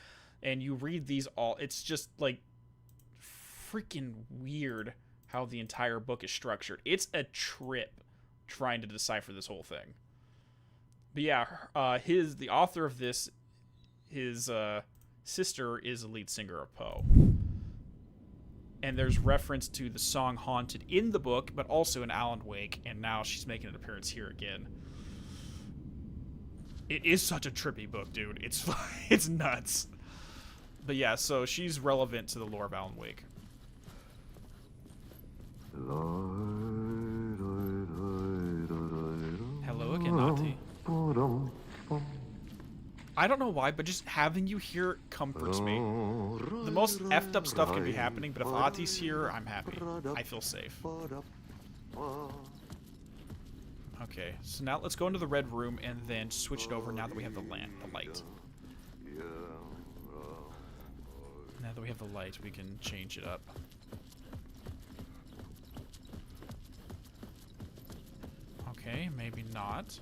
And you read these all. It's just, like, freaking weird how the entire book is structured. It's a trip trying to decipher this whole thing. But yeah, the author of this, his sister is the lead singer of Poe. And there's reference to the song Haunted in the book, but also in Alan Wake, and now she's making an appearance here again. It is such a trippy book, dude. It's nuts. But yeah, so she's relevant to the lore of Alan Wake. Hello again, Ahti. I don't know why, but just having you here comforts me. The most effed up stuff can be happening, but if Ahti's here, I'm happy. I feel safe. Okay, so now let's go into the red room and then switch it over now that we have the light. Now that we have the light, we can change it up. Okay, maybe not.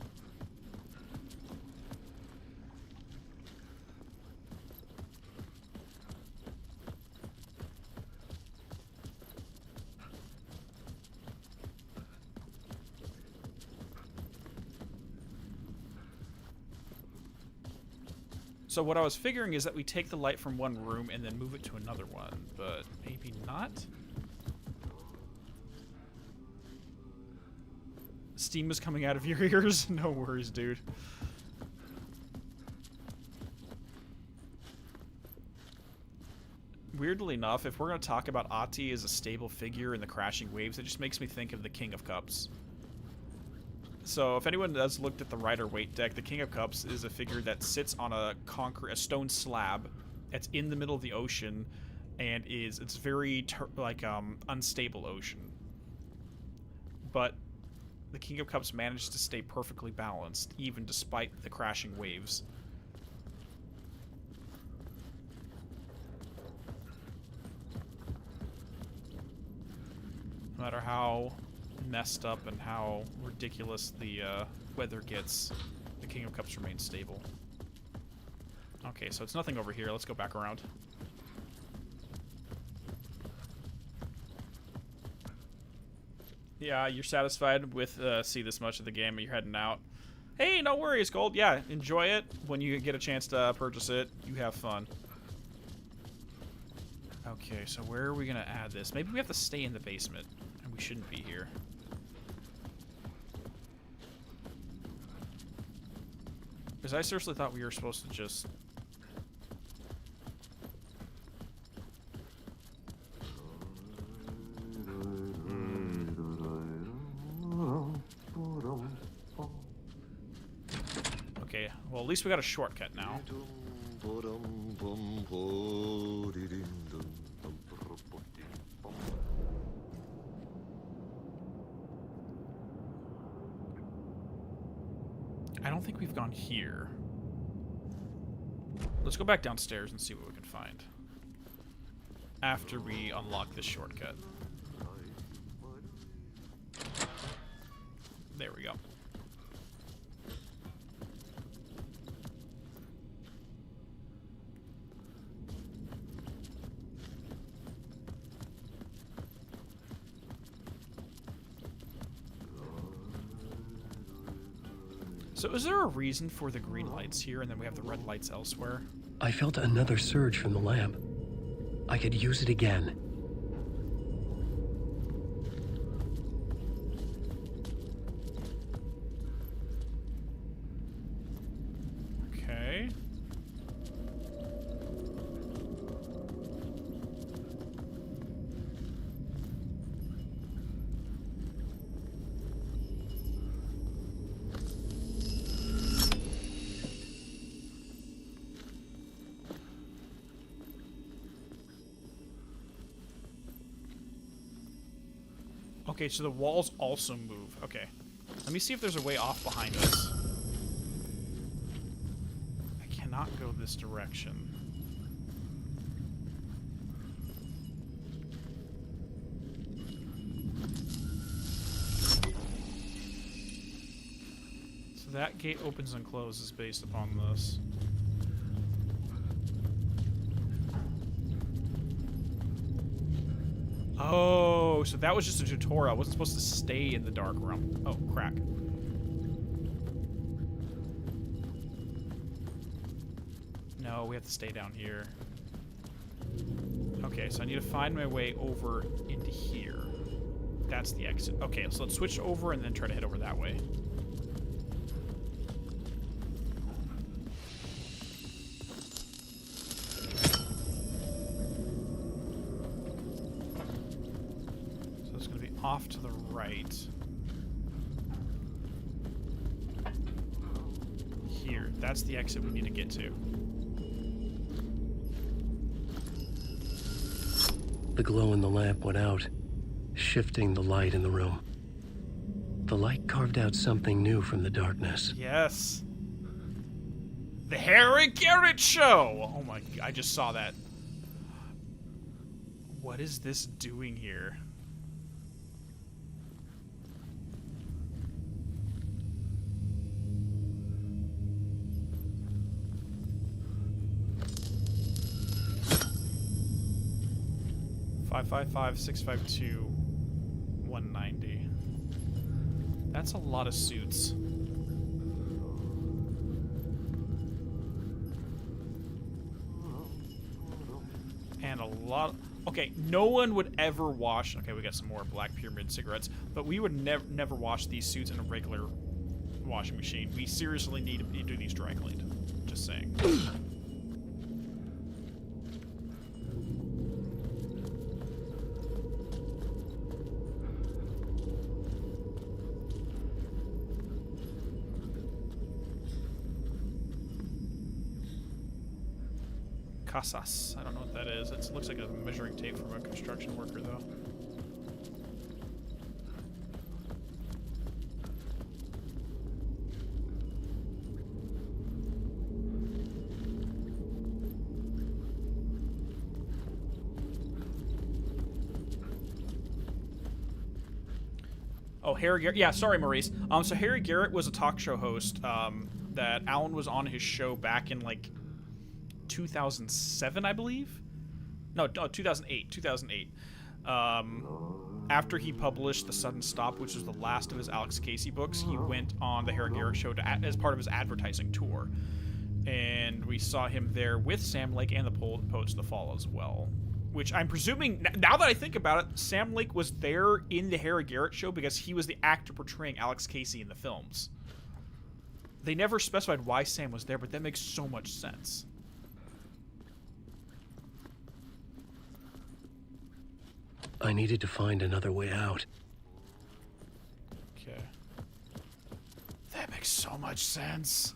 So what I was figuring is that we take the light from one room and then move it to another one, but maybe not? Steam is coming out of your ears? No worries, dude. Weirdly enough, if we're going to talk about Ahti as a stable figure in the Crashing Waves, it just makes me think of the King of Cups. So if anyone has looked at the Rider-Waite deck, the King of Cups is a figure that sits on a stone slab It's in the middle of the ocean, and it's very unstable ocean. But the King of Cups managed to stay perfectly balanced, even despite the crashing waves. No matter how messed up and how ridiculous the weather gets, the King of Cups remains stable. Okay, so it's nothing over here. Let's go back around. Yeah, you're satisfied with see this much of the game and you're heading out. Hey, no worries, Gold. Yeah, enjoy it. When you get a chance to purchase it, you have fun. Okay, so where are we going to add this? Maybe we have to stay in the basement, and we shouldn't be here. Because I seriously thought we were supposed to just... Okay, well, at least we got a shortcut now. I don't think we've gone here. Let's go back downstairs and see what we can find. After we unlock this shortcut. There we go. So is there a reason for the green lights here and then we have the red lights elsewhere? I felt another surge from the lamp. I could use it again. Okay. Okay, so the walls also move. Okay. Let me see if there's a way off behind us. I cannot go this direction. So that gate opens and closes based upon this. Oh, so that was just a tutorial. I wasn't supposed to stay in the dark room. Oh, crack. No, we have to stay down here. Okay, so I need to find my way over into here. That's the exit. Okay, so let's switch over and then try to head over that way. Off to the right. Here. That's the exit we need to get to. The glow in the lamp went out, shifting the light in the room. The light carved out something new from the darkness. Yes. The Harry Garrett Show! Oh my, I just saw that. What is this doing here? $555-652-190. That's a lot of suits. And a lot... Okay, no one would ever wash... Okay, we got some more Black Pyramid cigarettes. But we would never wash these suits in a regular washing machine. We seriously need to be doing these dry cleaned. Just saying. Casas. I don't know what that is. It looks like a measuring tape from a construction worker, though. Oh, Harry Garrett. Yeah, sorry, Maurice. So Harry Garrett was a talk show host that Alan was on his show back in, like, 2007, I believe? No, 2008. 2008. After he published The Sudden Stop, which was the last of his Alex Casey books, he went on the Harry Garrett show as part of his advertising tour. And we saw him there with Sam Lake and the Poets of the Fall as well. Which I'm presuming, now that I think about it, Sam Lake was there in the Harry Garrett show because he was the actor portraying Alex Casey in the films. They never specified why Sam was there, but that makes so much sense. I needed to find another way out. Okay. That makes so much sense.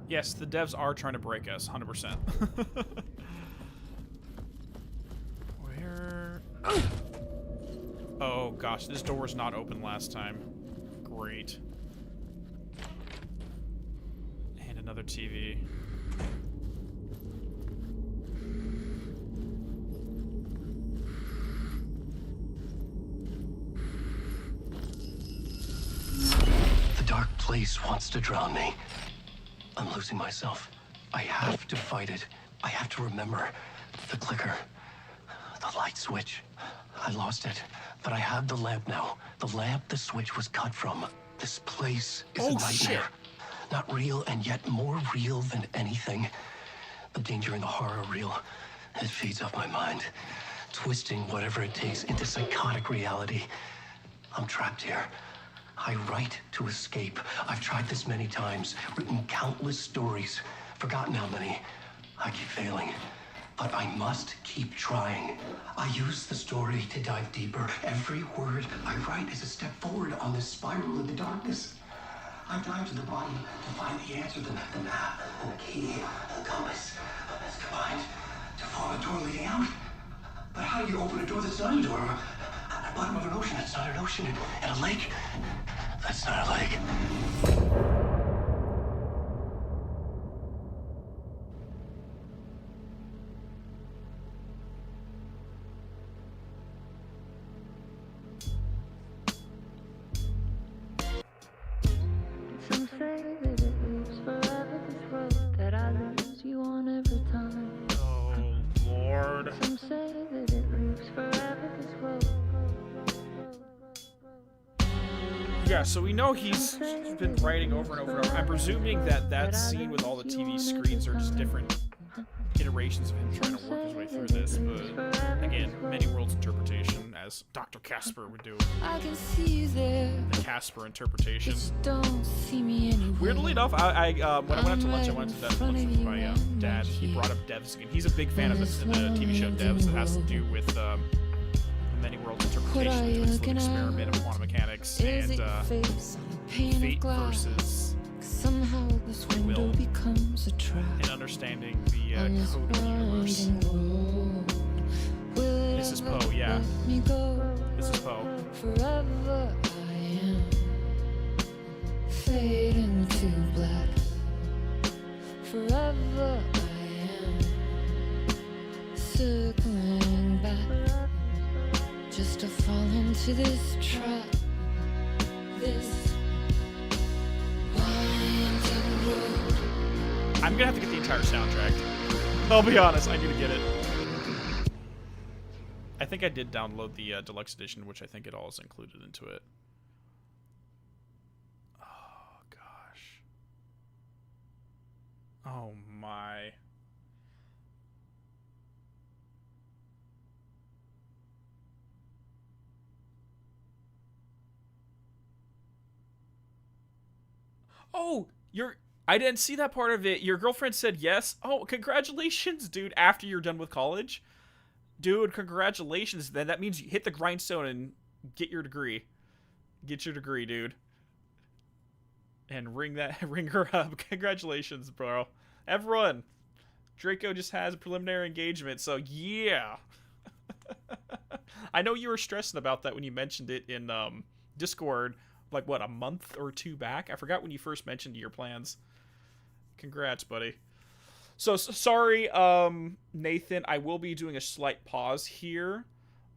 Yes, the devs are trying to break us, 100%. Where? Oh gosh, this door was not open last time. Great. And another TV. The dark place wants to drown me. I'm losing myself. I have to fight it. I have to remember. The clicker. The light switch. I lost it. But I have the lamp now. The lamp the switch was cut from. This place is a nightmare. Shit. Not real, and yet more real than anything. The danger and the horror are real. It feeds off my mind. Twisting whatever it takes into psychotic reality. I'm trapped here. I write to escape. I've tried this many times, written countless stories, forgotten how many. I keep failing, but I must keep trying. I use the story to dive deeper. Every word I write is a step forward on this spiral in the darkness. I dive to the bottom to find the answer, the map, and the key, and the compass. It's combined to form a door leading out. But how do you open a door that's not a door? At the bottom of an ocean, that's not an ocean. And a lake, that's not a lake. Some say that it lives forever, this road that I lose you on every time. Oh, Lord. Some say that it lives forever, this road. Yeah, so we know he's been writing over and over and over. I'm presuming that that scene with all the TV screens are just different iterations of him trying to work his way through this, but again, many worlds interpretation, as Dr. Casper would do. I can see you there. The Casper interpretation. Just don't see me anywhere. Weirdly enough, when I went out to lunch, I went to lunch with my dad. He brought up Devs again. He's a big fan of the TV show Devs that has to do with the many worlds interpretation between Slow Experiment of quantum mechanics and fate versus somehow this window becomes a trap. And understanding the code of the universe. This is Poe, yeah. This is Poe. Forever I am fading to black. Forever I am circling back, just to fall into this trap. This winding road. I'm gonna have to get the entire soundtrack. I'll be honest, I need to get it. I think I did download the deluxe edition, which I think it all is included into it. Oh, gosh. Oh, my. Oh, I didn't see that part of it. Your girlfriend said yes. Oh, congratulations, dude. After you're done with college, dude. Congratulations. Then that means you hit the grindstone and get your degree. Get your degree, dude. And ring her up. Congratulations, bro. Everyone, Draco just has a preliminary engagement, so yeah. I know you were stressing about that when you mentioned it in Discord, like what, a month or two back? I forgot when you first mentioned your plans. Congrats, buddy. So sorry, Nathan. I will be doing a slight pause here.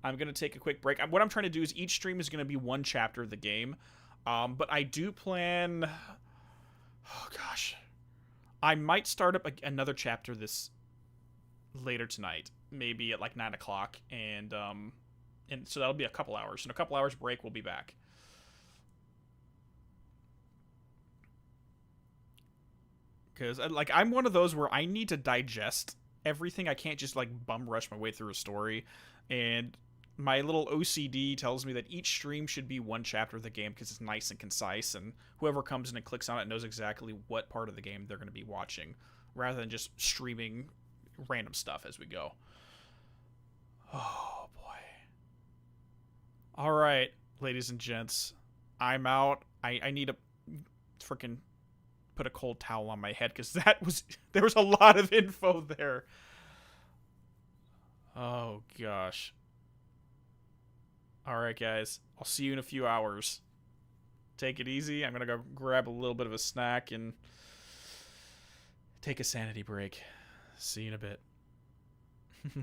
I'm gonna take a quick break. What I'm trying to do is each stream is gonna be one chapter of the game. But I do plan... Oh, gosh. I might start up another chapter later tonight. Maybe at like 9 o'clock. And so that'll be a couple hours. In a couple hours break, we'll be back. Because, like, I'm one of those where I need to digest everything. I can't just, like, bum rush my way through a story. And... my little OCD tells me that each stream should be one chapter of the game because it's nice and concise, and whoever comes in and clicks on it knows exactly what part of the game they're going to be watching, rather than just streaming random stuff as we go. Oh, boy. All right, ladies and gents. I'm out. I need to freaking put a cold towel on my head because there was a lot of info there. Oh, gosh. Alright, guys. I'll see you in a few hours. Take it easy. I'm gonna go grab a little bit of a snack and take a sanity break. See you in a bit.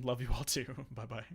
Love you all too. Bye-bye.